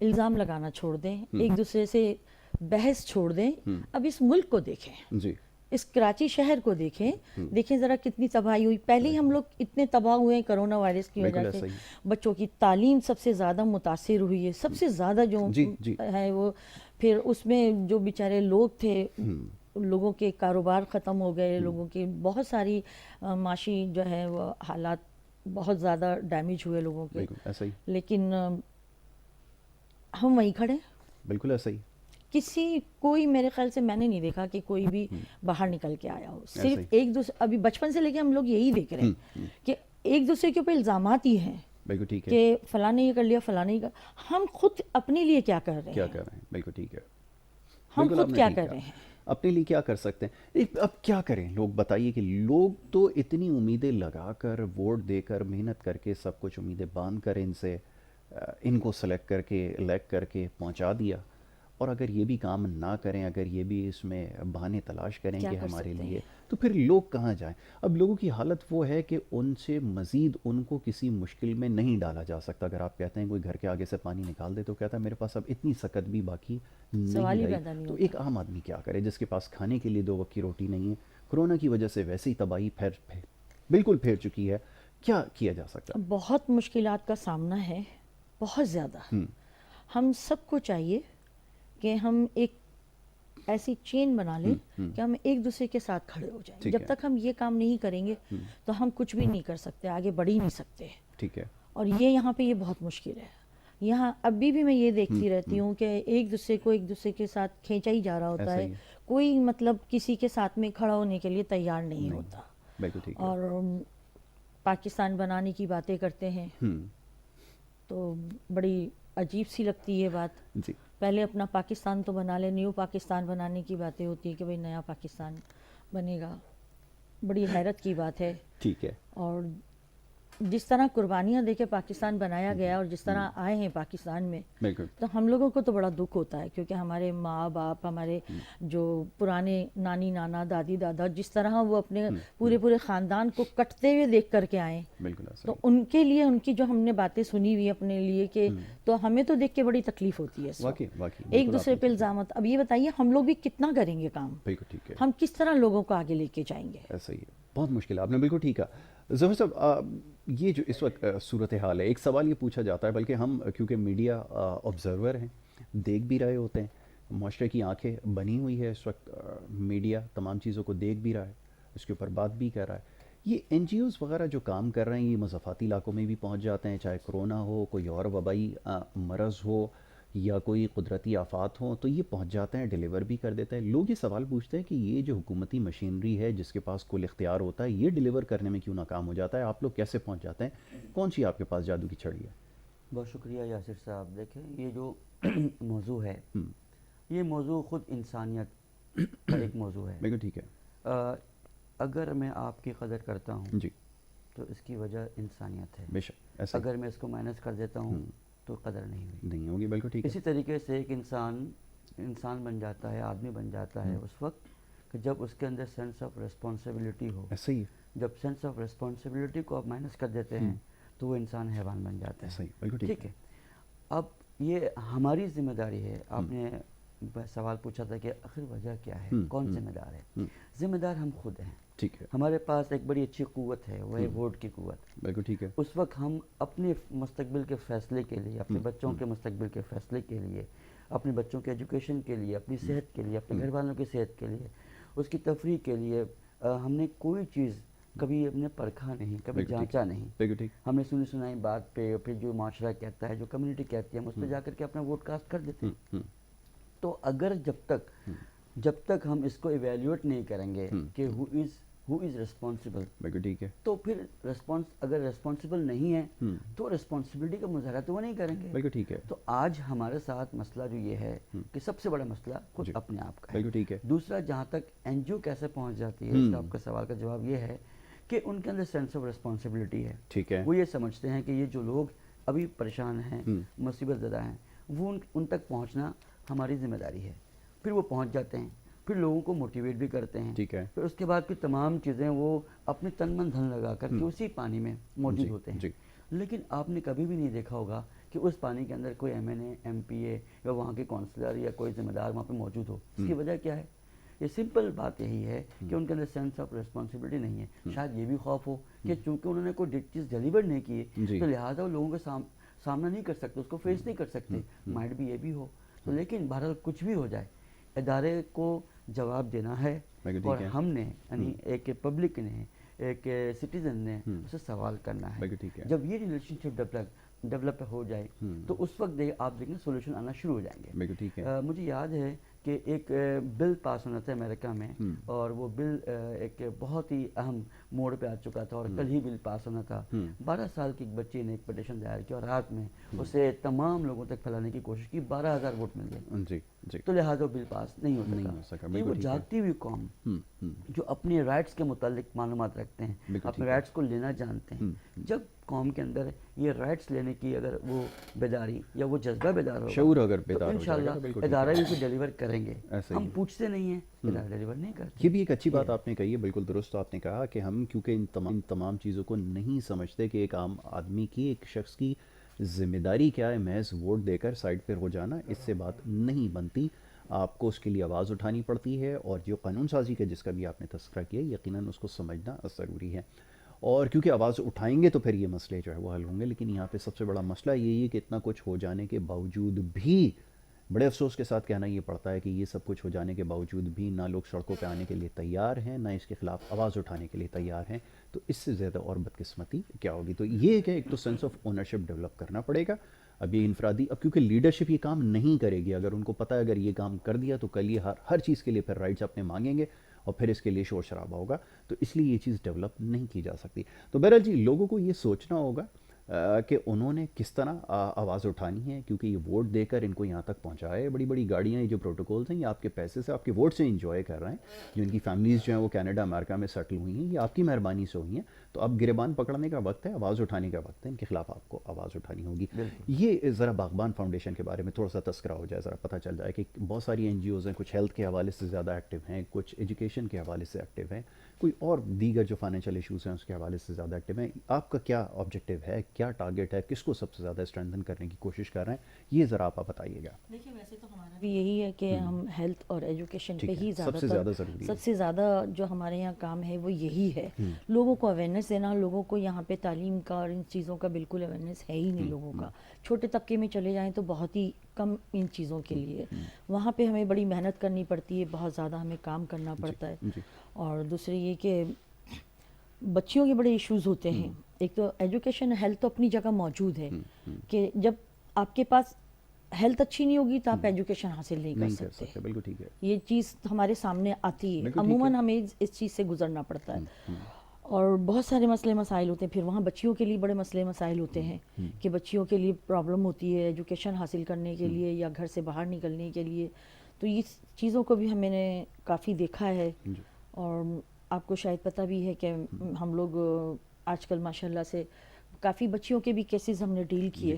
الزام لگانا چھوڑ دیں، ایک دوسرے سے بحث چھوڑ دیں. اب اس ملک کو دیکھیں، جی اس کراچی شہر کو دیکھیں ذرا کتنی تباہی ہوئی. پہلے ہی ہم لوگ اتنے تباہ ہوئے ہیں کرونا وائرس کی بالکل وجہ ایسا سے. ہی. بچوں کی تعلیم سب سے زیادہ متاثر ہوئی ہے، سب سے زیادہ جو جی جی ہے وہ. پھر اس میں جو بیچارے لوگ تھے، لوگوں کے کاروبار ختم ہو گئے، لوگوں کی بہت ساری معاشی جو ہے وہ حالات بہت زیادہ ڈیمیج ہوئے لوگوں کے. بالکل ایسا ہی. لیکن ہم وہیں کھڑے. بالکل ایسا ہی. کوئی میرے خیال سے میں نے نہیں دیکھا کہ کوئی بھی باہر نکل کے آیا ہو. صرف ایسا ایک دوسرے، ابھی بچپن سے لے کے ہم لوگ یہی دیکھ رہے ہیں کہ ایک دوسرے کے اوپر الزامات ہی ہیں. بالکل ٹھیک ہے. کہ فلاں نے یہ کر لیا، فلاں نے یہ کر. ہم خود اپنے لیے کیا کر رہے ہیں؟ کیا کر رہے ہیں؟ بالکل ٹھیک ہے. ہم بالکل آپ خود نے کیا ٹھیک کر کہا. رہے ہیں؟ اپنے لیے کیا کر سکتے ہیں؟ اب کیا کریں؟ لوگ بتائیے کہ لوگ تو اتنی امیدیں لگا کر، ووٹ دے کر، محنت کر کے، سب کچھ امیدیں باندھ کر ان کو سلیکٹ کر کے، الیکٹ کر کے پہنچا دیا. اور اگر یہ بھی کام نہ کریں، اگر یہ بھی اس میں بہانے تلاش کریں کیا کہ کر ہمارے سکتے لیے، ہیں؟ تو پھر لوگ کہاں جائیں؟ اب لوگوں کی حالت وہ ہے کہ ان سے مزید ان کو کسی مشکل میں نہیں ڈالا جا سکتا. اگر آپ کہتے ہیں کوئی گھر کے آگے سے پانی نکال دے تو کہتا ہے میرے پاس اب اتنی سکت بھی باقی سوال نہیں ہی رہی. پیدا نہیں تو ہوتا. ایک عام آدمی کیا کرے جس کے پاس کھانے کے لیے 2 وقت کی روٹی نہیں ہے؟ کرونا کی وجہ سے ویسے ہی تباہی بالکل پھیر چکی ہے. کیا کیا جا سکتا؟ بہت مشکلات کا سامنا ہے، بہت زیادہ. ہم سب کو چاہیے کہ ہم ایک ایسی چین بنا لیں کہ ہم ایک دوسرے کے ساتھ کھڑے ہو جائیں. جب تک ہم یہ کام نہیں کریں گے تو ہم کچھ بھی نہیں کر سکتے، آگے بڑھ ہی نہیں سکتے. ٹھیک ہے. اور یہاں پہ یہ بہت مشکل ہے. یہاں ابھی بھی میں یہ دیکھتی رہتی ہوں کہ ایک دوسرے کے ساتھ کھینچا ہی جا رہا ہوتا ہے. کوئی مطلب کسی کے ساتھ میں کھڑا ہونے کے لیے تیار نہیں ہوتا. بالکل ٹھیک ہے. اور پاکستان بنانے کی باتیں کرتے ہیں تو بڑی عجیب سی لگتی ہے بات. جی. پہلے اپنا پاکستان تو بنا لے، نیو پاکستان بنانے کی باتیں ہوتی ہیں کہ بھئی نیا پاکستان بنے گا. بڑی حیرت کی بات ہے. ٹھیک ہے. اور جس طرح قربانیاں دے کے پاکستان بنایا گیا اور جس طرح آئے ہیں پاکستان میں، بالکل. تو ہم لوگوں کو تو بڑا دکھ ہوتا ہے کیونکہ ہمارے ماں باپ، ہمارے جو پرانے نانی نانا دادی دادا، جس طرح وہ اپنے پورے خاندان کو کٹتے ہوئے دیکھ کر کے آئے، بالکل ایسا تو ان کے لیے ان کی جو ہم نے باتیں سنی ہوئی اپنے لیے کہ تو ہمیں تو دیکھ کے بڑی تکلیف ہوتی ہے. واقعی واقعی ایک دوسرے پہ الزامات. اب یہ بتائیے ہم لوگ بھی کتنا کریں گے کام؟ بالکل ٹھیک ہے. ہم کس طرح لوگوں کو آگے لے کے جائیں گے؟ ایسا ہی ہے. بہت مشکل ہے. آپ نے بالکل ٹھیک کہا. ظفر صاحب، یہ جو اس وقت صورتحال ہے، ایک سوال یہ پوچھا جاتا ہے، بلکہ ہم کیونکہ میڈیا آبزرور ہیں، دیکھ بھی رہے ہوتے ہیں، معاشرے کی آنکھیں بنی ہوئی ہے اس وقت. میڈیا تمام چیزوں کو دیکھ بھی رہا ہے، اس کے اوپر بات بھی کر رہا ہے. یہ این جی اوز وغیرہ جو کام کر رہے ہیں، یہ مضافاتی علاقوں میں بھی پہنچ جاتے ہیں، چاہے کرونا ہو، کوئی اور وبائی مرض ہو یا کوئی قدرتی آفات ہوں، تو یہ پہنچ جاتے ہیں، ڈیلیور بھی کر دیتے ہیں. لوگ یہ سوال پوچھتے ہیں کہ یہ جو حکومتی مشینری ہے جس کے پاس کل اختیار ہوتا ہے، یہ ڈیلیور کرنے میں کیوں ناکام ہو جاتا ہے؟ آپ لوگ کیسے پہنچ جاتے ہیں؟ کون سی آپ کے پاس جادو کی چھڑی ہے؟ بہت شکریہ یاسر صاحب. دیکھیں، یہ جو موضوع ہے، یہ موضوع خود انسانیت کا ایک موضوع ہے. بالکل ٹھیک ہے. اگر میں آپ کی قدر کرتا ہوں جی، تو اس کی وجہ انسانیت ہے. بے شک ایسا. اگر میں اس کو مائنس کر دیتا ہوں تو قدر نہیں ہوئی. نہیں ہوگی. بالکل ٹھیک ہے. اسی طریقے سے ایک انسان بن جاتا ہے، آدمی بن جاتا ہے اس وقت کہ جب اس کے اندر سینس آف ریسپانسبلٹی ہو. ایسا ہی ہے. جب سینس آف ریسپانسبلٹی کو آپ مائنس کر دیتے ہیں تو وہ انسان حیوان بن جاتا ہے. ایسا ہی. بالکل ٹھیک ہے. اب یہ ہماری ذمہ داری ہے. آپ نے سوال پوچھا تھا کہ آخر وجہ کیا ہے، کون ذمہ دار ہے؟ ذمہ دار ہم خود ہیں. ٹھیک ہے. ہمارے پاس ایک بڑی اچھی قوت ہے، وہ ہے ووٹ کی قوت. بالکل ٹھیک ہے. اس وقت ہم اپنے مستقبل کے فیصلے کے لیے، اپنے بچوں کے مستقبل کے فیصلے کے لیے، اپنے بچوں کے ایجوکیشن کے لیے، اپنی صحت کے لیے، اپنے گھر والوں کی صحت کے لیے، اس کی تفریح کے لیے ہم نے کوئی چیز کبھی ہم نے پرکھا نہیں، کبھی جانچا نہیں. بالکل ٹھیک. ہم نے سنی سنائی بات پہ، پھر جو معاشرہ کہتا ہے، جو کمیونٹی کہتی ہے، ہم اس پہ جا کر کے اپنا ووٹ کاسٹ کر دیتے ہیں. تو اگر جب تک ہم اس کو ایویلیویٹ نہیں کریں گے کہ ہو از ریسپانسبل، بالکل ٹھیک ہے. تو پھر اگر ریسپانسبل نہیں ہے تو ریسپانسبلٹی کا مظاہرہ تو وہ نہیں کریں گے. بالکل ٹھیک ہے. تو آج ہمارے ساتھ مسئلہ جو یہ ہے کہ سب سے بڑا مسئلہ خود اپنے آپ کا ہے. بالکل ٹھیک ہے. دوسرا، جہاں تک این جی او کیسے پہنچ جاتی ہے، اس کا آپ کا سوال کا جواب یہ ہے کہ ان کے اندر سینس آف ریسپانسبلٹی ہے. ٹھیک ہے. وہ یہ سمجھتے ہیں کہ یہ جو لوگ ابھی پریشان ہیں، مصیبت زدہ ہیں، وہ ان تک پہنچنا ہماری ذمہ داری ہے. پھر وہ پہنچ جاتے ہیں، پھر لوگوں کو موٹیویٹ بھی کرتے ہیں. ٹھیک ہے. پھر اس کے بعد پھر تمام چیزیں وہ اپنے تن من دھن لگا کر کے اسی پانی میں موجود ہوتے ہیں. لیکن آپ نے کبھی بھی نہیں دیکھا ہوگا کہ اس پانی کے اندر کوئی MNA MPA یا وہاں کے کونسلر یا کوئی ذمہ دار وہاں پہ موجود ہو. اس کی وجہ کیا ہے؟ یہ سمپل بات یہی ہے کہ ان کے اندر سینس آف ریسپانسبلٹی نہیں ہے. شاید یہ بھی خوف ہو کہ چونکہ انہوں نے کوئی چیز ڈیلیور نہیں کی تو لہٰذا وہ لوگوں کا سامنا نہیں کر سکتے, اس کو فیس نہیں کر سکتے. مائٹ بھی یہ بھی ہو. تو لیکن بہرحال کچھ بھی ہو جائے, ادارے کو جواب دینا ہے, اور ہم نے یعنی ایک پبلک نے, ایک سٹیزن نے اسے سوال کرنا ہے. جب یہ ریلیشن شپ ڈیولپ ہو جائے تو اس وقت آپ دیکھیں سولوشن آنا شروع ہو جائیں گے. مجھے یاد ہے کہ ایک بل پاس ہونا تھا امریکہ میں, اور وہ بل ایک بہت ہی اہم موڑ پہ آ چکا تھا, اور کل ہی بل پاس ہونا تھا. 12 سال کی ایک بچی نے ایک پٹیشن دائر کیا, اور رات میں اسے تمام لوگوں تک پھیلانے کی کوشش کی. 12,000 ووٹ مل گئے. تو لہٰذا بل پاس نہیں ہو سکا. یہ وہ جاگتی ہوئی قوم جو اپنے رائٹس کے متعلق معلومات رکھتے ہیں, اپنے رائٹس کو لینا جانتے ہیں, جب قوم کے اندر یہ رائٹس لینے کی اگر وہ بیداری یا وہ جذبہ بیدار ہوگا, شعور اگر بیدار تو انشاءاللہ ادارے بھی اسے ڈیلیور کریں گے. ہم پوچھتے نہیں ہیں, ادارے ڈیلیور نہیں کرتے. یہ بھی ایک اچھی بات آپ نے کہی ہے, بالکل درست آپ نے کہا کہ ہم کیونکہ ان تمام چیزوں کو نہیں سمجھتے کہ ایک عام آدمی کی, ایک شخص کی ذمہ داری کیا ہے. محض ووٹ دے کر سائڈ پہ ہو جانا, اس سے بات نہیں بنتی. آپ کو اس کے لیے آواز اٹھانی پڑتی ہے, اور جو قانون سازی کا جس کا بھی آپ نے تذکرہ کیا, یقیناً اس کو سمجھنا ضروری ہے. اور کیونکہ آواز اٹھائیں گے تو پھر یہ مسئلے جو ہے وہ حل ہوں گے. لیکن یہاں پہ سب سے بڑا مسئلہ یہی ہے کہ اتنا کچھ ہو جانے کے باوجود بھی, بڑے افسوس کے ساتھ کہنا یہ پڑتا ہے کہ یہ سب کچھ ہو جانے کے باوجود بھی نہ لوگ سڑکوں پہ آنے کے لیے تیار ہیں, نہ اس کے خلاف آواز اٹھانے کے لیے تیار ہیں. تو اس سے زیادہ اور بدقسمتی کیا ہوگی؟ تو یہ کہ ایک تو سینس آف اونرشپ ڈیولپ کرنا پڑے گا. اب یہ انفرادی, اب کیونکہ لیڈرشپ یہ کام نہیں کرے گی. اگر ان کو پتہ ہے اگر یہ کام کر دیا تو کل یہ ہر چیز کے لیے پھر رائٹس اپنے مانگیں گے, اور پھر اس کے لیے شور شرابہ ہوگا. تو اس لیے یہ چیز ڈیولپ نہیں کی جا سکتی. تو بہرحال جی, لوگوں کو یہ سوچنا ہوگا کہ انہوں نے کس طرح آواز اٹھانی ہے, کیونکہ یہ ووٹ دے کر ان کو یہاں تک پہنچائے. بڑی بڑی گاڑیاں, یہ جو پروٹوکولز ہیں, یہ آپ کے پیسے سے, آپ کے ووٹ سے انجوائے کر رہے ہیں. جو ان کی فیملیز جو ہیں وہ کینیڈا امریکہ میں سیٹل ہوئی ہیں, یہ آپ کی مہربانی سے ہوئی ہیں. تو اب گریبان پکڑنے کا وقت ہے, آواز اٹھانے کا وقت ہے. ان کے خلاف آپ کو آواز اٹھانی ہوگی. یہ ذرا باغبان فاؤنڈیشن کے بارے میں تھوڑا سا تذکرہ ہو جائے, ذرا پتہ چل جائے کہ بہت ساری NGOs ہیں, کچھ ہیلتھ کے حوالے سے زیادہ ایکٹیو ہیں, کچھ ایجوکیشن کے حوالے سے ایکٹیو ہیں, کوئی اور دیگر جو فائنینشیل ایشوز ہیں اس کے حوالے سے زیادہ ایکٹیو ہیں. آپ کا کیا آبجیکٹیو ہے, کیا ٹارگیٹ ہے, کس کو سب سے زیادہ اسٹرینتھن کرنے کی کوشش کر رہے ہیں, یہ ذرا آپ بتائیے گا. دیکھیے ویسے تو ہمارا بھی یہی ہے کہ ہم ہیلتھ اور ایجوکیشن پہ ہی سب سے زیادہ ضروری ہے. سب سے زیادہ جو ہمارے یہاں کام ہے وہ یہی ہے. لوگوں کو اویئرنیس دینا. لوگوں کو یہاں پہ تعلیم کا اور ان چیزوں کا بالکل اویئرنیس ہے ہی نہیں لوگوں کا. چھوٹے طبقے میں چلے جائیں تو بہت ہی کم ان چیزوں کے لیے. وہاں پہ ہمیں بڑی محنت کرنی پڑتی ہے, بہت زیادہ ہمیں کام کرنا پڑتا ہے. اور دوسرے یہ کہ بچیوں کے بڑے ایشوز ہوتے ہیں. ایک تو ایجوکیشن, ہیلتھ تو اپنی جگہ موجود ہے کہ جب آپ کے پاس ہیلتھ اچھی نہیں ہوگی تو آپ ایجوکیشن حاصل نہیں کر سکتے. بالکل ٹھیک ہے. یہ چیز ہمارے سامنے آتی ہے, عموماً ہمیں اس چیز سے گزرنا پڑتا ہے. اور بہت سارے مسئلے مسائل ہوتے ہیں. پھر وہاں بچیوں کے لیے بڑے مسئلے مسائل ہوتے ہیں کہ بچیوں کے لیے پرابلم ہوتی ہے ایجوکیشن حاصل کرنے کے لیے یا گھر سے باہر نکلنے کے لیے. تو یہ چیزوں کو بھی ہم نے کافی دیکھا ہے. اور آپ کو شاید پتہ بھی ہے کہ ہم لوگ آج کل ماشاء اللہ سے کافی بچیوں کے بھی کیسز ہم نے ڈیل کیے.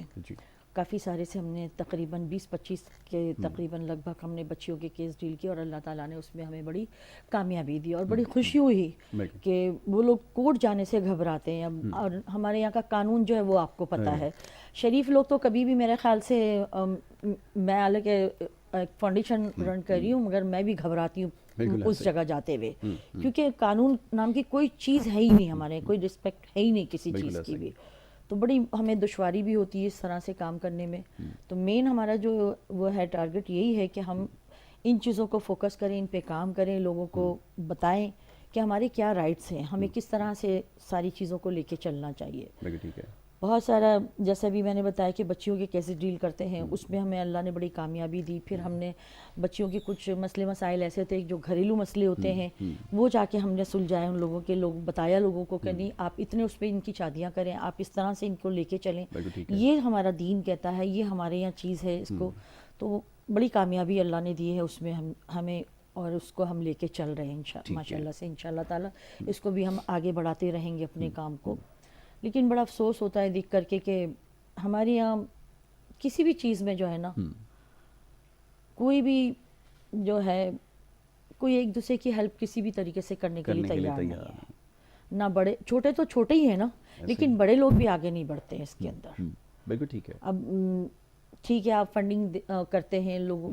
کافی سارے سے ہم نے تقریباً 20-25 کے تقریباً لگ بھگ ہم نے بچیوں کے کیس ڈیل کیے, اور اللہ تعالیٰ نے اس میں ہمیں بڑی کامیابی دی اور بڑی خوشی ہوئی کہ وہ لوگ کورٹ جانے سے گھبراتے ہیں. اور ہمارے یہاں کا قانون جو ہے وہ آپ کو پتہ ہے, شریف لوگ تو کبھی بھی میرے خیال سے, میں حالانکہ ایک فاؤنڈیشن رن کر رہی ہوں مگر میں بھی گھبراتی ہوں اس جگہ جاتے ہوئے, کیونکہ قانون نام کی کوئی چیز ہے ہی نہیں ہمارے, کوئی رسپیکٹ ہے ہی نہیں کسی چیز کی بھی. تو بڑی ہمیں دشواری بھی ہوتی ہے اس طرح سے کام کرنے میں. تو مین ہمارا جو وہ ہے ٹارگٹ یہی ہے کہ ہم ان چیزوں کو فوکس کریں, ان پہ کام کریں, لوگوں کو بتائیں کہ ہمارے کیا رائٹس ہیں, ہمیں کس طرح سے ساری چیزوں کو لے کے چلنا چاہیے. ٹھیک ہے. بہت سارا جیسا بھی میں نے بتایا کہ بچیوں کے کیسے ڈیل کرتے ہیں, اس میں ہمیں اللہ نے بڑی کامیابی دی. پھر ہم نے بچیوں کے کچھ مسئلے مسائل ایسے تھے جو گھریلو مسئلے ہوتے ہیں, وہ جا کے ہم نے سلجھائے ان لوگوں کے, لوگ بتایا لوگوں کو کہ نہیں آپ اتنے اس پہ ان کی شادیاں کریں, آپ اس طرح سے ان کو لے کے چلیں, یہ ہمارا دین کہتا ہے, یہ ہمارے یہاں چیز ہے اس کو. تو بڑی کامیابی اللہ نے دی ہے اس میں ہمیں, اور اس کو ہم لے کے چل رہے ہیں ماشاء اللہ سے. انشاءاللہ تعالیٰ اس کو بھی ہم آگے بڑھاتے رہیں گے اپنے کام کو. لیکن بڑا افسوس ہوتا ہے دیکھ کر کے کہ ہمارے یہاں کسی بھی چیز میں جو ہے نا, کوئی بھی جو ہے, کوئی ایک دوسرے کی ہیلپ کسی بھی طریقے سے کرنے کے لیے تیار نہیں ہے. نہ بڑے, چھوٹے تو چھوٹے ہی ہیں نا, لیکن بڑے لوگ بھی آگے نہیں بڑھتے ہیں اس کے اندر. بالکل ٹھیک ہے. اب ٹھیک ہے آپ فنڈنگ کرتے ہیں، لوگ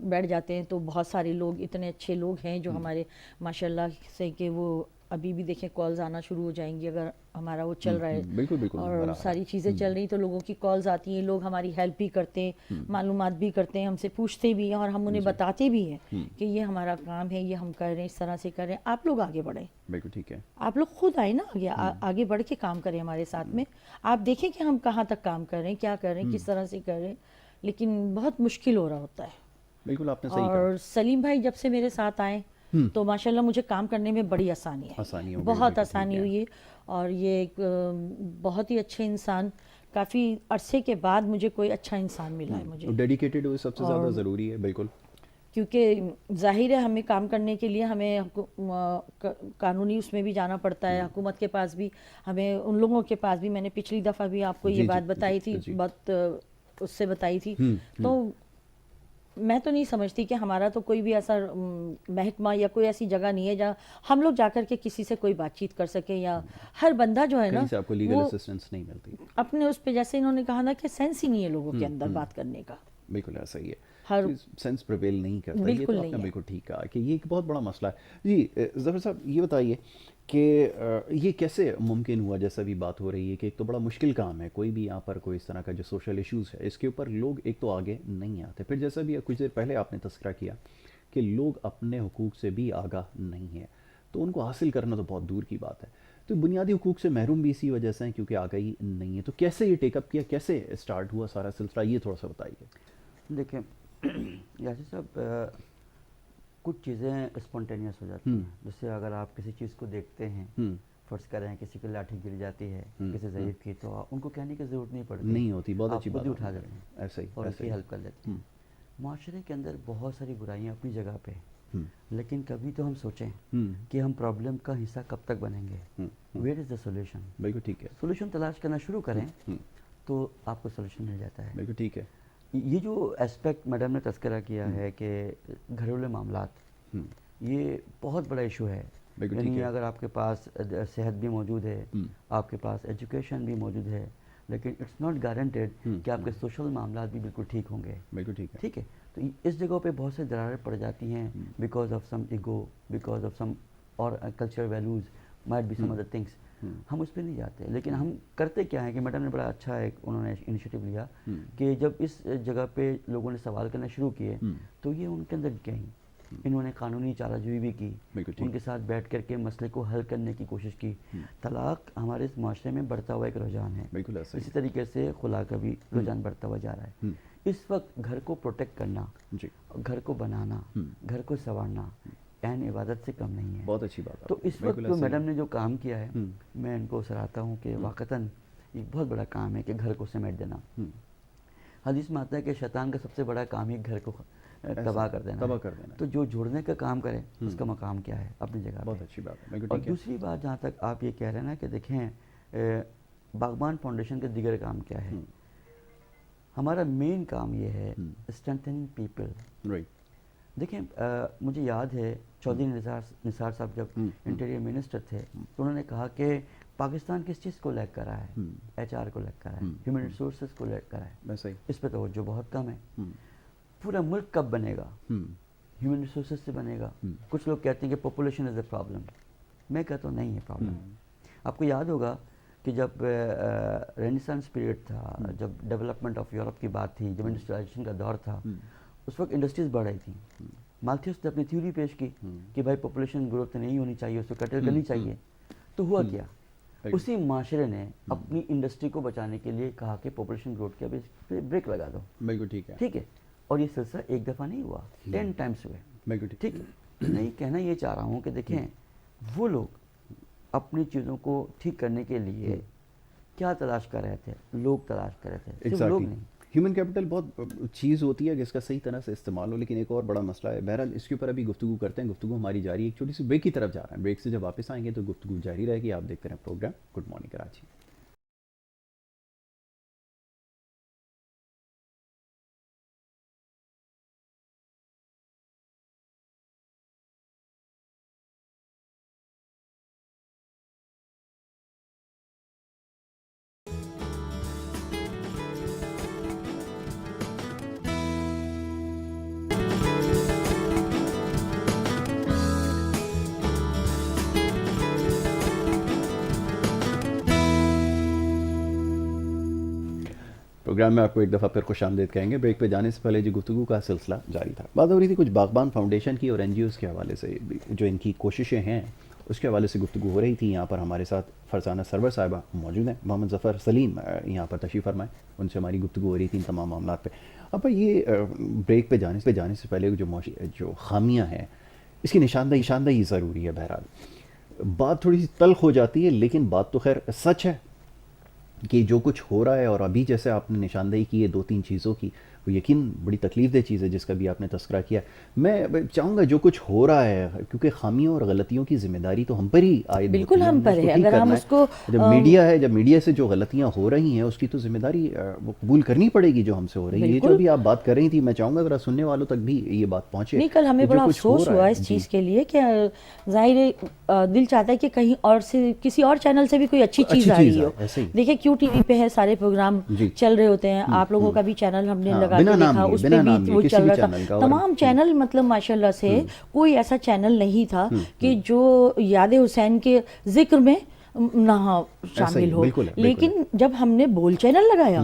بیٹھ جاتے ہیں، تو بہت سارے لوگ اتنے اچھے لوگ ہیں جو ہمارے ماشاء اللہ سے کہ وہ ابھی بھی دیکھیں کالز آنا شروع ہو جائیں گی اگر ہمارا وہ چل رہا ہے بالکل بالکل اور ساری چیزیں چل رہی تو لوگوں کی کالز آتی ہیں، لوگ ہماری ہیلپ بھی کرتے ہیں، معلومات بھی کرتے ہیں، ہم سے پوچھتے بھی ہیں اور ہم انہیں بتاتے بھی ہیں کہ یہ ہمارا کام ہے، یہ ہم کر رہے ہیں، اس طرح سے کر رہے ہیں، آپ لوگ آگے بڑھیں. بالکل ٹھیک ہے. آپ لوگ خود آئے نا آگے بڑھ کے کام کریں ہمارے ساتھ میں، آپ دیکھیں کہ ہم کہاں تک کام کر رہے ہیں، کیا کر رہے ہیں، کس طرح سے کر رہے ہیں، لیکن بہت مشکل ہو رہا ہوتا ہے. بالکل آپ نے صحیح کہا. اور سلیم بھائی جب سے میرے ساتھ آئے تو ماشاءاللہ مجھے کام کرنے میں بڑی آسانی ہے، بہت آسانی ہوئی ہے. اور یہ ایک بہت ہی اچھے انسان، کافی عرصے کے بعد مجھے کوئی اچھا انسان ملا ہے مجھے، ڈیڈیکیٹڈ ہو سب سے زیادہ ضروری ہے. بالکل کیونکہ ظاہر ہے ہمیں کام کرنے کے لیے ہمیں قانونی اس میں بھی جانا پڑتا ہے، حکومت کے پاس بھی، ہمیں ان لوگوں کے پاس بھی. میں نے پچھلی دفعہ بھی آپ کو یہ بات بتائی تھی، بات اس سے بتائی تھی. تو میں تو نہیں سمجھتی کہ ہمارا تو کوئی بھی ایسا محکمہ یا کوئی ایسی جگہ نہیں ہے جہاں ہم لوگ جا کر کے کسی سے کوئی بات چیت کر سکیں، یا ہر بندہ جو ہے نا کہیں سے آپ کو لیگل اسسٹنس نہیں ملتی اپنے اس پہ، جیسے انہوں نے کہا نا کہ سینس ہی نہیں ہے لوگوں کے اندر بات کرنے کا. بالکل ایسا ہی ہے، ہر سینس پریویل نہیں کرتا. یہ بالکل تو آپ نہیں نے ہے. بالکل ٹھیک کہا کہ یہ ایک بہت بڑا مسئلہ ہے. جی ظفر صاحب یہ بتائیے کہ یہ کیسے ممکن ہوا، جیسا بھی بات ہو رہی ہے کہ ایک تو بڑا مشکل کام ہے، کوئی بھی یہاں پر کوئی اس طرح کا جو سوشل ایشوز ہے اس کے اوپر لوگ ایک تو آگے نہیں آتے، پھر جیسا بھی کچھ دیر پہلے آپ نے تذکرہ کیا کہ لوگ اپنے حقوق سے بھی آگاہ نہیں ہیں، تو ان کو حاصل کرنا تو بہت دور کی بات ہے. تو بنیادی حقوق سے محروم بھی اسی وجہ سے ہیں کیونکہ آگاہی نہیں ہے. تو کیسے یہ ٹیک اپ کیا، کیسے اسٹارٹ ہوا سارا سلسلہ، یہ تھوڑا سا بتائیے. دیکھیں یاسر صاحب، کچھ چیزیں اسپونٹینیس ہو جاتی ہیں. جیسے اگر آپ کسی چیز کو دیکھتے ہیں، فرض کریں کسی کی لاٹھی گر جاتی ہے کسی ضعیف کی، تو ان کو کہنے کی ضرورت نہیں پڑتی، نہیں ہوتی. بہت اچھی آپ بات خود ہی اٹھا دیتے ہیں ایسے ہی اور ان کی ہیلپ کر دیتے ہیں. معاشرے کے اندر بہت ساری برائیاں اپنی جگہ پہ، لیکن کبھی تو ہم سوچیں کہ ہم پرابلم کا حصہ کب تک بنیں گے. Where is the solution. بالکل ٹھیک ہے. سولوشن تلاش کرنا شروع کریں تو آپ کو سولوشن مل جاتا ہے. بالکل ٹھیک ہے. یہ جو اسپیکٹ میڈم نے تذکرہ کیا ہے کہ گھریلو معاملات، یہ بہت بڑا ایشو ہے. یعنی اگر آپ کے پاس صحت بھی موجود ہے، آپ کے پاس ایجوکیشن بھی موجود ہے، لیکن اٹس ناٹ گارنٹیڈ کہ آپ کے سوشل معاملات بھی بالکل ٹھیک ہوں گے. بالکل ٹھیک ہے. ٹھیک ہے. تو اس جگہوں پہ بہت سے دراریں پڑ جاتی ہیں because of some ego, because of some اور culture values, might be some other things. ہم اس پہ نہیں جاتے، لیکن ہم کرتے کیا ہے کہ میڈم نے بڑا اچھا ایک انہوں نے انیشیٹو لیا کہ جب اس جگہ پہ لوگوں نے سوال کرنا شروع کیے تو یہ ان کے اندر گئیں. انہوں نے قانونی چارہ جوئی بھی کی، ان کے ساتھ بیٹھ کر کے مسئلے کو حل کرنے کی کوشش کی. طلاق ہمارے اس معاشرے میں بڑھتا ہوا ایک رجحان ہے، اسی طریقے سے خلا کا بھی رجحان بڑھتا ہوا جا رہا ہے. اس وقت گھر کو پروٹیکٹ کرنا، گھر کو بنانا، گھر کو سنوارنا عین عبادت سے کم نہیں ہے. بہت اچھی بات. تو اس وقت جو میڈم نے جو کام کیا ہے، میں ان کو سراہتا ہوں کہ واقعتاً ایک بہت بڑا کام ہے کہ گھر کو سمیٹ دینا. حدیث میں آتا ہے کہ شیطان کا سب سے بڑا کام ہی گھر کو تباہ کر دینا. تو جو جوڑنے کا کام کرے اس کا مقام کیا ہے اپنی جگہ. بہت اچھی بات ہے. اور دوسری بات جہاں تک آپ یہ کہہ رہے ہیں نا کہ دیکھیں باغبان فاؤنڈیشن کے دیگر کام کیا ہے، ہمارا مین کام یہ ہے اسٹرینتھننگ پیپل. دیکھیں مجھے یاد ہے چودھری نثار صاحب جب انٹیریئر منسٹر تھے تو انہوں نے کہا کہ پاکستان کس چیز کو لیک کر رہا ہے، ایچ آر کو لیک کر رہا ہے، ہیومن ریسورسز کو لیک کر رہا ہے. اس پہ توجہ بہت کم ہے. پورا ملک کب بنے گا؟ ہیومن ریسورسز سے بنے گا. کچھ لوگ کہتے ہیں کہ پاپولیشن از اے پرابلم. میں کہتا ہوں نہیں ہے پرابلم. آپ کو یاد ہوگا کہ جب رینیسانس پیریڈ تھا، جب ڈیولپمنٹ آف یورپ کی بات تھی، جب انڈسٹریلائزیشن کا دور تھا، اس وقت انڈسٹریز بڑھ رہی تھیں. مالتھیوس نے اپنی تھیوری پیش کی کہ بھائی پاپولیشن گروتھ نہیں ہونی چاہیے، اس کو کٹل کرنی چاہیے. تو ہوا کیا؟ اسی معاشرے نے اپنی انڈسٹری کو بچانے کے لیے کہا کہ پاپولیشن گروتھ کے ابھی بریک لگا دو. بالکل ٹھیک ہے. ٹھیک ہے. اور یہ سلسلہ ایک دفعہ نہیں ہوا، 10 ٹائمز ہوئے. ٹھیک ہے. میں یہ کہنا یہ چاہ رہا ہوں کہ دیکھیں وہ لوگ اپنی چیزوں کو ٹھیک کرنے کے لیے کیا تلاش کر رہے تھے؟ لوگ تلاش کر رہے تھے، صرف لوگ نہیں. ہیومن کیپٹل بہت چیز ہوتی ہے کہ اس کا صحیح طرح سے استعمال ہو، لیکن ایک اور بڑا مسئلہ ہے. بہرحال اس کے اوپر ابھی گفتگو کرتے ہیں. گفتگو ہماری جاری ہے، ایک چھوٹی سی بریک کی طرف جا رہا ہے. بریک سے جب واپس آئیں گے تو گفتگو جاری رہے گی. آپ دیکھتے رہیں programme good morning Karachi. Programme میں آپ کو ایک دفعہ پھر خوش آمدید کہیں گے. بریک پہ جانے سے پہلے جو گفتگو کا سلسلہ جاری تھا, بات ہو رہی تھی کچھ باغبان فاؤنڈیشن کی اور NGOs کے حوالے سے, جو ان کی کوششیں ہیں اس کے حوالے سے گفتگو ہو رہی تھی. یہاں پر ہمارے ساتھ فرزانہ سرور صاحبہ موجود ہیں, محمد ظفر سلیم یہاں پر تشریف فرمائیں, ان سے ہماری گفتگو ہو رہی تھی ان تمام معاملات پہ. اب یہ بریک پہ جانے سے پہلے جو خامیاں ہیں اس کی نشاندہی ضروری ہے. بہرحال بات تھوڑی سی تلخ ہو جاتی ہے, لیکن بات تو خیر سچ ہے کہ جو کچھ ہو رہا ہے, اور ابھی جیسے آپ نے نشاندہی کی ہے 2-3 چیزوں کی, وہ یقین بڑی تکلیف دہ چیز ہے جس کا بھی آپ نے تذکرہ کیا. میں چاہوں گا جو کچھ ہو رہا ہے, کیونکہ خامیوں اور غلطیوں کی ذمہ داری تو ہم پر ہی عائد ہوتی ہے, بالکل ہم پر ہے. اگر ہم اس کو جب میڈیا سے جو غلطیاں ہو رہی ہیں اس کی تو ذمہ داری وہ قبول کرنی پڑے گی جو ہم سے ہو رہی ہے. یہ جو بھی آپ بات کر رہی تھی, میں چاہوں گا ذرا سننے والوں تک بھی یہ بات پہنچے. نہیں, کل ہمیں بڑا افسوس ہوا اس چیز کے لیے کہ ظاہر دل چاہتا ہے کہ کہیں اور سے کسی اور چینل سے بھی کوئی اچھی چیز آ رہی ہو. دیکھیں کیوں ٹی وی پہ ہے, سارے پروگرام چل رہے ہوتے ہیں, آپ لوگوں کا بھی چینل ہم نے لگا کے دیکھا, اس پہ بھی وہ چل رہا تھا. تمام چینل مطلب ماشاءاللہ سے کوئی ایسا چینل نہیں تھا کہ جو یاد حسین کے ذکر میں نہ شامل ہو. لیکن جب ہم نے بول چینل لگایا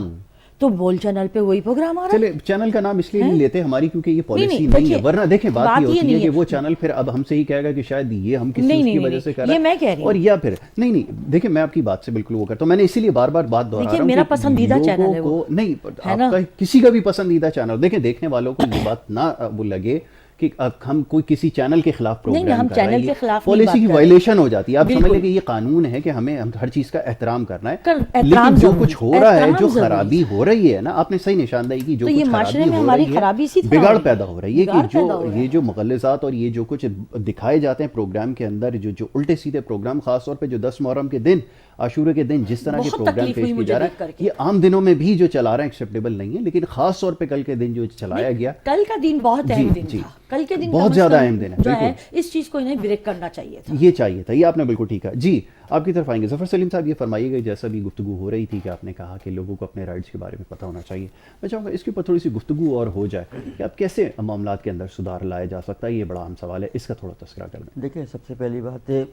تو بول چینل پہ وہی پروگرام آ رہا ہے. چلے چینل کا نام اس لیے نہیں لیتے ہماری, کیونکہ یہ پالیسی نہیں ہے, ورنہ دیکھیں بات یہ ہوتی ہے کہ وہ چینل پھر اب ہم سے ہی کہے گا کہ شاید یہ ہم کسی چیز کی وجہ سے کر رہے ہیں, یہ میں کہہ رہی ہوں. اور یا پھر نہیں دیکھیں, میں آپ کی بات سے بالکل وہ کرتا ہوں, میں نے اسی لیے بار بار بات دہرا رہا ہوں. میرا پسندیدہ چینل ہے وہ, نہیں آپ کا کسی کا بھی پسندیدہ چینل. دیکھیں دیکھنے والوں کو یہ بات نہ وہ لگے کہ ہم کوئی کسی چینل کے خلاف پروگرام کر رہے ہیں, پالیسی کی وائلیشن ہو جاتی ہے. آپ سمجھ لیں کہ یہ قانون ہے کہ ہمیں ہر چیز کا احترام کرنا ہے, لیکن جو کچھ ہو رہا ہے, جو خرابی ہو رہی ہے نا, آپ نے صحیح نشاندہی کی, جو کچھ خرابی ہو رہی ہے, بگاڑ پیدا ہو رہی ہے کہ یہ جو مغلظات اور یہ جو کچھ دکھائے جاتے ہیں پروگرام کے اندر, جو الٹے سیدھے پروگرام, خاص طور پہ جو 10 محرم کے دن, عاشورہ کے دن جس طرح کے پروگرام پیش کیے جا رہے ہیں, یہ عام دنوں میں بھی جو چلا رہے ہیں ایکسیپٹیبل نہیں ہے, لیکن خاص طور پہ کل کے دن جو چلایا گیا, کل کا دن بہت اہم دن تھا, کل کے دن بہت زیادہ اہم دن ہے. اس چیز کو انہیں بریک کرنا چاہیے تھا, یہ چاہیے تھا. یہ آپ نے بالکل ٹھیک ہے. جی آپ کی طرف آئیں گے ظفر سلیم صاحب. یہ فرمائیے گا جیسا بھی گفتگو ہو رہی تھی کہ آپ نے کہا کہ لوگوں کو اپنے رائٹس کے بارے میں پتہ ہونا چاہیے, میں چاہوں گا اس کے اوپر تھوڑی سی گفتگو اور ہو جائے کہ اب کیسے معاملات کے اندر سدھار لایا جا سکتا ہے. یہ بڑا اہم سوال ہے, اس کا تھوڑا تذکرہ کر دیں. دیکھیں سب سے پہلی بات ہے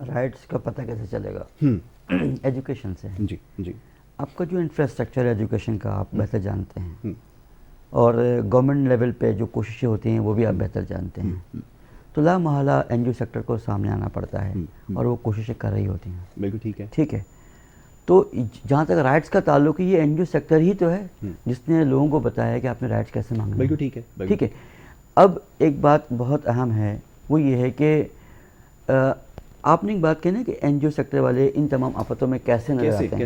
رائٹس کا پتہ کیسے چلے گا, ایجوکیشن سے. جی آپ کا جو انفراسٹرکچر ہے ایجوکیشن کا آپ بہتر جانتے ہیں, اور گورنمنٹ لیول پہ جو کوششیں ہوتی ہیں وہ بھی آپ بہتر جانتے ہیں. تو لا محالہ NGO سیکٹر کو سامنے آنا پڑتا ہے اور وہ کوششیں کر رہی ہوتی ہیں. بالکل ٹھیک ہے. تو جہاں تک رائٹس کا تعلق ہے, یہ NGO سیکٹر ہی تو ہے جس نے لوگوں کو بتایا کہ آپ نے رائٹس کیسے مانگنا. بالکل ٹھیک ہے. اب ایک بات بہت اہم ہے, وہ یہ ہے کہ آپ نے ایک بات کہنا کہ NGO سیکٹر والے ان تمام آفتوں میں کیسے نظر آتے ہیں.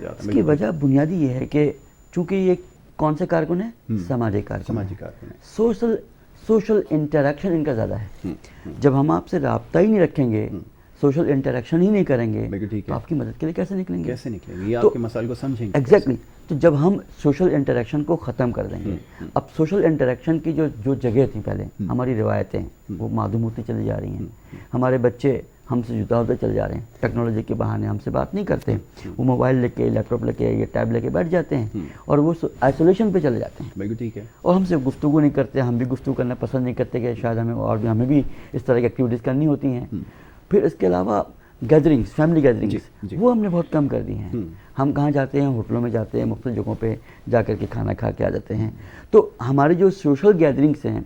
اس کی وجہ بنیادی یہ ہے کہ چونکہ یہ کون سے کارکن ہیں, سماجی کارکن ہیں. سوشل انٹریکشن ان کا زیادہ ہے. جب ہم آپ سے رابطہ ہی نہیں رکھیں گے, سوشل انٹریکشن ہی نہیں کریں گے, تو آپ کی مدد کے لیے کیسے نکلیں گے, یہ آپ کے مسائل کو سمجھیں گے. ایگزیکٹلی. تو جب ہم سوشل انٹریکشن کو ختم کر دیں گے, اب سوشل انٹریکشن کی جو جگہ تھیں پہلے, ہماری روایتیں وہ معدوم ہوتی چلی جا رہی ہیں. ہمارے بچے ہم سے جدا ہوتے چلے جا رہے ہیں, ٹیکنالوجی کے بہانے ہم سے بات نہیں کرتے, وہ موبائل لے کے, لیپ ٹاپ لے کے یا ٹیب لے کے بیٹھ جاتے ہیں اور وہ آئسولیشن پہ چلے جاتے ہیں. بالکل ٹھیک ہے. اور ہم سے گفتگو نہیں کرتے, ہم بھی گفتگو کرنا پسند نہیں کرتے کہ شاید ہمیں بھی اس طرح کی ایکٹیویٹیز کرنی ہوتی ہیں. پھر اس کے علاوہ گیدرنگس, فیملی گیدرنگس, وہ ہم نے بہت کم کر دی ہیں. ہم کہاں جاتے ہیں, ہوٹلوں میں جاتے ہیں, مختلف جگہوں پہ جا کر کے کھانا کھا کے آ جاتے ہیں. تو ہماری جو سوشل گیدرنگس ہیں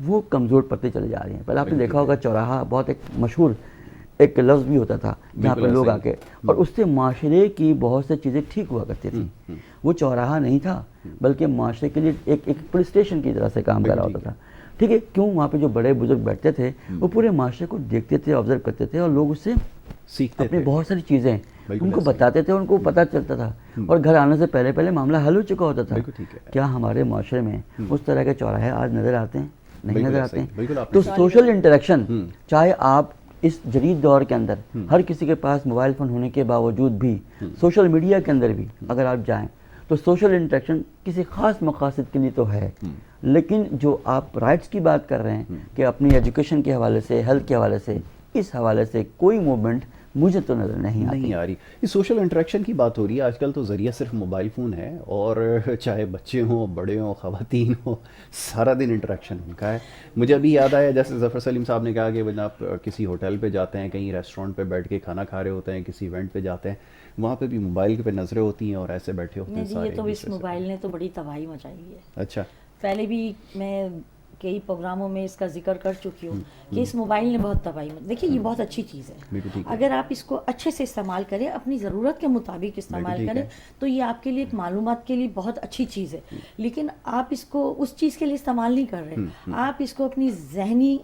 وہ کمزور پڑتے چلے جا رہی ہیں. پہلے آپ نے دیکھا ہوگا چوراہا بہت ایک مشہور ایک لفظ بھی ہوتا تھا جہاں پہ لوگ آ کے, اور اس سے معاشرے کی بہت سی چیزیں ٹھیک ہوا کرتی تھیں. وہ چوراہا نہیں تھا بلکہ معاشرے کے لیے ایک پولیس اسٹیشن کی طرح سے کام کر رہا ہوتا تھا. ٹھیک ہے, کیوں وہاں پہ جو بڑے بزرگ بیٹھتے تھے وہ پورے معاشرے کو دیکھتے تھے, آبزرو کرتے تھے, اور لوگ اس سے سیکھتے اپنی بہت ساری چیزیں ان کو بتاتے تھے, ان کو پتہ چلتا تھا, اور گھر آنے سے پہلے معاملہ حل ہو چکا ہوتا تھا. کیا ہمارے معاشرے میں اس طرح کے چوراہے آج نظر آتے ہیں؟ نہیں نظر آتے ہیں. تو سوشل انٹریکشن, چاہے آپ اس جدید دور کے اندر ہر کسی کے پاس موبائل فون ہونے کے باوجود بھی سوشل میڈیا کے اندر بھی اگر آپ جائیں تو سوشل انٹریکشن کسی خاص مقاصد کے لیے تو ہے, لیکن جو آپ رائٹس کی بات کر رہے ہیں کہ اپنی ایجوکیشن کے حوالے سے, ہیلتھ کے حوالے سے, اس حوالے سے کوئی موومنٹ مجھے تو نظر نہیں آ رہی. یہ سوشل انٹریکشن کی بات ہو رہی ہے آج کل، تو ذریعہ صرف موبائل فون ہے، اور چاہے بچے ہوں، بڑے ہوں، خواتین ہوں، سارا دن انٹریکشن ان کا ہے. مجھے ابھی یاد آیا جیسے ظفر سلیم صاحب نے کہا کہ آپ کسی ہوٹل پہ جاتے ہیں، کہیں ریسٹورینٹ پہ بیٹھ کے کھانا کھا رہے ہوتے ہیں، کسی ایونٹ پہ جاتے ہیں، وہاں پہ بھی موبائل پہ نظریں ہوتی ہیں اور ایسے بیٹھے ہوتے ہیں سارے. یہ تو اس موبائل نے تو بڑی تباہی مچائی ہے. اچھا. پہلے بھی میں کئی پروگراموں میں اس کا ذکر کر چکی ہوں کہ اس موبائل نے بہت تباہی دیکھیے. یہ بہت اچھی چیز ہے اگر آپ اس کو اچھے سے استعمال کریں، اپنی ضرورت کے مطابق استعمال کریں تو یہ آپ کے لیے ایک معلومات کے لیے بہت اچھی چیز ہے. لیکن آپ اس کو اس چیز کے لیے استعمال نہیں کر رہے، آپ اس کو اپنی ذہنی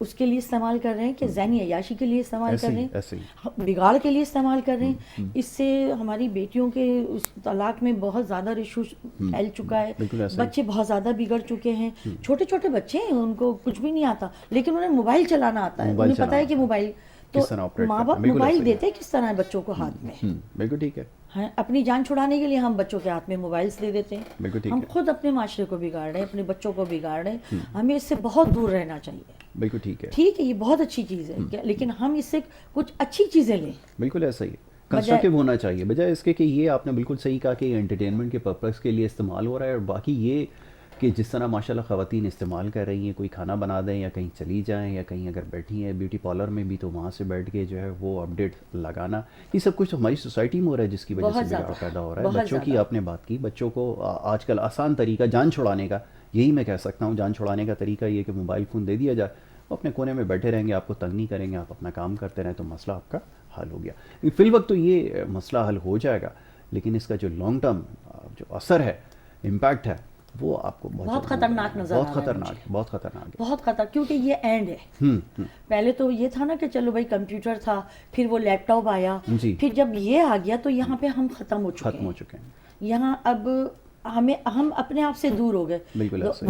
اس کے لیے استعمال کر رہے ہیں کہ ذہنی عیاشی کے لیے استعمال کر رہے ہیں، بگاڑ کے لیے استعمال کر رہے ہیں. اس سے ہماری بیٹیوں کے اس طلاق میں بہت زیادہ ایشو پھیل چکا ہے، بچے بہت زیادہ بگڑ چکے ہیں. چھوٹے چھوٹے بچے ہیں، ان کو کچھ بھی نہیں آتا لیکن انہیں موبائل چلانا آتا ہے، انہیں پتہ ہے کہ موبائل تو ماں باپ موبائل دیتے کس طرح ہے بچوں کو ہاتھ میں. بالکل ٹھیک ہے. اپنی جان چھڑانے کے لیے ہم بچوں کے ہاتھ میں موبائلس دے دیتے ہیں. ہم خود اپنے معاشرے کو بگاڑ رہے ہیں، اپنے بچوں کو بگاڑ رہے ہیں. ہمیں اس سے بہت دور رہنا چاہیے. بالکل ٹھیک ہے. ٹھیک ہے، یہ بہت اچھی چیز ہے لیکن ہم اس سے کچھ اچھی چیزیں لیں. بالکل ایسا ہی ہے، کنسٹرکٹیو ہونا چاہیے بجائے اس کے کہ یہ آپ نے بالکل صحیح کہا کہ یہ انٹرٹینمنٹ کے پرپز کے لیے استعمال ہو رہا ہے. اور باقی یہ کہ جس طرح ماشاءاللہ خواتین استعمال کر رہی ہیں، کوئی کھانا بنا دیں یا کہیں چلی جائیں یا کہیں اگر بیٹھی ہیں بیوٹی پارلر میں بھی تو وہاں سے بیٹھ کے جو ہے وہ اپڈیٹ لگانا، یہ سب کچھ ہماری سوسائٹی میں ہو رہا ہے جس کی وجہ سے بگاڑ پیدا ہو رہا ہے. بچوں کی آپ نے بات کی، بچوں کو آج کل آسان طریقہ جان چھڑانے کا، یہی میں کہہ سکتا ہوں، جان چھڑانے کا طریقہ یہ کہ موبائل فون دے دیا جائے، وہ اپنے کونے میں بیٹھے رہیں گے، آپ کو تنگ نہیں کریں گے، آپ اپنا کام کرتے رہیں تو مسئلہ آپ کا حل ہو گیا. فی الوقت تو یہ مسئلہ حل ہو جائے گا لیکن اس کا جو لانگ ٹرم جو اثر ہے، امپیکٹ ہے، وہ آپ کو بہت خطرناک نظر آ رہا ہے. بہت خطرناک ہے. بہت خطرناک، کیونکہ یہ اینڈ ہے. پہلے تو یہ تھا نا کہ چلو بھائی کمپیوٹر تھا، پھر وہ لیپ ٹاپ آیا، پھر جب یہ آ گیا تو یہاں پہ ہم ختم ہو چکے ہیں. یہاں اب ہم اپنے آپ سے دور ہو گئے،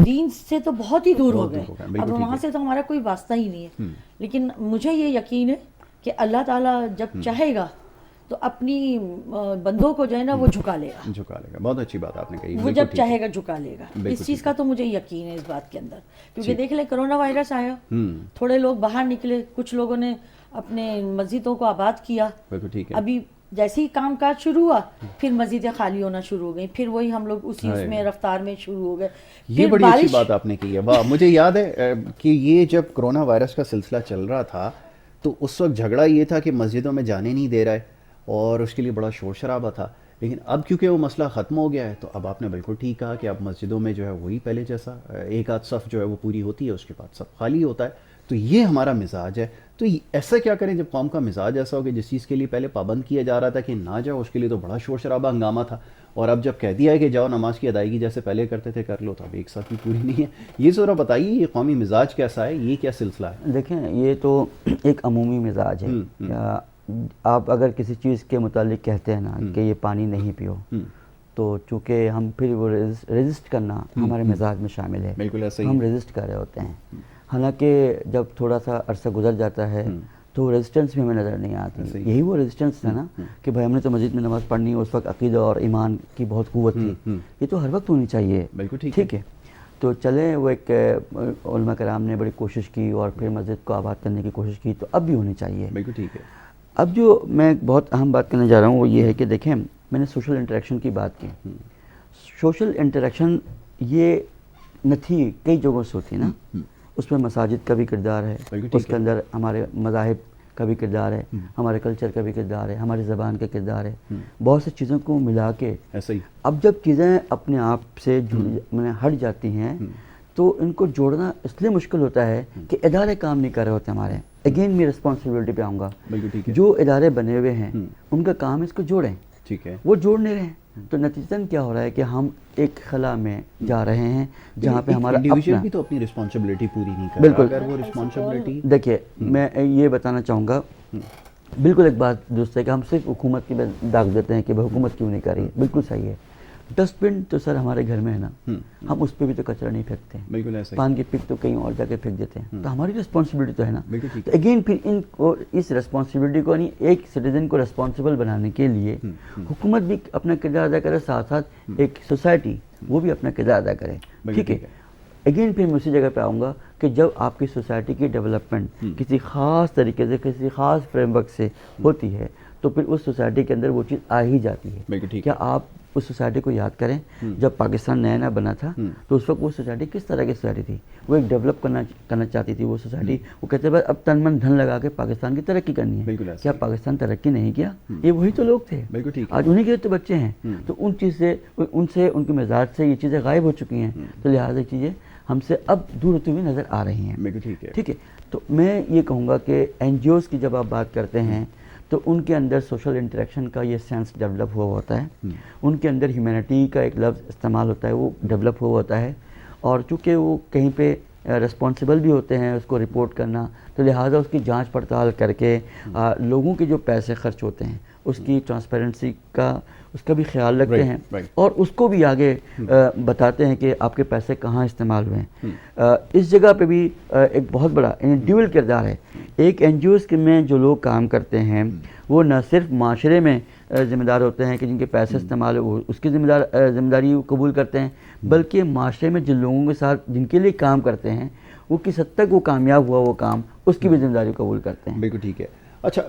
دین سے تو بہت ہی دور ہو گئے. اب وہاں سے تو ہمارا کوئی واسطہ ہی نہیں ہے. لیکن مجھے یہ یقین ہے کہ اللہ تعالیٰ جب چاہے گا تو اپنی بندوں کو جو ہے نا وہ جھکا لے گا. بہت اچھی بات آپ نے کہی. وہ جب چاہے گا جھکا لے گا. اس چیز کا تو مجھے یقین ہے اس بات کے اندر. کیونکہ دیکھ لیں کرونا وائرس آیا، تھوڑے لوگ باہر نکلے، کچھ لوگوں نے اپنے مسجدوں کو آباد کیا. ابھی جیسے ہی کام کاج شروع ہوا پھر مسجدیں خالی ہونا شروع ہو گئیں، پھر وہی ہم لوگ اسی اس میں رفتار میں شروع ہو گئے. یہ بڑی اچھی بات آپ نے کی ہے. واہ، مجھے یاد ہے کہ یہ جب کرونا وائرس کا سلسلہ چل رہا تھا تو اس وقت جھگڑا یہ تھا کہ مسجدوں میں جانے نہیں دے رہا ہے اور اس کے لیے بڑا شور شرابہ تھا. لیکن اب کیونکہ وہ مسئلہ ختم ہو گیا ہے تو اب آپ نے بالکل ٹھیک کہا کہ اب مسجدوں میں جو ہے وہی پہلے جیسا ایک آدھ صف جو ہے وہ پوری ہوتی ہے، اس کے بعد صف خالی ہوتا ہے. تو یہ ہمارا مزاج ہے. تو ایسا کیا کریں جب قوم کا مزاج ایسا ہو کہ جس چیز کے لیے پہلے پابند کیا جا رہا تھا کہ نہ جاؤ، اس کے لیے تو بڑا شور شرابہ ہنگامہ تھا، اور اب جب کہہ دیا ہے کہ جاؤ نماز کی ادائیگی جیسے پہلے کرتے تھے کر لو، تو اب ایک ساتھ بھی پوری نہیں ہے. یہ ذرا بتائیے یہ قومی مزاج کیسا ہے، یہ کیا سلسلہ ہے؟ دیکھیں یہ تو ایک عمومی مزاج ہے. آپ اگر کسی چیز کے متعلق کہتے ہیں نا کہ یہ پانی نہیں پیو، تو چونکہ ہم پھر وہ ریزسٹ کرنا ہمارے مزاج میں شامل ہے. بالکل ایسا ہی ہم ریزسٹ کر رہے ہوتے ہیں. حالانکہ جب تھوڑا سا عرصہ گزر جاتا ہے تو ریزسٹنس بھی ہمیں نظر نہیں آتی. یہی وہ ریزسٹنس تھا نا کہ بھائی ہم نے تو مسجد میں نماز پڑھنی، اس وقت عقیدہ اور ایمان کی بہت قوت تھی. یہ تو ہر وقت ہونی چاہیے. بالکل ٹھیک ہے. تو چلیں وہ ایک علماء کرام نے بڑی کوشش کی اور پھر مسجد کو آباد کرنے کی کوشش کی، تو اب بھی ہونی چاہیے. بالکل ٹھیک ہے. اب جو میں بہت اہم بات کرنے جا رہا ہوں وہ یہ ہے کہ دیکھیں میں نے سوشل انٹریکشن کی بات کی. سوشل انٹریکشن یہ نہ تھی، کئی جگہوں سے ہوتی نا. اس میں مساجد کا بھی کردار ہے، اس کے اندر ہمارے مذاہب کا بھی کردار ہے، ہمارے کلچر کا بھی کردار ہے، ہماری زبان کا کردار ہے. بہت سی چیزوں کو ملا کے اب جب چیزیں اپنے آپ سے ہٹ جاتی ہیں تو ان کو جوڑنا اس لیے مشکل ہوتا ہے کہ ادارے کام نہیں کر رہے ہوتے ہمارے. اگین میں رسپانسبلٹی پہ آؤں گا. جو ادارے بنے ہوئے ہیں ان کا کام اس کو جوڑیں. ٹھیک ہے. وہ جوڑ نہیں رہے ہیں تو نتیجتاً کیا ہو رہا ہے کہ ہم ایک خلا میں جا رہے ہیں جہاں پہ ہمارا انڈیویجول بھی تو اپنی رسپانسبلٹی پوری نہیں کر رہا. بالکل. اگر وہ رسپانسبلٹی دیکھیے میں یہ بتانا چاہوں گا، بالکل ایک بات درست ہے کہ ہم صرف حکومت کی داغ دیتے ہیں کہ حکومت کیوں نہیں کر رہی ہے. بالکل صحیح ہے. ڈسٹ بن تو سر ہمارے گھر میں ہے نا، ہم اس پہ بھی تو کچرا نہیں پھینکتے. بالکل ایسا. پان کی پک تو کہیں اور جا کے پھینک دیتے ہیں. تو ہماری رسپانسبلٹی تو ہے نا. تو اگین پھر ان کو اس رسپانسبلٹی کو ایک سٹیزن کو رسپانسبل بنانے کے لیے حکومت بھی اپنا کردار ادا کرے، ساتھ ساتھ ایک سوسائٹی وہ بھی اپنا کردار ادا کرے. ٹھیک ہے. اگین پھر میں اسی جگہ پہ آؤں گا کہ جب آپ کی سوسائٹی کی ڈیولپمنٹ کسی خاص طریقے سے کسی خاص فریم ورک سے ہوتی ہے تو پھر اس سوسائٹی کے اندر وہ چیز آ ہی جاتی ہے. کیا آپ اس سوسائٹی کو یاد کریں جب پاکستان نیا نیا بنا تھا تو اس وقت وہ سوسائٹی کس طرح کی سوسائٹی تھی؟ وہ ایک ڈیولپ کرنا چاہتی تھی وہ سوسائٹی. وہ کہتے ہیں اب تن من دھن لگا کے پاکستان کی ترقی کرنی ہے. کیا پاکستان ترقی نہیں کیا؟ یہ وہی تو لوگ تھے, آج انہی کے تو بچے ہیں. تو ان سے ان کے مزاج سے یہ چیزیں غائب ہو چکی ہیں, تو لہٰذا یہ چیزیں ہم سے اب دور ہوتی ہوئی نظر آ رہی ہیں. ٹھیک ہے, تو میں یہ کہوں گا کہ این جی اوز کی جب آپ بات کرتے ہیں تو ان کے اندر سوشل انٹریکشن کا یہ سینس ڈیولپ ہوا ہوتا ہے, ان کے اندر ہیومینٹی کا ایک لفظ استعمال ہوتا ہے وہ ڈیولپ ہوا ہوتا ہے, اور چونکہ وہ کہیں پہ رسپانسبل بھی ہوتے ہیں اس کو رپورٹ کرنا, تو لہٰذا اس کی جانچ پڑتال کر کے لوگوں کے جو پیسے خرچ ہوتے ہیں اس کی ٹرانسپیرنسی کا اس کا بھی خیال رکھتے ہیں اور اس کو بھی آگے بتاتے ہیں کہ آپ کے پیسے کہاں استعمال ہوئے ہیں. اس جگہ پہ بھی ایک بہت بڑا ڈیول کردار ہے. ایک این جی اوز میں جو لوگ کام کرتے ہیں وہ نہ صرف معاشرے میں ذمہ دار ہوتے ہیں کہ جن کے پیسے استعمال وہ اس کی ذمہ داری قبول کرتے ہیں, بلکہ معاشرے میں جن لوگوں کے ساتھ جن کے لیے کام کرتے ہیں وہ کس حد تک وہ کامیاب ہوا وہ کام اس کی بھی ذمہ داری قبول کرتے ہیں. بالکل ٹھیک ہے. اچھا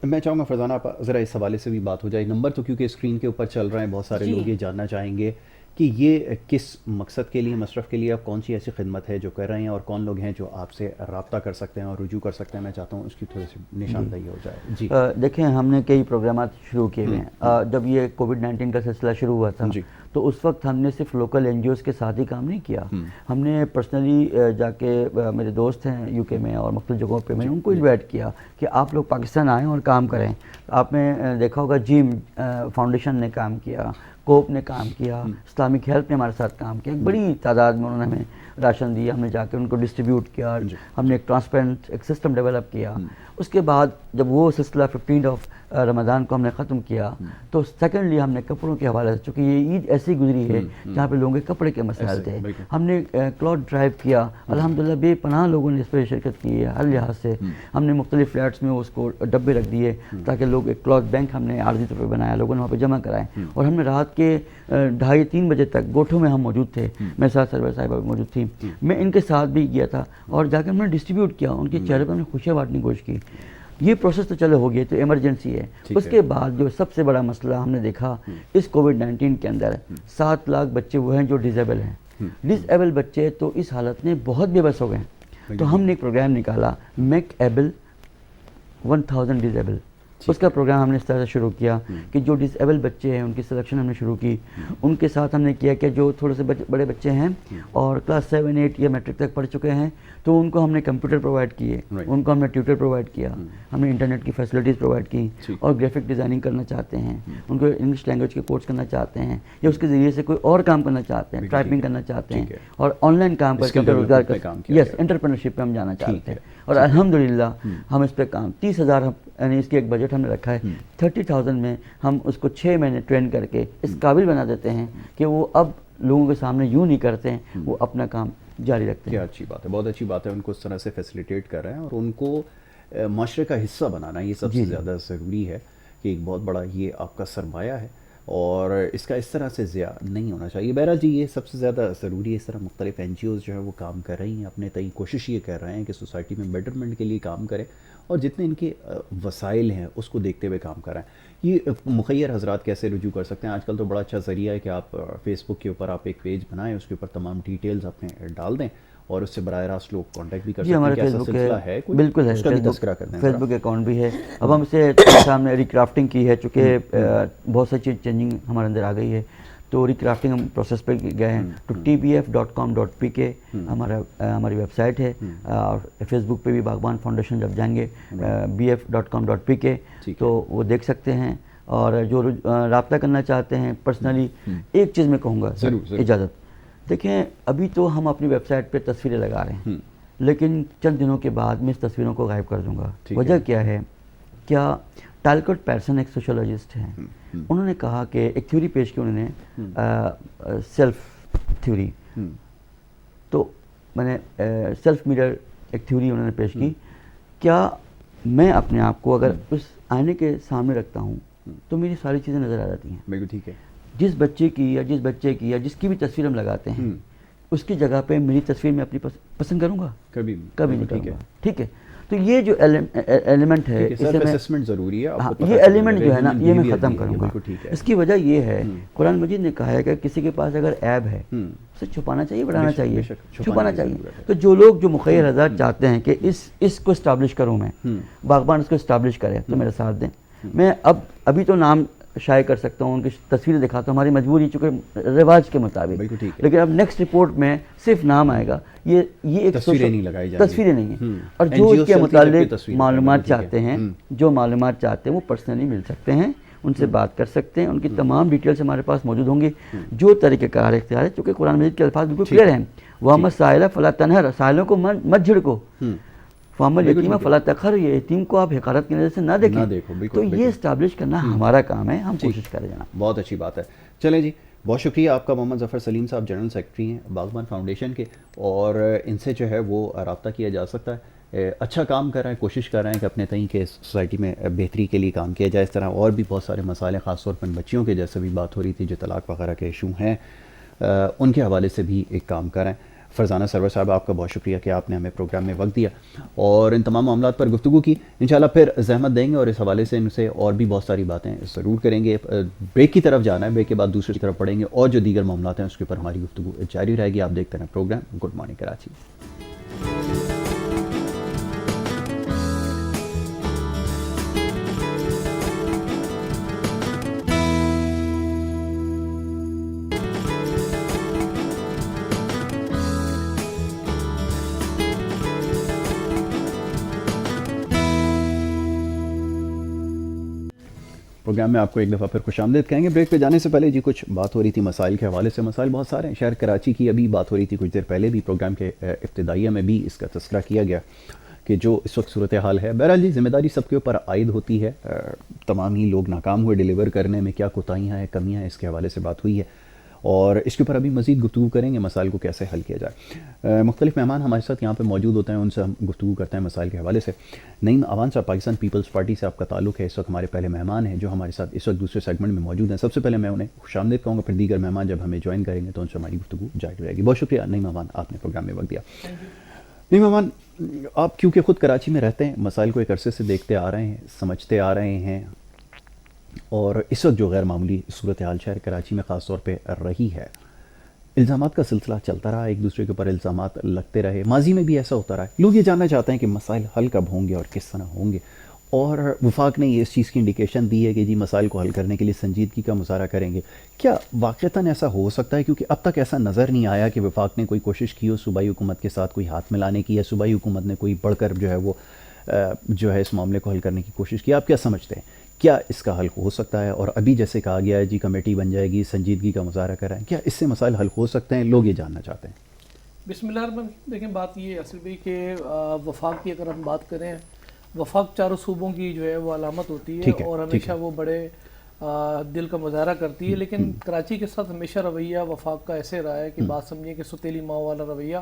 میں چاہوں گا فرزانہ آپ ذرا اس حوالے سے بھی بات ہو جائے. نمبر تو کیونکہ اسکرین کے اوپر چل رہے ہیں, بہت سارے لوگ یہ جاننا چاہیں گے کہ یہ کس مقصد کے لیے مصرف کے لیے آپ کون سی ایسی خدمت ہے جو کر رہے ہیں اور کون لوگ ہیں جو آپ سے رابطہ کر سکتے ہیں اور رجوع کر سکتے ہیں. میں چاہتا ہوں اس کی تھوڑی سی نشاندہی ہو جائے. جی دیکھیں ہم نے کئی پروگرامات شروع کیے ہوئے ہیں. جب یہ کووڈ-19 کا سلسلہ شروع ہوا تھا تو اس وقت ہم نے صرف لوکل این جی اوز کے ساتھ ہی کام نہیں کیا, ہم نے پرسنلی جا کے میرے دوست ہیں یو کے میں اور مختلف جگہوں پہ میں نے ان کو انوائٹ کیا کہ آپ لوگ پاکستان آئیں اور کام کریں. آپ نے دیکھا ہوگا جیم فاؤنڈیشن نے کام کیا, کوپ نے کام کیا, اسلامک ہیلتھ نے ہمارے ساتھ کام کیا, ایک بڑی تعداد میں انہوں نے ہمیں راشن دیا, ہم نے جا کے ان کو ڈسٹریبیوٹ کیا, ہم نے ایک ٹرانسپیرنٹ ایک سسٹم ڈیولپ کیا. اس کے بعد جب وہ سلسلہ 15 رمضان کو ہم نے ختم کیا تو سیکنڈلی ہم نے کپڑوں کے حوالے سے, چونکہ یہ عید ایسی گزری ہے جہاں پہ لوگوں کے کپڑے کے مسائل تھے, ہم نے کلاتھ ڈرائیو کیا. الحمدللہ بے پناہ لوگوں نے اس پہ شرکت کی ہے ہر لحاظ سے. ہم نے مختلف فلیٹس میں اس کو ڈبے رکھ دیے تاکہ لوگ ایک کلاتھ بینک ہم نے عارضی طور پہ بنایا, لوگوں نے وہاں پہ جمع کرائے, اور ہم نے رات کے 2:30-3 بجے تک گوٹھوں میں ہم موجود تھے. میرے ساتھ سرور صاحبہ بھی موجود تھی, میں ان کے ساتھ بھی گیا تھا اور جا کے ہم نے ڈسٹریبیوٹ کیا, ان کے چہرے پر ہم نے خوشیاں بانٹنے کی کوشش کی. یہ پروسیس تو چلو ہو گیا, تو ایمرجنسی ہے. اس کے بعد جو سب سے بڑا مسئلہ ہم نے دیکھا اس کووڈ-19 کے اندر 7 لاکھ بچے وہ ہیں جو ڈیزیبل ہیں. ڈسیبل بچے تو اس حالت میں بہت بے بس ہو گئے ہیں, تو ہم نے ایک پروگرام نکالا میک ایبل 1000 ڈیزیبل. اس کا پروگرام ہم نے اس طرح سے شروع کیا کہ جو ڈس ایبل بچے ہیں ان کی سلیکشن ہم نے شروع کی. ان کے ساتھ ہم نے کیا کہ جو تھوڑے سے بڑے بچے ہیں اور کلاس 7-8 یا میٹرک تک پڑھ چکے ہیں تو ان کو ہم نے کمپیوٹر پرووائڈ کیے, ان کو ہم نے ٹیوٹر پرووائڈ کیا, ہم نے انٹرنیٹ کی فیسلٹیز پرووائڈ کی, اور گرافک ڈیزائننگ کرنا چاہتے ہیں ان کو انگلش لینگویج کے کورس کرنا چاہتے ہیں یا اس کے ذریعے سے کوئی اور کام کرنا چاہتے ہیں, ٹائپنگ کرنا چاہتے ہیں اور آن لائن کام کر کے روزگار کا یس انٹرپرینرشپ پہ ہم جانا چاہتے ہیں. اور الحمدللہ ہم اس پہ کام 30,000 یعنی اس کی ایک بجٹ ہم نے رکھا ہے, 30,000 میں ہم اس کو 6 مہینے ٹرین کر کے اس قابل بنا دیتے ہیں کہ وہ اب لوگوں کے سامنے یوں نہیں کرتے ہیں, وہ اپنا کام جاری رکھتے ہیں. کیا اچھی بات ہے, بہت اچھی بات ہے. ان کو اس طرح سے فیسیلیٹیٹ کر رہے ہیں اور ان کو معاشرے کا حصہ بنانا یہ سب سے زیادہ ضروری ہے کہ ایک بہت بڑا یہ آپ کا سرمایہ ہے اور اس کا اس طرح سے ضیاع نہیں ہونا چاہیے. بہرحال جی یہ سب سے زیادہ ضروری ہے. اس طرح مختلف این جی اوز جو ہے وہ کام کر رہی ہیں, اپنے تئیں کوشش یہ کر رہے ہیں کہ سوسائٹی میں بیٹرمنٹ کے لیے کام کریں اور جتنے ان کے وسائل ہیں اس کو دیکھتے ہوئے کام کر رہے ہیں. یہ مخیر حضرات کیسے رجوع کر سکتے ہیں؟ آج کل تو بڑا اچھا ذریعہ ہے کہ آپ فیس بک کے اوپر آپ ایک پیج بنائیں, اس کے اوپر تمام ڈیٹیلز اپنے ڈال دیں اور اس سے براہ راست لوگ کانٹیکٹ بھی کر سکتے ہیں. ہمارے فیس بک ہے, بالکل ہے, اس کا بھی تذکرہ کر دیں. فیس بک اکاؤنٹ بھی ہے. اب ہم سے سامنے ریکرافٹنگ کی ہے, چونکہ بہت سی چیز چینجنگ ہمارے اندر آ گئی ہے, تو ریکرافٹنگ ہم پروسیس پہ گئے ہیں. تو tbf.com.pk ہماری ویب سائٹ ہے, اور فیس بک پہ بھی باغبان فاؤنڈیشن جب جائیں گے bf.com.pk تو وہ دیکھ سکتے ہیں. اور جو رابطہ کرنا چاہتے ہیں پرسنلی, ایک چیز میں کہوں گا اجازت, دیکھیں ابھی تو ہم اپنی ویب سائٹ پہ تصویریں لگا رہے ہیں, لیکن چند دنوں کے بعد میں اس تصویروں کو غائب کر دوں گا. وجہ کیا ہے؟ کیا ٹالکوٹ پیرسن ایک سوشولوجسٹ ہیں, انہوں نے کہا کہ ایک تھیوری پیش کی انہوں نے سیلف تھیوری, تو میں نے سیلف میرر ایک تھیوری انہوں نے پیش کی. کیا میں اپنے آپ کو اگر اس آئینے کے سامنے رکھتا ہوں تو میری ساری چیزیں نظر آ جاتی ہیں. بالکل ٹھیک ہے. جس بچے کی یا جس بچے کی یا جس کی بھی تصویر ہم لگاتے ہیں, اس کی جگہ پہ میری تصویر میں اپنی پسند کروں گا؟ کبھی نہیں کروں گا. ٹھیک ہے, تو یہ جو ایلیمنٹ ہے اسے میں ضروری ہے, یہ ایلیمنٹ جو ہے نا یہ میں ختم کروں گا. اس کی وجہ یہ ہے قرآن مجید نے کہا ہے کہ کسی کے پاس اگر عیب ہے اسے چھپانا چاہیے, بڑھانا چاہیے, چھپانا چاہیے. تو جو لوگ جو مخیر حضرات چاہتے ہیں کہ اس کو اسٹیبلش کروں میں, باغبان اس کو اسٹیبلش کرے, تو میرا ساتھ دیں. میں ابھی تو نام شائع کر سکتا ہوں, ان کی تصویریں دکھاتا ہوں, ہماری مجبوری چونکہ رواج کے مطابق, لیکن اب نیکسٹ رپورٹ میں صرف نام آئے گا. یہ ایک تصویریں نہیں ہیں, اور جو اس کے متعلق معلومات چاہتے ہیں, جو معلومات چاہتے ہیں وہ پرسنلی مل سکتے ہیں, ان سے بات کر سکتے ہیں, ان کی تمام ڈیٹیلز ہمارے پاس موجود ہوں گی. جو طریقہ کار اختیار ہے, چونکہ قرآن مجید کے الفاظ بالکل کلیئر ہیں, وَأَمَّا السَّائِلَ فَلَا تَنْهَرْ, سائلوں کو مت جھڑکو, فَأَمَّا الْيَتِيمَ فَلَا تَقْهَرْ, یہ یتیم کو آپ حقارت کی نظر سے نہ دیکھیں. تو یہ اسٹیبلش کرنا ہمارا کام ہے, ہم کوشش کریں جناب. بہت اچھی بات ہے. چلیں جی, بہت شکریہ آپ کا. محمد ظفر سلیم صاحب جنرل سیکرٹری ہیں باغبان فاؤنڈیشن کے, اور ان سے جو ہے وہ رابطہ کیا جا سکتا ہے. اچھا کام کر رہے ہیں, کوشش کر رہے ہیں کہ اپنے تئیں کے سوسائٹی میں بہتری کے لیے کام کیا جائے. اس طرح اور بھی بہت سارے مسائل ہیں, خاص طور پر بچیوں کے, جیسے بھی بات ہو رہی تھی, جو طلاق وغیرہ کے ایشو ہیں, ان کے حوالے سے بھی ایک کام کر رہے ہیں. فرزانہ سرور صاحب, آپ کا بہت شکریہ کہ آپ نے ہمیں پروگرام میں وقت دیا اور ان تمام معاملات پر گفتگو کی. انشاءاللہ پھر زحمت دیں گے اور اس حوالے سے ان سے اور بھی بہت ساری باتیں ضرور کریں گے. بریک کی طرف جانا ہے, بریک کے بعد دوسری طرف پڑھیں گے اور جو دیگر معاملات ہیں اس کے اوپر ہماری گفتگو جاری رہے گی. آپ دیکھتے ہیں programme good morning Karachi. Programme میں آپ کو ایک دفعہ پھر خوش آمدید کہیں گے. بریک پہ جانے سے پہلے جی کچھ بات ہو رہی تھی مسائل کے حوالے سے. مسائل بہت سارے ہیں شہر کراچی کی, ابھی بات ہو رہی تھی کچھ دیر پہلے بھی, پروگرام کے ابتدائیہ میں بھی اس کا تذکرہ کیا گیا کہ جو اس وقت صورتحال ہے. بہرحال جی, ذمہ داری سب کے اوپر عائد ہوتی ہے. تمام ہی لوگ ناکام ہوئے ڈیلیور کرنے میں, کیا کوتاہیاں ہیں, کمیاں ہیں, اس کے حوالے سے بات ہوئی ہے اور اس کے اوپر ابھی مزید گفتگو کریں گے, مسائل کو کیسے حل کیا جائے. مختلف مہمان ہمارے ساتھ یہاں پہ موجود ہوتے ہیں, ان سے ہم گفتگو کرتے ہیں مسائل کے حوالے سے. نعیم اعوان صاحب, پاکستان پیپلز پارٹی سے آپ کا تعلق ہے, اس وقت ہمارے پہلے مہمان ہیں جو ہمارے ساتھ اس وقت دوسرے سیگمنٹ میں موجود ہیں. سب سے پہلے میں انہیں خوش آمدید کہوں گا, پھر دیگر مہمان جب ہمیں جوائن کریں گے تو ان سے ہماری گفتگو جاری رہے گی. بہت شکریہ نعیم اعوان, آپ نے پروگرام میں وقت دیا. نعیم اعوان, آپ کیونکہ خود کراچی میں رہتے ہیں, مسائل کو ایک عرصے سے دیکھتے آ رہے ہیں, سمجھتے آ رہے ہیں, اور اس وقت جو غیر معمولی صورتحال شہر کراچی میں خاص طور پہ رہی ہے, الزامات کا سلسلہ چلتا رہا, ایک دوسرے کے اوپر الزامات لگتے رہے, ماضی میں بھی ایسا ہوتا رہا. لوگ یہ جاننا چاہتے ہیں کہ مسائل حل کب ہوں گے اور کس طرح ہوں گے, اور وفاق نے یہ اس چیز کی انڈیکیشن دی ہے کہ جی مسائل کو حل کرنے کے لیے سنجیدگی کا مظاہرہ کریں گے. کیا واقعتاً ایسا ہو سکتا ہے؟ کیونکہ اب تک ایسا نظر نہیں آیا کہ وفاق نے کوئی کوشش کی ہو صوبائی حکومت کے ساتھ کوئی ہاتھ ملانے کی, یا صوبائی حکومت نے کوئی بڑھ کر جو ہے وہ جو ہے اس معاملے کو حل کرنے کی کوشش کی. آپ کیا سمجھتے ہیں, کیا اس کا حل ہو سکتا ہے؟ اور ابھی جیسے کہا گیا ہے جی کمیٹی بن جائے گی, سنجیدگی کا مظاہرہ کر رہے ہیں, کیا اس سے مسائل حل ہو سکتے ہیں؟ لوگ یہ جاننا چاہتے ہیں. بسم اللہ الرحمن الرحیم. دیکھیں بات یہ ہے اصل بھی کہ وفاق کی اگر ہم بات کریں, وفاق چاروں صوبوں کی جو ہے وہ علامت ہوتی ہے اور ہمیشہ وہ بڑے دل کا مظاہرہ کرتی ہے, لیکن کراچی کے ساتھ ہمیشہ رویہ وفاق کا ایسے رہا ہے کہ بات سمجھیے کہ ستیلی ماں والا رویہ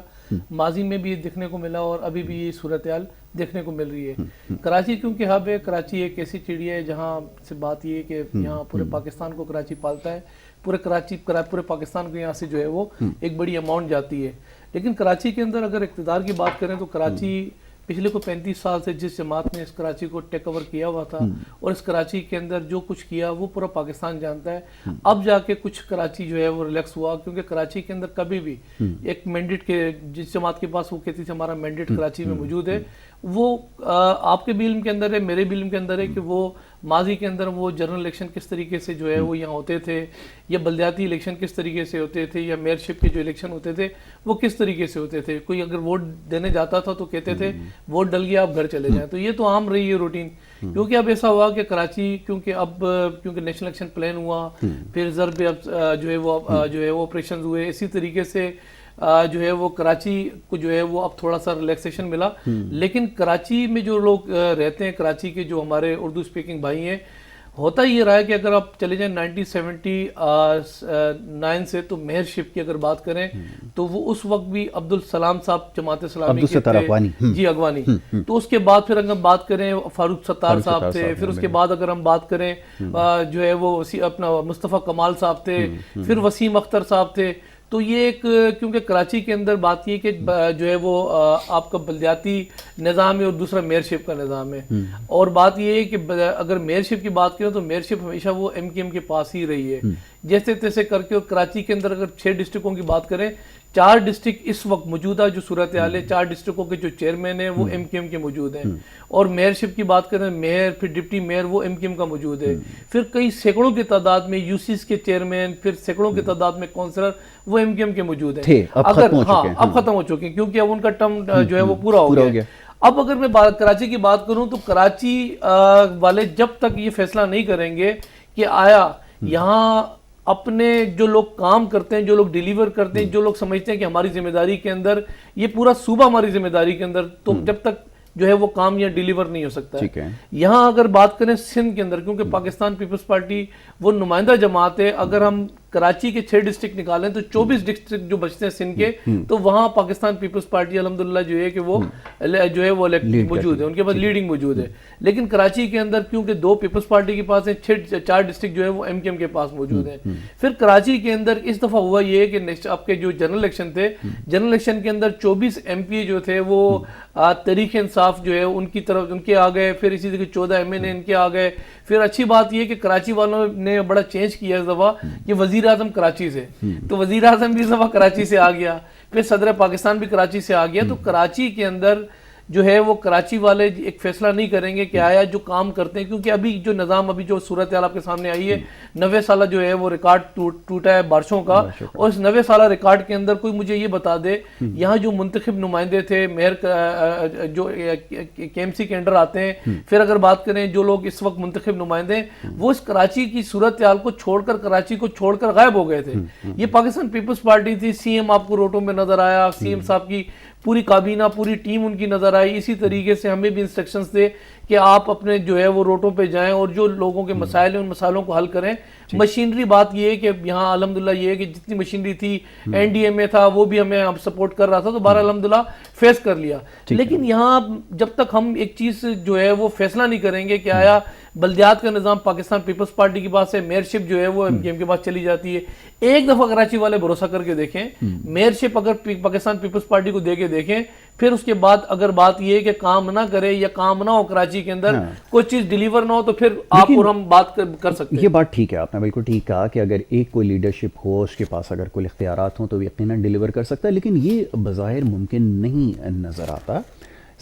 ماضی میں بھی دیکھنے کو ملا اور ابھی بھی یہ صورتحال دیکھنے کو مل رہی ہے. کراچی کیونکہ ہب ہے, کراچی ایک ایسی چڑیا ہے جہاں سے بات یہ ہے کہ یہاں پورے پاکستان کو کراچی پالتا ہے, پورے پاکستان کو یہاں سے جو ہے وہ ایک بڑی اماؤنٹ جاتی ہے. لیکن کراچی کے اندر اگر اقتدار کی بات کریں تو کراچی پچھلے کو 35 سال سے جس جماعت نے اس کراچی کو ٹیک اوور کیا ہوا تھا اور اس کراچی کے اندر جو کچھ کیا وہ پورا پاکستان جانتا ہے. اب جا کے کچھ کراچی جو ہے وہ ریلیکس ہوا, کیونکہ کراچی کے اندر کبھی بھی ایک مینڈیٹ کے جس جماعت کے پاس وہ کہتی تھی ہمارا مینڈیٹ کراچی میں موجود ہے, وہ آپ کے بھی علم کے اندر ہے, میرے بھی علم کے اندر ہے کہ وہ ماضی کے اندر وہ جنرل الیکشن کس طریقے سے جو ہے وہ یہاں ہوتے تھے, یا بلدیاتی الیکشن کس طریقے سے ہوتے تھے, یا میئر شپ کے جو الیکشن ہوتے تھے وہ کس طریقے سے ہوتے تھے. کوئی اگر ووٹ دینے جاتا تھا تو کہتے تھے ووٹ ڈل گیا آپ گھر چلے جائیں. تو یہ تو عام رہی ہے روٹین, کیونکہ اب ایسا ہوا کہ کراچی کیونکہ نیشنل الیکشن پلان ہوا, پھر ضرب جو ہے وہ آپریشن ہوئے, اسی طریقے سے جو ہے وہ کراچی کو جو ہے وہ اب تھوڑا سا ریلیکسیشن ملا. لیکن کراچی میں جو لوگ رہتے ہیں, کراچی کے جو ہمارے اردو اسپیکنگ بھائی ہیں, ہوتا یہ رہا ہے کہ اگر آپ چلے جائیں 1979 سے تو میئر شپ کی اگر بات کریں تو وہ اس وقت بھی عبدالسلام صاحب جماعت اسلامی کے تھے, جی اغوانی. تو اس کے بعد پھر اگر ہم بات کریں فاروق ستار صاحب تھے, پھر اس کے بعد اگر ہم بات کریں جو ہے وہ اپنا مصطفیٰ کمال صاحب تھے, پھر وسیم اختر صاحب تھے, تو یہ ایک کیونکہ کراچی کے اندر بات یہ کہ جو ہے وہ آپ کا بلدیاتی نظام ہے اور دوسرا میئرشپ کا نظام ہے. اور بات یہ ہے کہ اگر میئرشپ کی بات کریں تو میئرشپ ہمیشہ وہ ایم کیو ایم کے پاس ہی رہی ہے. جیسے تیسے کر کے کراچی کے اندر اگر 6 ڈسٹرکوں کی بات کریں 4 ڈسٹرکٹ اس وقت موجودہ جو صورتحال ہے 4 ڈسٹرکوں کے جو چیئرمین ہیں وہ ایم کیو ایم کے موجود ہیں. اور میئرشپ کی بات کریں میئر پھر ڈپٹی میئر وہ ایم کیو ایم کا موجود ہے. پھر کئی سینکڑوں کی تعداد میں یو سیز کے چیئرمین پھر سینکڑوں کی تعداد میں کونسلر وہ ایم کیو ایم کے موجود ہیں. اگر اب ختم ہو چکے ہیں کیونکہ اب ان کا ٹرم جو ہے وہ پورا ہو گیا. اب اگر میں کراچی کی بات کروں تو کراچی والے جب تک یہ فیصلہ نہیں کریں گے کہ آیا یہاں اپنے جو لوگ کام کرتے ہیں جو لوگ ڈیلیور کرتے ہیں جو لوگ سمجھتے ہیں کہ ہماری ذمہ داری کے اندر یہ پورا صوبہ ہماری ذمہ داری کے اندر تو جب تک جو ہے وہ کام یہاں ڈیلیور نہیں ہو سکتا ہے. یہاں اگر بات کریں سندھ کے اندر کیونکہ پاکستان پیپلز پارٹی وہ نمائندہ جماعت ہے, اگر ہم کراچی کے 6 ڈسٹرکٹ نکالیں تو 24 ڈسٹرکٹ جو بچتے ہیں سندھ کے تو وہاں پاکستان پیپلز پارٹی الحمدللہ جو ہے کہ وہ جو ہے وہ موجود ہے, ان کے پاس لیڈنگ موجود ہے. لیکن کراچی کے اندر کیونکہ 2 پیپلز پارٹی کے پاس ہیں 4 ڈسٹرکٹ جو ہے وہ ایم کیو ایم کے پاس موجود ہیں. پھر کراچی کے اندر اس دفعہ ہوا یہ کہ آپ کے جو جنرل الیکشن تھے جنرل الیکشن کے اندر 24 ایم پی جو تھے وہ تحریک انصاف جو ہے ان کی طرف ان کے آ گئے. پھر اسی طرح 14 ایم این اے ان کے آ گئے. پھر اچھی بات یہ کہ کراچی والوں نے بڑا چینج کیا اس دفعہ کہ وزیر اعظم کراچی سے, تو وزیر اعظم بھی اس دفعہ کراچی سے آ گیا. پھر صدر پاکستان بھی کراچی سے آ گیا. تو کراچی کے اندر جو ہے وہ کراچی والے ایک فیصلہ نہیں کریں گے کہ آیا جو کام کرتے ہیں کیونکہ ابھی جو نظام ابھی جو صورتحال آپ کے سامنے آئی ہے 90 سالہ جو ہے وہ ریکارڈ ٹوٹا ہے بارشوں کا. اور اس 90 سالہ ریکارڈ کے اندر کوئی مجھے یہ بتا دے یہاں جو منتخب نمائندے تھے میئر جو کے ایم سی کے انڈر آتے ہیں, پھر اگر بات کریں جو لوگ اس وقت منتخب نمائندے ہیں وہ اس کراچی کی صورتحال کو چھوڑ کر کراچی کو چھوڑ کر غائب ہو گئے تھے. یہ پاکستان پیپلز پارٹی تھی, سی ایم آپ کو روڈوں میں نظر آیا, سی ایم صاحب کی پوری کابینہ پوری ٹیم ان کی نظر آئی. اسی طریقے سے ہمیں بھی انسٹرکشنز تھے کہ آپ اپنے جو ہے وہ روٹوں پہ جائیں اور جو لوگوں کے مسائل ہیں ان مسائلوں کو حل کریں. مشینری بات یہ ہے کہ یہاں الحمدللہ یہ ہے کہ جتنی مشینری تھی این ڈی ایم اے تھا وہ بھی ہمیں سپورٹ کر رہا تھا تو بہرحال الحمدللہ فیس کر لیا. لیکن یہاں جب تک ہم ایک چیز جو ہے وہ فیصلہ نہیں کریں گے کہ آیا بلدیات کا نظام پاکستان پیپلز پارٹی کے پاس ہے, میئرشپ جو ہے وہ ایم کیو ایم کے پاس چلی جاتی ہے. ایک دفعہ کراچی والے بھروسہ کر کے دیکھیں میئرشپ اگر پاکستان پیپلز پارٹی کو دے کے دیکھیں, پھر اس کے بعد اگر بات یہ ہے کہ کام نہ کرے یا کام نہ ہو کراچی کے اندر کوئی چیز ڈیلیور نہ ہو تو پھر آپ اور ہم بات کر سکتے ہیں. یہ بات ٹھیک ہے, آپ نے بالکل ٹھیک کہا کہ اگر ایک کوئی لیڈرشپ ہو اس کے پاس اگر کوئی اختیارات ہوں تو یقیناً ڈیلیور کر سکتا ہے, لیکن یہ بظاہر ممکن نہیں نظر آتا.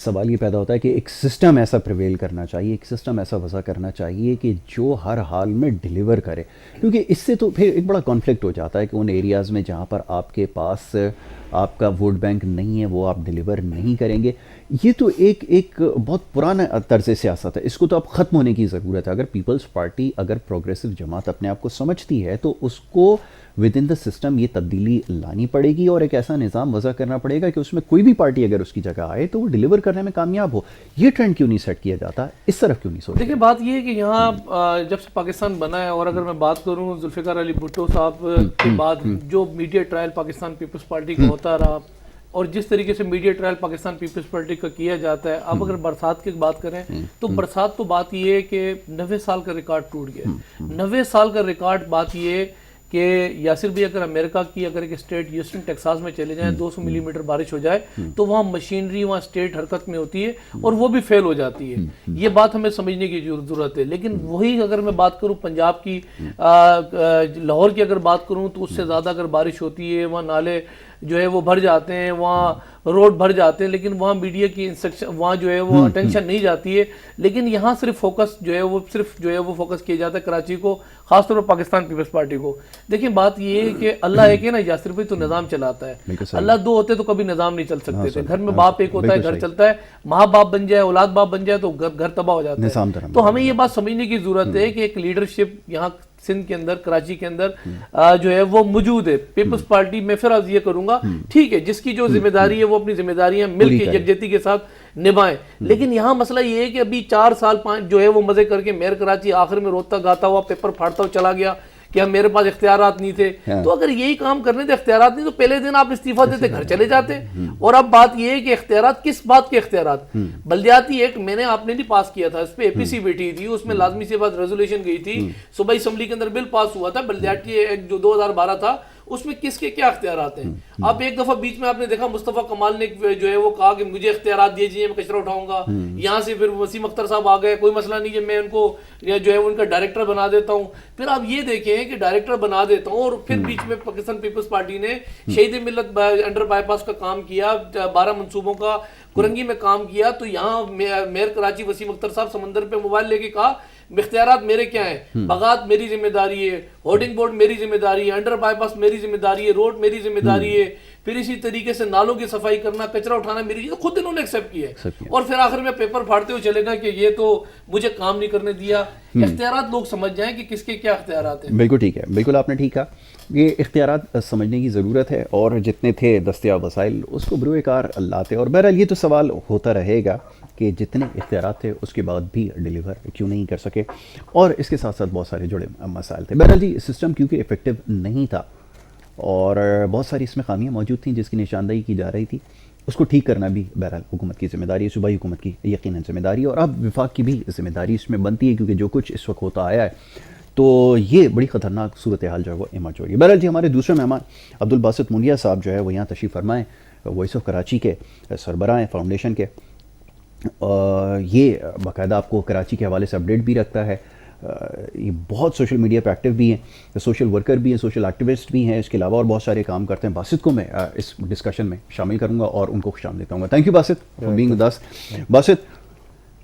سوال یہ پیدا ہوتا ہے کہ ایک سسٹم ایسا پریویل کرنا چاہیے, ایک سسٹم ایسا وضع کرنا چاہیے کہ جو ہر حال میں ڈیلیور کرے, کیونکہ اس سے تو پھر ایک بڑا کانفلکٹ ہو جاتا ہے کہ ان ایریاز میں جہاں پر آپ کے پاس آپ کا ووٹ بینک نہیں ہے وہ آپ ڈیلیور نہیں کریں گے. یہ تو ایک بہت پرانا طرز سیاست ہے, اس کو تو اب ختم ہونے کی ضرورت ہے. اگر پیپلز پارٹی اگر پروگریسو جماعت اپنے آپ کو سمجھتی ہے تو اس کو ود ان دا سسٹم یہ تبدیلی لانی پڑے گی اور ایک ایسا نظام وضع کرنا پڑے گا کہ اس میں کوئی بھی پارٹی اگر اس کی جگہ آئے تو وہ ڈیلیور کرنے میں کامیاب ہو. یہ ٹرینڈ کیوں نہیں سیٹ کیا جاتا, اس طرف کیوں نہیں سوچا؟ دیکھیں بات یہ ہے کہ یہاں جب سے پاکستان بنا ہے اور اگر میں بات کروں ذوالفقار علی بھٹو صاحب کے بعد جو میڈیا ٹرائل پاکستان پیپلز پارٹی کا ہوتا رہا اور جس طریقے سے میڈیا ٹرائل پاکستان پیپلز پارٹی کا کیا جاتا ہے. اب اگر برسات کی بات کریں تو برسات تو بات یہ ہے کہ 90 سال کا ریکارڈ ٹوٹ گیا. 90 سال کا ریکارڈ بات یہ کہ یاسر بھائی اگر امریکہ کی اگر ایک اسٹیٹ ہیوسٹن ٹیکساس میں چلے جائیں 200 ملی میٹر بارش ہو جائے تو وہاں مشینری وہاں اسٹیٹ حرکت میں ہوتی ہے اور وہ بھی فیل ہو جاتی ہے. یہ بات ہمیں سمجھنے کی ضرورت ہے. لیکن وہی اگر میں بات کروں پنجاب کی لاہور کی اگر بات کروں تو اس سے زیادہ اگر بارش ہوتی ہے وہاں نالے جو ہے وہ بھر جاتے ہیں, وہاں روڈ بھر جاتے ہیں, لیکن وہاں میڈیا کی انسٹرکشن وہاں جو ہے وہ اٹینشن نہیں جاتی ہے. لیکن یہاں صرف فوکس جو ہے وہ فوکس کیا جاتا ہے کراچی کو, خاص طور پر پاکستان پیپلز پارٹی کو. دیکھیں بات یہ ہے کہ اللہ ایک ہے نا, یاسر بھائی تو نظام چلاتا ہے, اللہ دو ہوتے تو کبھی نظام نہیں چل سکتے تھے. گھر میں باپ ایک ہوتا ہے گھر چلتا ہے, ماں باپ بن جائے اولاد باپ بن جائے تو گھر تباہ ہو جاتا ہے. تو ہمیں یہ بات سمجھنے کی ضرورت ہے کہ ایک لیڈرشپ یہاں سندھ کے اندر کراچی کے اندر جو ہے وہ موجود ہے. پیپلز پارٹی میں پھر عرض یہ کروں گا ٹھیک ہے جس کی جو ذمہ داری ہے وہ اپنی ذمہ داریاں مل کے یکجہتی کے ساتھ نبھائیں. لیکن یہاں مسئلہ یہ ہے کہ ابھی 4 سال 5 جو ہے وہ مزے کر کے میئر کراچی آخر میں روتا گاتا ہوا پیپر پھاڑتا ہوا چلا گیا کہ میرے پاس اختیارات نہیں تھے. تو اگر یہی کام کرنے تھے اختیارات نہیں تو پہلے دن آپ استعفیٰ دیتے گھر چلے جاتے. اور اب بات یہ ہے کہ اختیارات کس بات کے اختیارات, بلدیاتی ایکٹ میں نے آپ نے نہیں پاس کیا تھا, اس پہ اے پی سی بیٹھی تھی, اس میں لازمی سے بات ریزولوشن گئی تھی, صوبائی اسمبلی کے اندر بل پاس ہوا تھا. بلدیاتی ایکٹ جو 2012 تھا اس میں کس کے کیا اختیارات ہیں. اب ایک دفعہ بیچ میں آپ نے دیکھا مصطفیٰ کمال نے جو ہے وہ کہا کہ مجھے اختیارات دیجیے میں کچرا اٹھاؤں گا. یہاں سے پھر وسیم اختر صاحب آ گئے, کوئی مسئلہ نہیں کہ میں ان کو جو ہے ان کا ڈائریکٹر بنا دیتا ہوں. پھر آپ یہ دیکھیں کہ ڈائریکٹر بنا دیتا ہوں, اور پھر بیچ میں پاکستان پیپلز پارٹی نے شہید ملت انڈر بائی پاس کا کام کیا, 12 منصوبوں کا کرنگی میں کام کیا. تو یہاں میئر کراچی وسیم اختر صاحب سمندر پہ موبائل لے کے کہا اختیارات میرے کیا ہیں, بغات میری ذمہ داری ہے, ہورڈنگ بورڈ میری ذمہ داری ہے, انڈر بائی پاس میری ذمہ داری ہے, روڈ میری ذمہ داری ہے, پھر اسی طریقے سے نالوں کی صفائی کرنا, کچرا اٹھانا میری, خود انہوں نے ایکسیپٹ کیا ہے. اور پھر آخر میں پیپر پھاڑتے ہوئے چلے گا کہ یہ تو مجھے کام نہیں کرنے دیا. اختیارات لوگ سمجھ جائیں کہ کس کے کیا اختیارات ہیں. بالکل ٹھیک ہے, بالکل آپ نے ٹھیک کہا, یہ اختیارات سمجھنے کی ضرورت ہے, اور جتنے تھے دستیاب وسائل اس کو بروئے کار لاتے. اور بہرحال یہ تو سوال ہوتا رہے گا کہ جتنے اختیارات تھے اس کے بعد بھی ڈیلیور کیوں نہیں کر سکے, اور اس کے ساتھ ساتھ بہت سارے جڑے مسائل تھے. بہرحال جی سسٹم کیونکہ افیکٹو نہیں تھا اور بہت ساری اس میں خامیاں موجود تھیں جس کی نشاندہی کی جا رہی تھی, اس کو ٹھیک کرنا بھی بہرحال حکومت کی ذمہ داری ہے, صوبائی حکومت کی یقیناً ذمہ داری ہے, اور اب وفاق کی بھی ذمہ داری اس میں بنتی ہے, کیونکہ جو کچھ اس وقت ہوتا آیا ہے تو یہ بڑی خطرناک صورتحال جو ہے وہ ایمرج ہو رہی ہے. بہرحال جی ہمارے دوسرے مہمان عبدالباسط مونڈیا صاحب جو ہے وہ یہاں تشریف فرمائیں, وائس آف کراچی کے سربراہ ہیں فاؤنڈیشن کے. یہ باقاعدہ آپ کو کراچی کے حوالے سے اپڈیٹ بھی رکھتا ہے, یہ بہت سوشل میڈیا پہ ایکٹیو بھی ہیں, سوشل ورکر بھی ہیں, سوشل ایکٹیوسٹ بھی ہیں, اس کے علاوہ اور بہت سارے کام کرتے ہیں. باسط کو میں اس ڈسکشن میں شامل کروں گا اور ان کو خوش آمدید کہوں گا. Thank you Basit for being with us. Basit,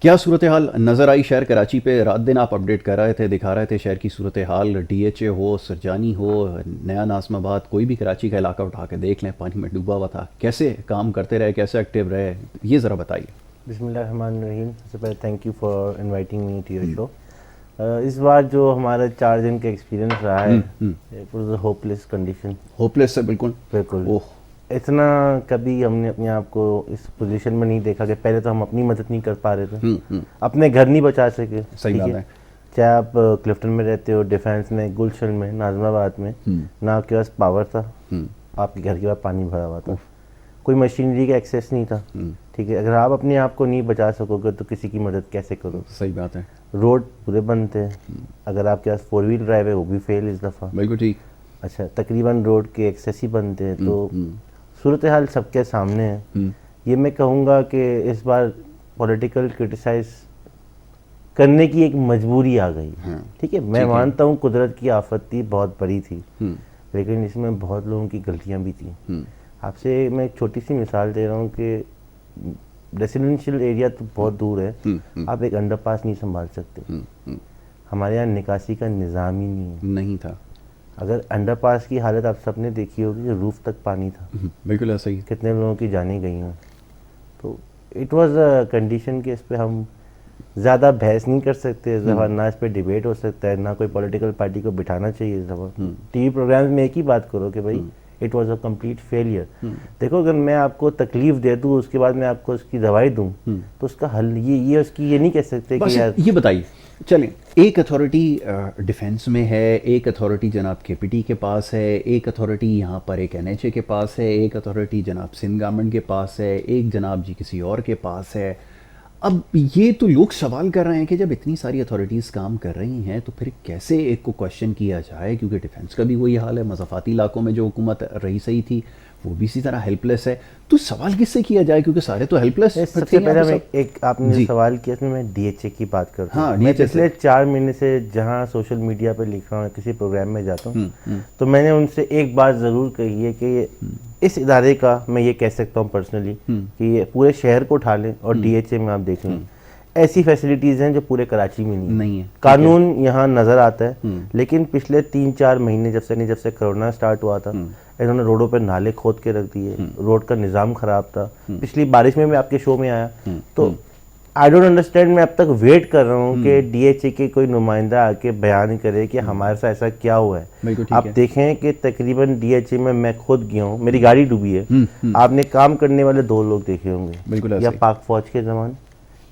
کیا صورتحال نظر آئی شہر کراچی پہ؟ رات دن آپ اپڈیٹ کر رہے تھے, دکھا رہے تھے شہر کی صورتحال, ڈی ایچ اے ہو, سرجانی ہو, نیا ناظم آباد, کوئی بھی کراچی کا علاقہ اٹھا کے دیکھ لیں پانی میں ڈوبا ہوا تھا. کیسے کام کرتے رہے, کیسے ایکٹیو رہے, یہ ذرا بتائیے. بسم اللہ الرحمن الرحیم. سب سے پہلے thank you for inviting me to your show. اس بار جو ہمارا 4 دن کا ایکسپیرینس رہا ہے, it was a hopeless condition. Hopeless ہے بالکل بالکل. اتنا کبھی ہم نے اپنے آپ کو اس پوزیشن میں نہیں دیکھا کہ پہلے تو ہم اپنی مدد نہیں کر پا رہے تھے, اپنے گھر نہیں بچا سکے. صحیح بات ہے. چاہے آپ کلفٹن میں رہتے ہو, ڈیفینس میں, گلشن میں, ناظم آباد میں, نہ آپ کے پاس پاور تھا, آپ کے گھر کے بعد پانی بھرا ہوا تھا, کوئی مشینری کا ایکسیس نہیں تھا. ٹھیک ہے, اگر آپ اپنے آپ کو نہیں بچا سکو گے تو کسی کی مدد کیسے کرو؟ صحیح بات ہے. روڈ پورے بند تھے, اگر آپ کے پاس 4 ویل ڈرائیو ہے وہ بھی فیل اس دفعہ. بالکل ٹھیک. اچھا, تقریباً روڈ کے ایکسیس ہی بند تھے. تو صورتحال سب کے سامنے ہے. یہ میں کہوں گا کہ اس بار پولیٹیکل کرٹیسائز کرنے کی ایک مجبوری آ گئی. ٹھیک ہے, میں مانتا ہوں قدرت کی آفت تھی, بہت بڑی تھی, لیکن اس میں بہت لوگوں کی غلطیاں بھی تھیں. آپ سے میں ایک چھوٹی سی مثال دے رہا ہوں کہ ریسیڈنشیل ایریا تو بہت دور ہے, آپ ایک انڈر پاس نہیں سنبھال سکتے. ہمارے یہاں نکاسی کا نظام ہی نہیں تھا. اگر انڈر پاس کی حالت آپ سب نے دیکھی ہوگی کہ روف تک پانی تھا. بالکل ایسا ہی. کتنے لوگوں کی جانیں گئی ہیں. تو اٹ واز اے کنڈیشن کہ اس پہ ہم زیادہ بحث نہیں کر سکتے اس دفعہ, نہ اس پہ ڈیبیٹ ہو سکتا ہے, نہ کوئی پولیٹیکل پارٹی کو بٹھانا چاہیے اس دفعہ. ٹی وی پروگرامز میں ایک ہی بات کرو کہ بھائی it was a complete failure. دیکھو, اگر میں آپ کو تکلیف دے دوں اس کے بعد میں آپ کو اس کی دوائی دوں تو اس کا حل یہ اس کی یہ نہیں کہہ سکتے کہ یار. یہ بتائیے, چلیں, ایک اتھارٹی ڈیفینس میں ہے, ایک اتھارٹی جناب کے پی ٹی کے پاس ہے, ایک اتھارٹی یہاں پر ایک این ایچ اے کے پاس ہے, ایک اتھارٹی جناب سندھ گورنمنٹ کے پاس ہے, ایک جناب جی کسی اور کے پاس ہے. اب یہ تو لوگ سوال کر رہے ہیں کہ جب اتنی ساری اتھارٹیز کام کر رہی ہیں تو پھر کیسے ایک کو کویشچن کیا جائے, کیونکہ ڈیفینس کا بھی وہی حال ہے, مضافاتی علاقوں میں جو حکومت رہی صحیح تھی وہ بھی اسی طرح ہیلپ لیس ہے. تو سوال کس سے کیا جائے, کیونکہ سارے تو ہیلپ لیس. سب سے پہلے ایک آپ نے سوال کیا اس میں ڈی ایچ اے کی بات کرتا ہوں. میں پچھلے 4 مہینے سے جہاں سوشل میڈیا پہ لکھ رہا ہوں, کسی پروگرام میں جاتا ہوں, تو میں نے ان سے ایک بات ضرور کہی ہے کہ اس ادارے کا میں یہ کہہ سکتا ہوں پرسنلی کہ یہ پورے شہر کو اٹھا لیں اور ڈی ایچ اے میں آپ دیکھ لیں, ایسی فیسلٹیز ہیں جو پورے کراچی میں نہیں ہے. قانون یہاں نظر آتا ہے, لیکن پچھلے 3-4 مہینے جب سے کرونا سٹارٹ ہوا تھا, انہوں نے روڈوں پہ نالے کھود کے رکھ دیے, روڈ کا نظام خراب تھا. پچھلی بارش میں آپ کے شو میں آیا, تو آئی ڈونٹ انڈرسٹینڈ. میں اب تک ویٹ کر رہا ہوں کہ ڈی ایچ اے کے کوئی نمائندہ آ کے بیان کرے کہ ہمارے ساتھ ایسا کیا ہوا ہے. آپ دیکھیں کہ تقریباً ڈی ایچ اے میں خود گیا ہوں, میری گاڑی ڈوبی ہے, آپ نے کام کرنے والے 2 لوگ دیکھے ہوں گے, یا پاک فوج کے زمان,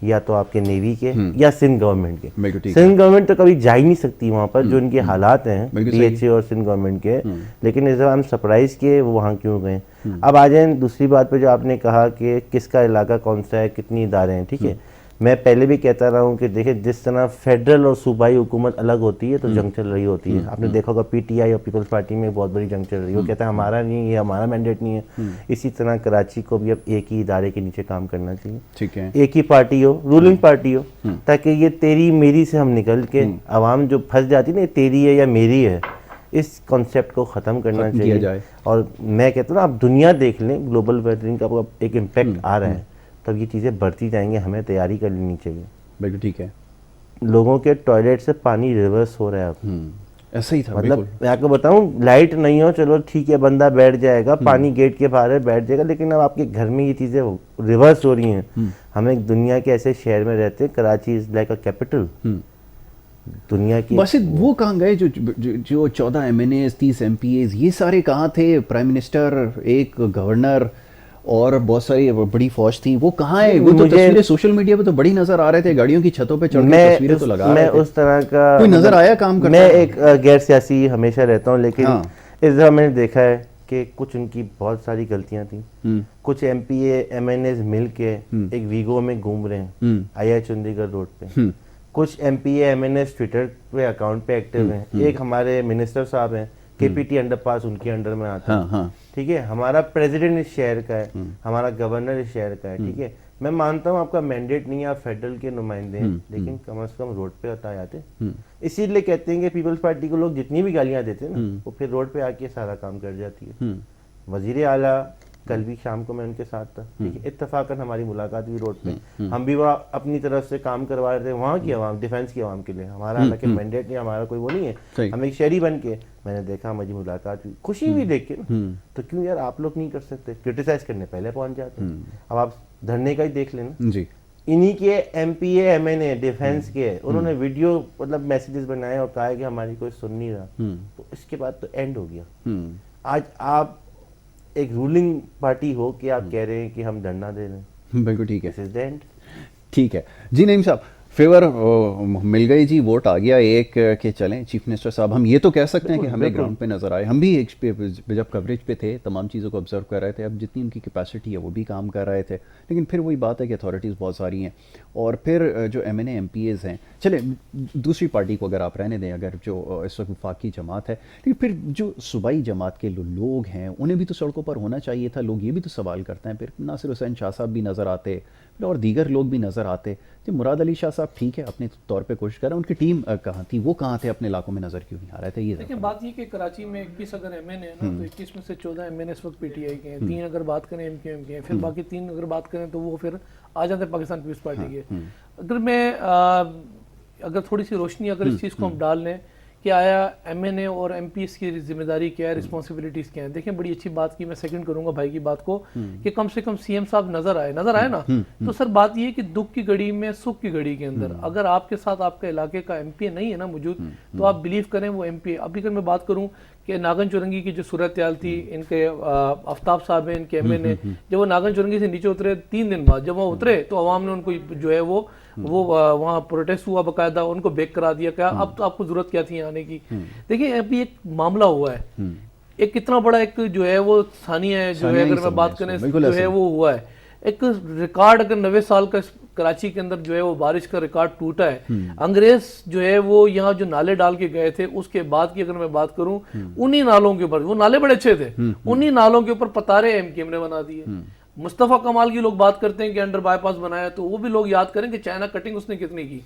یا تو آپ کے نیوی کے, یا سندھ گورنمنٹ کے. سندھ گورنمنٹ تو کبھی جا ہی نہیں سکتی وہاں پر, جو ان کے حالات ہیں ڈی ایچ اے اور سندھ گورنمنٹ کے. لیکن اس دفعہ ہم سرپرائز کیے وہ وہاں کیوں گئے. اب آ جائیں دوسری بات پہ جو آپ نے کہا کہ کس کا علاقہ کون سا ہے, کتنی ادارے ہیں. ٹھیک ہے, میں پہلے بھی کہتا رہا ہوں کہ دیکھیں جس طرح فیڈرل اور صوبائی حکومت الگ ہوتی ہے تو جنگ چل رہی ہوتی ہے. آپ نے دیکھا ہوگا پی ٹی آئی اور پیپلز پارٹی میں بہت بڑی جنگ چل رہی ہے. وہ کہتا ہے ہمارا نہیں، یہ ہمارا مینڈیٹ نہیں ہے. اسی طرح کراچی کو بھی اب ایک ہی ادارے کے نیچے کام کرنا چاہیے. ٹھیک ہے، ایک ہی پارٹی ہو، رولنگ پارٹی ہو، تاکہ یہ تیری میری سے ہم نکل کے عوام جو پھنس جاتی نا تیری ہے یا میری ہے، اس کانسیپٹ کو ختم کرنا چاہیے. اور میں کہتا ہوں آپ دنیا دیکھ لیں، گلوبل وارمنگ کا ایک امپیکٹ آ رہا ہے، تب یہ چیزیں بڑھتی جائیں گے. ہمیں تیاری کر لینی چاہیے. بالکل ٹھیک ہے. لوگوں کے ٹوائلٹ سے پانی ریورس ہو رہا ہے اب. ایسا ہی تھا. مطلب میں آپ کو بتاؤں، لائٹ نہیں ہو چلو ٹھیک ہے، بندہ بیٹھ جائے گا، پانی گیٹ کے باہر ہے بیٹھ جائے گا، لیکن اب آپ کے گھر میں یہ چیزیں ریورس ہو رہی ہیں. ہم ایک دنیا کے ایسے شہر میں رہتے ہیں، Karachi is like A capital دنیا کی. بس وہ کہاں گئے جو 14 MNAs 30 MPAs یہ سارے کہاں تھے؟ پرائم منسٹر، ایک گورنر اور بہت ساری بڑی فوج تھی، وہ کہاں ہے؟ وہ تو تصویریں سوشل میڈیا پہ تو بڑی نظر آ رہے تھے، گاڑیوں کی چھتوں پہ چڑھ کے تصویریں تو لگا رہے تھے. میں اس طرح کا کوئی نظر آیا کام کرتا؟ میں ایک غیر سیاسی ہمیشہ رہتا ہوں، لیکن اس دفعہ میں نے دیکھا ہے کہ کچھ ان کی بہت ساری غلطیاں تھیں. کچھ MPA MNAs مل کے ایک ویگو میں گھوم رہے ہیں IH چندی گڑھ روڈ پہ. کچھ MPA MNAs ٹویٹر پہ اکاؤنٹ پہ ایکٹیو ہیں. ایک ہمارے منسٹر صاحب ہیں KPT انڈر پاس، ان کے انڈر میں آتا ہے. ٹھیک ہے، ہمارا پریزیڈنٹ اس شہر کا ہے، ہمارا گورنر اس شہر کا ہے. ٹھیک ہے، میں مانتا ہوں آپ کا مینڈیٹ نہیں ہے، آپ فیڈرل کے نمائندے ہیں، لیکن کم از کم روڈ پہ آ جاتے. اسی لیے کہتے ہیں کہ پیپلز پارٹی کو لوگ جتنی بھی گالیاں دیتے ہیں نا، وہ پھر روڈ پہ آ کے سارا کام کر جاتی ہے. وزیر اعلیٰ کل بھی شام کو میں ان کے ساتھ تھا. ٹھیک ہے، اتفاقاً ہماری ملاقات ہوئی روڈ پہ. ہم بھی وہاں اپنی طرف سے کام کروا رہے تھے وہاں کی عوام، ڈیفینس کی عوام کے لیے. ہمارا حالانکہ مینڈیٹ نہیں، ہمارا کوئی وہ نہیں ہے، ہم ایک شہری بن کے. میں نے دیکھا ہماری ملاقات ہوئی، خوشی ہوئی دیکھ کے نا. تو کیوں یار آپ لوگ نہیں کر سکتے؟ کرٹیسائز کرنے پہلے پہنچ جاتے ہیں. اب آپ دھرنے کا ہی دیکھ لینا جی. انہی کے MPA MNA ڈیفینس کے انہوں نے ویڈیو مطلب میسیجز بنائے اور کہا کہ ہماری کوئی سن نہیں رہا. تو اس کے بعد تو اینڈ ہو گیا. آج آپ ایک رولنگ پارٹی ہو کہ آپ کہہ رہے ہیں کہ ہم دھرنا دے رہے ہیں. بالکل ٹھیک ہے. دس از دی اینڈ. ٹھیک ہے جی. نعیم صاحب فیور مل گئی جی، ووٹ آ گیا ایک کہ چلیں چیف منسٹر صاحب. ہم یہ تو کہہ سکتے ہیں کہ ہمیں گراؤنڈ پہ نظر آئے. ہم بھی ایک جب کوریج پہ تھے تمام چیزوں کو آبزرو کر رہے تھے. اب جتنی ان کی کیپیسٹی ہے وہ بھی کام کر رہے تھے، لیکن پھر وہی بات ہے کہ اتھارٹیز بہت ساری ہیں. اور پھر جو MNA MPAs ہیں، چلیں دوسری پارٹی کو اگر آپ رہنے دیں، اگر جو اس وقت وفاقی جماعت ہے، لیکن پھر جو صوبائی جماعت کے لوگ ہیں انہیں بھی تو سڑکوں پر ہونا چاہیے تھا. لوگ یہ بھی تو سوال کرتے ہیں. پھر ناصر حسین شاہ صاحب بھی نظر آتے اور دیگر لوگ بھی نظر آتے. جی مراد علی شاہ صاحب ٹھیک ہے اپنے طور پہ کوشش کر رہے ہیں، ان کی ٹیم کہاں تھی؟ وہ کہاں تھے؟ اپنے علاقوں میں نظر کیوں نہیں آ رہے تھے؟ یہ دیکھیں بات یہ کہ کراچی میں 21 اگر MNA ہیں نا، تو 21 میں سے 14 MNA اس وقت PTI کے ہیں. 3 اگر بات کریں MQM کے ہیں، پھر باقی 3 اگر بات کریں تو وہ پھر آ جاتے ہیں پاکستان پیپلز پارٹی کے. اگر تھوڑی سی روشنی اگر اس چیز کو ہم ڈال لیں کہ آیا MNA اور MPs کی ذمہ داری کیا ہے، رسپانسبلٹیز کیا ہیں. دیکھیں بڑی اچھی بات کی، میں سیکنڈ کروں گا بھائی کی بات کو کہ کم سے کم CM صاحب نظر آئے نا. تو سر بات یہ ہے کہ دکھ کی گھڑی میں سکھ کی گھڑی کے اندر اگر آپ کے ساتھ آپ کے علاقے کا MPA نہیں ہے نا موجود، تو آپ بلیو کریں وہ MPA. ابھی اگر میں بات کروں کہ ناگن چورنگی کی جو صورتحال تھی، ان کے آفتاب صاحب ہیں ان کے MNA، جب وہ ناگن چورنگی سے نیچے اترے 3 دن بعد جب وہ اترے تو عوام نے ان کو جو ہے وہ وہاں پروٹیسٹ ہوا، باقاعدہ ان کو بیک کرا دیا. کیا اب تو آپ کو ضرورت کیا تھی آنے کی؟ دیکھیں ابھی ایک معاملہ ہوا ہے، ایک کتنا بڑا ایک جو ہے وہ ثانیہ ہے جو ہے، اگر میں بات کریں جو ہے وہ ہوا ہے ایک ریکارڈ. اگر 90 سال کا کراچی کے اندر جو ہے وہ بارش کا ریکارڈ ٹوٹا ہے. انگریز جو ہے وہ یہاں جو نالے ڈال کے گئے تھے، اس کے بعد کی اگر میں بات کروں انہی نالوں کے اوپر، وہ نالے بڑے اچھے تھے، انہی نالوں کے اوپر پتارے MQM نے بنا دیے. مصطفیٰ کمال کی لوگ بات کرتے ہیں کہ انڈر بائی پاس بنایا، تو وہ بھی لوگ یاد کریں کہ چائنا کٹنگ اس نے کتنی کی.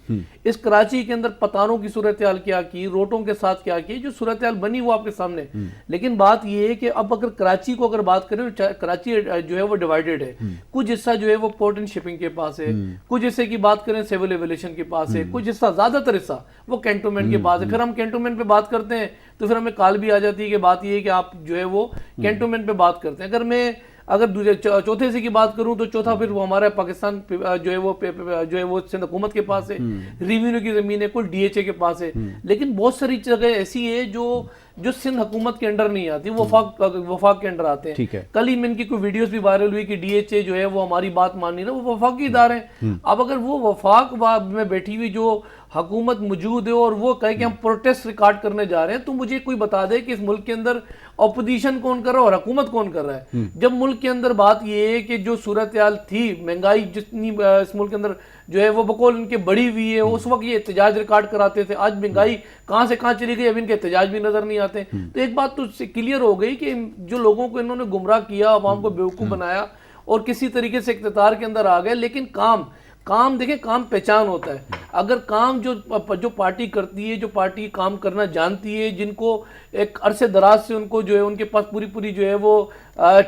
اس کراچی کے اندر پتانوں کی صورتحال کیا کی، روٹوں کے ساتھ کیا کی، جو صورتحال بنی وہ آپ کے سامنے. لیکن بات یہ ہے کہ اب اگر کراچی کو اگر بات کریں، کراچی جو ہے وہ ڈیوائیڈڈ ہے. کچھ حصہ جو ہے وہ پورٹ اینڈ شپنگ کے پاس ہے، کچھ حصے کی بات کریں سیول ایویلیشن کے پاس ہے، کچھ حصہ زیادہ تر حصہ وہ کینٹونمنٹ کے پاس ہے. پھر ہم کینٹونمنٹ پہ بات کرتے ہیں تو پھر ہمیں کال بھی آ جاتی ہے کہ بات یہ ہے کہ آپ جو ہے وہ کینٹونمنٹ پہ بات کرتے ہیں. اگر چوتھے حصے کی بات کروں تو چوتھا پھر وہ ہمارا پاکستان جو ہے وہ سندھ حکومت کے پاس ہے، ریونیو کی زمین ہے کل DHA کے پاس ہے. لیکن بہت ساری جگہ ایسی ہے جو سندھ حکومت کے انڈر نہیں آتی، وفاق کے انڈر آتے ہیں. کل ہی میں ان کی کوئی ویڈیوز بھی وائرل ہوئی کہ DHA جو ہے وہ ہماری بات مان نہیں رہا، وہ وفاقی ادارے ہیں. اب اگر وہ وفاق میں بیٹھی ہوئی جو حکومت موجود ہے اور وہ کہے کہ ہم پروٹیسٹ ریکارڈ کرنے جا رہے ہیں، تو مجھے کوئی بتا دے کہ اس ملک کے اندر اپوزیشن کون کر رہا ہے اور حکومت کون کر رہا ہے. جب ملک کے اندر بات یہ ہے کہ جو صورتحال تھی، مہنگائی جتنی اس ملک کے اندر جو ہے وہ بقول ان کے بڑی ہوئی ہے، اس وقت یہ احتجاج ریکارڈ کراتے تھے. آج مہنگائی کہاں سے کہاں چلی گئی، اب ان کے احتجاج بھی نظر نہیں آتے. تو ایک بات تو کلیئر ہو گئی کہ جو لوگوں کو انہوں نے گمراہ کیا، عوام کو بیوقوف بنایا اور کسی طریقے سے اقتدار کے اندر آ گئے. لیکن کام دیکھیں، کام پہچان ہوتا ہے. اگر کام جو پارٹی کرتی ہے، جو پارٹی کام کرنا جانتی ہے، جن کو ایک عرصے دراز سے ان کو جو ہے ان کے پاس پوری جو ہے وہ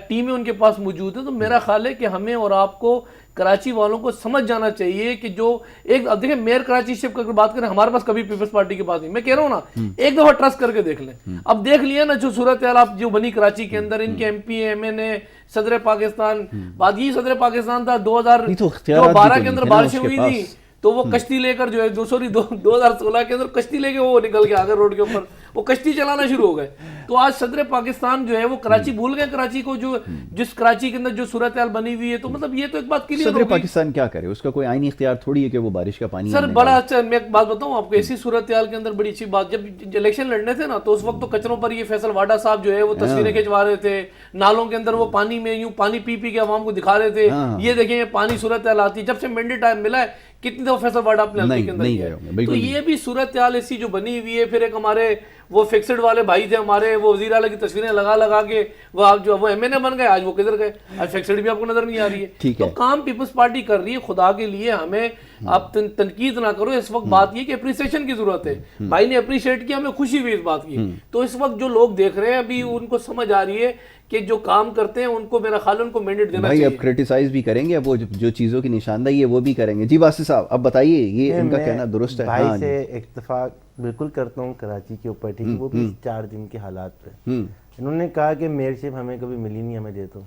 ٹیمیں ان کے پاس موجود ہے، تو میرا خیال ہے کہ ہمیں اور آپ کو کراچی والوں کو سمجھ جانا چاہیے کہ جو ایک اب دیکھیں میئر کراچی شپ کا بات کریں، ہمارے پاس کبھی پیپلز پارٹی کے پاس نہیں. میں کہہ رہا ہوں نا، ایک دفعہ ٹرسٹ کر کے دیکھ لیں. اب دیکھ لیا نا جو صورتحال آپ جو بنی کراچی کے اندر، ان کے ایم پی ایم این اے، صدر پاکستان، بات یہی صدر پاکستان تھا 2012 کے اندر بارشیں ہوئی تھی تو وہ کشتی لے کر جو ہے 2016 کے اندر کشتی لے کے وہ نکل کے آگے روڈ کے اوپر وہ کشتی چلانا شروع ہو گئے. تو آج صدر پاکستان جو ہے وہ کراچی بھول گئے، کراچی کو جو جس کراچی کے اندر جو صورتحال بنی ہوئی ہے. تو مطلب یہ تو ایک بات کلیئر ہو گئی. صدر پاکستان کیا کرے، اس کا کوئی آئینی اختیار تھوڑی ہے کہ وہ بارش کا پانی. سر بڑا اچھا، میں ایک بات بتاؤں آپ کو، ایسی صورتحال کے اندر بڑی اچھی بات، جب الیکشن لڑنے تھے نا تو اس وقت تو کچروں پر یہ فیصل واڈا صاحب جو ہے وہ تصویریں کھنچوا رہے تھے، نالوں کے اندر وہ پانی میں یوں پانی پی کے عوام کو دکھا رہے تھے، یہ دیکھیں یہ پانی صورتحال آتی. جب سے مینڈیٹ ملا ہے کتنی دفعہ فیصل واڈا اپنے حلقے کے اندر گیا. تو یہ بھی صورتحال ایسی جو بنی ہوئی ہے. پھر ایک ہمارے وہ فکسڈ والے بھائی تھے ہمارے، وہ وزیر اعلیٰ کی تصویریں لگا کے وہ آپ جو وہ ایم این اے بن گئے، آج وہ کدھر گئے، آج فکسڈ بھی آپ کو نظر نہیں آ رہی ہے. تو کام پیپلز پارٹی کر رہی ہے. خدا کے لیے ہمیں آپ تنقید نہ کرو. اس وقت بات یہ کہ اپریسیشن کی ضرورت ہے. بھائی نے اپریشیٹ کیا، ہمیں خوشی ہوئی اس بات کی. تو اس وقت جو لوگ دیکھ رہے ہیں ابھی ان کو سمجھ آ رہی ہے کہ جو کام کرتے ہیں ان کو میرا خیال ان کو مینڈیٹ دینا چاہیے. بھائی اب کرٹیسائز بھی کریں گے، اب وہ جو چیزوں کی نشاندہی ہے وہ بھی کریں گے. جی واسطے صاحب اب بتائیے، یہ ان کا کہنا درست ہے؟ بھائی سے اتفاق بالکل کرتا ہوں کراچی کے اوپر، ٹھیک ہے، وہ بھی 4 دن کے حالات پہ. انہوں نے کہا کہ میئر شپ ہمیں کبھی ملی نہیں، ہمیں دے دو،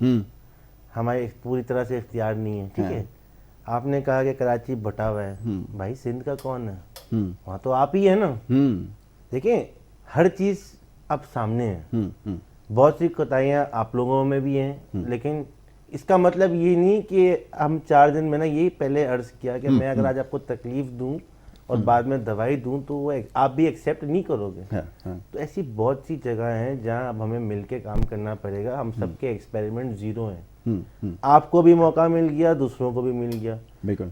ہمارے پوری طرح سے اختیار نہیں ہے. ٹھیک ہے، آپ نے کہا کہ کراچی بٹا ہوا ہے. بھائی سندھ کا کون ہے؟ وہاں تو آپ ہی ہے نا. دیکھیں ہر چیز اب سامنے ہے. بہت سی کوتاہیاں آپ لوگوں میں بھی ہیں، لیکن اس کا مطلب یہ نہیں کہ ہم 4 دن میں نا، یہی پہلے عرض کیا کہ میں اگر آج آپ کو تکلیف دوں اور بعد میں دوائی دوں تو وہ آپ بھی ایکسیپٹ نہیں کرو گے. تو ایسی بہت سی جگہ ہیں جہاں اب ہمیں مل کے کام کرنا پڑے گا. ہم سب کے ایکسپیریمنٹ زیرو ہیں. آپ کو بھی موقع مل گیا، دوسروں کو بھی مل گیا.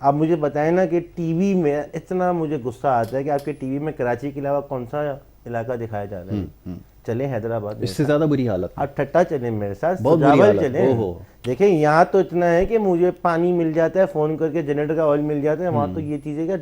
آپ مجھے بتائیں نا کہ ٹی وی میں اتنا مجھے غصہ آتا ہے کہ آپ کے ٹی وی میں کراچی کے علاوہ کون سا علاقہ دکھایا جا رہا ہے. چلیں حیدرآباد، اس سے زیادہ بری حالت. آپ ٹھٹا چلیں میرے ساتھ، سجاول چلیں. دیکھیں یہاں تو اتنا ہے کہ مجھے پانی مل جاتا ہے، فون کر کے جنریٹر کا آئل مل جاتا ہے. وہاں تو یہ چیزیں کا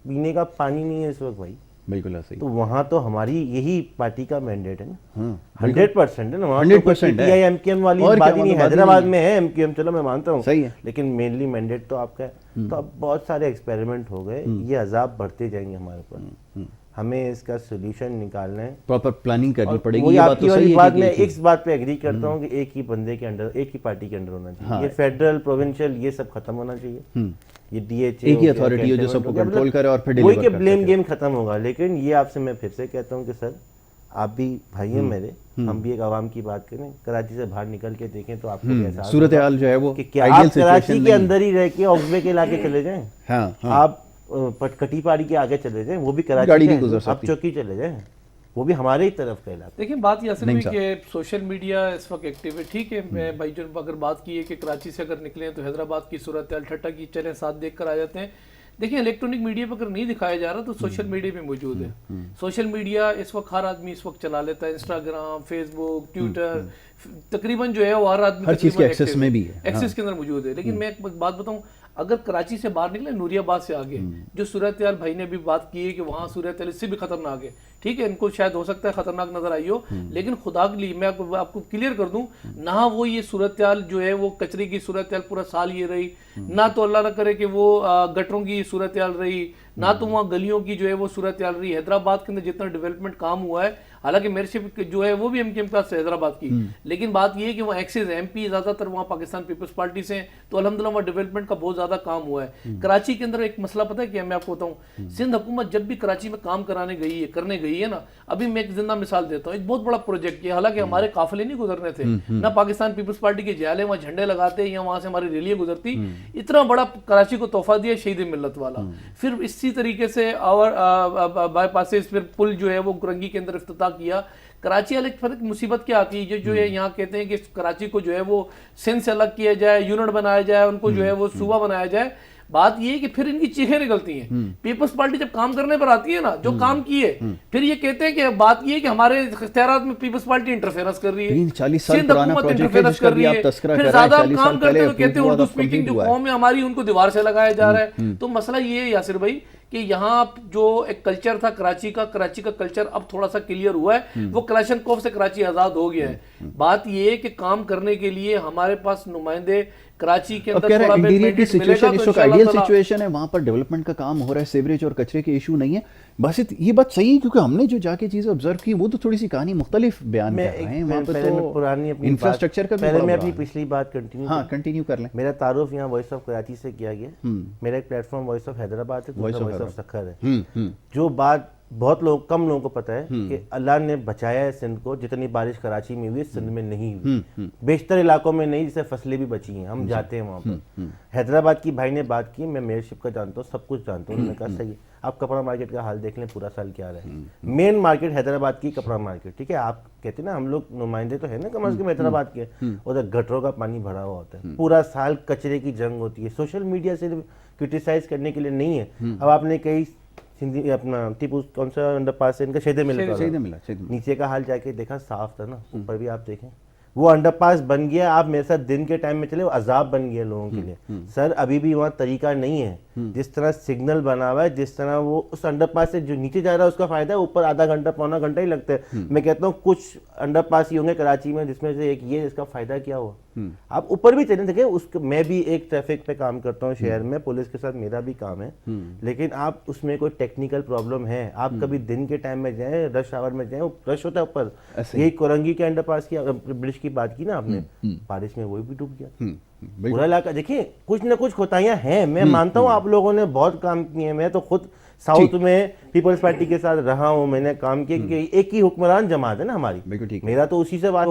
پینے کا پانی نہیں ہے اس وقت بھائی. بالکل ایسے. تو وہاں تو ہماری یہی پارٹی کا مینڈیٹ ہے نا، 100% ہے نا. وہاں تو P T I M Q M والی بات ہی نہیں. حیدرآباد میں ہے ایم کیو ایم، چلو میں مانتا ہوں، لیکن مینلی مینڈیٹ تو آپ کا ہے. تو اب بہت سارے ایکسپیریمنٹ ہو گئے، یہ عذاب بڑھتے جائیں گے ہمارے اوپر. ہمیں اس کا سولوشن نکالنا ہے، پراپر پلاننگ کرنی پڑے گی. یہ بات تو صحیح ہے. میں ایک بات پہ ایگری کرتا ہوں کہ ایک ہی بندے کے انڈر، ایک ہی پارٹی کے انڈر ہونا چاہیے. یہ فیڈرل پروونشل یہ سب ختم ہونا چاہیے. یہ ڈی ایچ اے ایک ہی اتھارٹی ہے جو سب کو کنٹرول کرے اور پھر ڈیلیور کرے. وہی کہ بلیم گیم ختم ہوگا. لیکن یہ آپ سے میں پھر سے کہتا ہوں کہ سر آپ بھی بھائی ہیں میرے، ہم بھی ایک عوام کی بات کریں. کراچی سے باہر نکل کے دیکھیں تو آپ کو احساس صورتحال جو ہے وہ کہ کیا آپ کراچی کے اندر ہی رہ کے آکسبے کے علاقے چلے جائیں، آپ کٹی پاڑی کے آگے چلے جائیں، وہ بھی کراچی ہے، آپ چوکی چلے جائیں، وہ بھی ہمارے ہی طرف کا علاقہ. دیکھیں بات یہ اصل میں کہ سوشل میڈیا اس وقت ایکٹیو ہے. ٹھیک ہے، میں بھائی جان اگر بات کی ہے کہ کراچی سے اگر نکلیں تو حیدرآباد کی صورتحال ٹھٹا کی چلیں ساتھ دیکھ کر آ جاتے ہیں. دیکھیں الیکٹرانک میڈیا پہ اگر نہیں دکھایا جا رہا تو سوشل میڈیا بھی موجود ہے. سوشل میڈیا اس وقت ہر آدمی اس وقت چلا لیتا ہے، انسٹاگرام، فیس بک، ٹویٹر، تقریباً جو ہے وہ ہر آدمی ہر چیز کے ایکسس میں بھی ہے، ایکسس کے اندر موجود ہے. لیکن میں ایک بات بتاؤں، اگر کراچی سے باہر نکلے، نوری آباد سے آگے جو صورتحال بھائی نے بھی بات کی ہے کہ وہاں صورتحال اس سے بھی خطرناک ہے. ٹھیک ہے، ان کو شاید ہو سکتا ہے خطرناک نظر آئی ہو، لیکن خدا کے لیے میں آپ کو کلیئر کر دوں، نہ وہ یہ صورتحال جو ہے وہ کچرے کی صورتحال پورا سال یہ رہی، نہ تو اللہ نہ کرے کہ وہ گٹروں کی صورتحال رہی، نہ تو وہاں گلیوں کی جو ہے وہ صورتحال رہی. حیدرآباد کے اندر جتنا ڈیولپمنٹ کام ہوا ہے حالانکہ میئرشپ جو ہے وہ بھی ایم کیو ایم کا حیدرآباد کی, لیکن بات یہ ہے کہ وہ ایکسز ایم پی زیادہ تر وہاں پاکستان پیپلز پارٹی سے ہیں, تو الحمدللہ وہاں ڈیولپمنٹ کا بہت زیادہ کام ہوا ہے. کراچی کے اندر ایک مسئلہ پتہ ہے کیا, میں آپ کو بتاؤں, سندھ حکومت جب بھی کراچی میں کام کرنے گئی ہے نا, ابھی میں ایک زندہ مثال دیتا ہوں, ایک بہت بڑا پروجیکٹ کیا, حالانکہ ہمارے قافلے نہیں گزرنے تھے, نہ پاکستان پیپلز پارٹی کے جالے وہاں جھنڈے لگاتے یا وہاں سے ہماری ریلیاں گزرتی, اتنا بڑا کراچی کو تحفہ دیا شہید ملت والا. پھر اسی طریقے سے بائی پاسز, پھر پل جو ہے وہ گرنگی کے اندر افتتاح کیا. کراچی الگ مصیبت کیا آتی ہے جو ہے یہاں کہتے ہیں کہ کراچی کو جو ہے وہ سندھ سے الگ کیا جائے, یونٹ بنایا جائے, ان کو جو ہے وہ صوبہ بنایا جائے. بات یہ ہے کہ پھر ان کی چیخیں نکلتی ہیں. پیپلز پارٹی جب کام کرنے پر آتی ہے نا, جو کام کیے, پھر یہ کہتے ہیں کہ بات یہ ہے کہ ہمارے اختیارات میں پیپلز پارٹی انٹرفیرنس کر رہی ہے, سندھ حکومت انٹرفیرنس کر رہی ہے. پھر زیادہ ہم کام کرتے ہیں تو کہتے ہیں اردو اسپیکنگ جو قوم ہے ہماری ان کو دیوار سے لگایا جا رہا ہے. تو مسئلہ یہ ہے یاسر بھائی کہ یہاں جو ایک کلچر تھا کراچی کا کلچر اب تھوڑا سا کلیئر ہوا ہے, وہ کلاشنکوف سے کراچی آزاد ہو گیا ہے. بات یہ ہے کہ کام کرنے کے لیے ہمارے پاس نمائندے کراچی کے اندر تھوڑا انٹیریئر کی سچویشن اس وقت آئیڈیل سچویشن ہے, وہاں پر ڈیولپمنٹ کا کام ہو رہا ہے, سیوریج اور کچرے کے ایشو نہیں ہے. بس یہ بات صحیح ہے, کیونکہ ہم نے جو جا کے چیزیں آبزرو کی وہ تو تھوڑی سی کہانی مختلف بیان کر رہے ہیں. وہاں پہ تو انفراسٹرکچر کا بھی پہلے میں اپنی پچھلی بات کنٹینیو کر لیں. میرا تعارف یہاں وائس آف کراچی سے کیا گیا. میرا ایک platform voice of Hyderabad ہے, دوسرا وائس آف سکھر ہے. جو بات بہت کم لوگوں کو پتہ ہے کہ اللہ نے بچایا ہے سندھ کو, جتنی بارش کراچی میں ہوئی سندھ میں نہیں ہوئی, بیشتر علاقوں میں نہیں, جسے فصلیں بھی بچی ہیں. ہم جاتے ہیں وہاں پر. حیدرآباد کی بھائی نے بات کی, میں میئرشپ کا جانتا ہوں, سب کچھ جانتا ہوں. انہوں نے کہا صحیح ہے, آپ کپڑا مارکیٹ کا حال دیکھ لیں, پورا سال کیا رہا ہے. مین مارکیٹ حیدرآباد کی کپڑا مارکیٹ, ٹھیک ہے. آپ کہتے ہیں نا ہم لوگ نمائندے تو ہیں نا کم از کم حیدرآباد کے, ادھر گٹروں کا پانی بھرا ہوا ہوتا ہے, پورا سال کچرے کی جنگ ہوتی ہے. سوشل میڈیا سے کرٹیسائز کرنے کے لیے نہیں ہے. اب آپ نے کئی سندھی اپنا ٹیپو کون سا انڈر پاس ہے ان کا, شہید ملت, نیچے کا حال جا کے دیکھا, صاف تھا نا. اوپر بھی آپ دیکھیں وہ انڈر پاس بن گیا. آپ میرے ساتھ دن کے ٹائم میں چلے, وہ عذاب بن گیا لوگوں کے لیے. سر ابھی بھی وہاں طریقہ نہیں ہے. جس طرح سگنل بنا ہوا ہے, جس طرح وہ اس انڈر پاس سے جو نیچے جا رہا ہے اس کا فائدہ ہے, اوپر آدھا گھنٹہ پونا گھنٹہ ہی لگتا ہے. میں کہتا ہوں کچھ انڈر پاس ہی ہوں گے کراچی میں جس میں سے ایک یہ, اس کا فائدہ کیا ہوا. آپ اوپر بھی چلیں دیکھیں, میں بھی ایک ٹریفک پہ کام کرتا ہوں شہر میں, پولیس کے ساتھ میرا بھی کام ہے. لیکن آپ اس میں کوئی ٹیکنیکل پرابلم ہے, آپ کبھی دن کے ٹائم میں جائیں, رش آور میں جائیں, رش ہوتا ہے اوپر. یہی کورنگی کے انڈر پاس کی برج کی بات کی نا آپ نے, بارش میں وہی بھی ڈوب گیا. پورا علاقہ دیکھیں, کچھ نہ کچھ کوتاہیاں ہیں. میں مانتا ہوں آپ لوگوں نے بہت کام کیے ہیں. میں تو خود ساؤتھ میں پیپلز پارٹی کے ساتھ رہا ہوں, میں نے کام کیا کہ ایک ہی حکمران جماعت ہے نا ہماری. میرا تو اسی سے بات.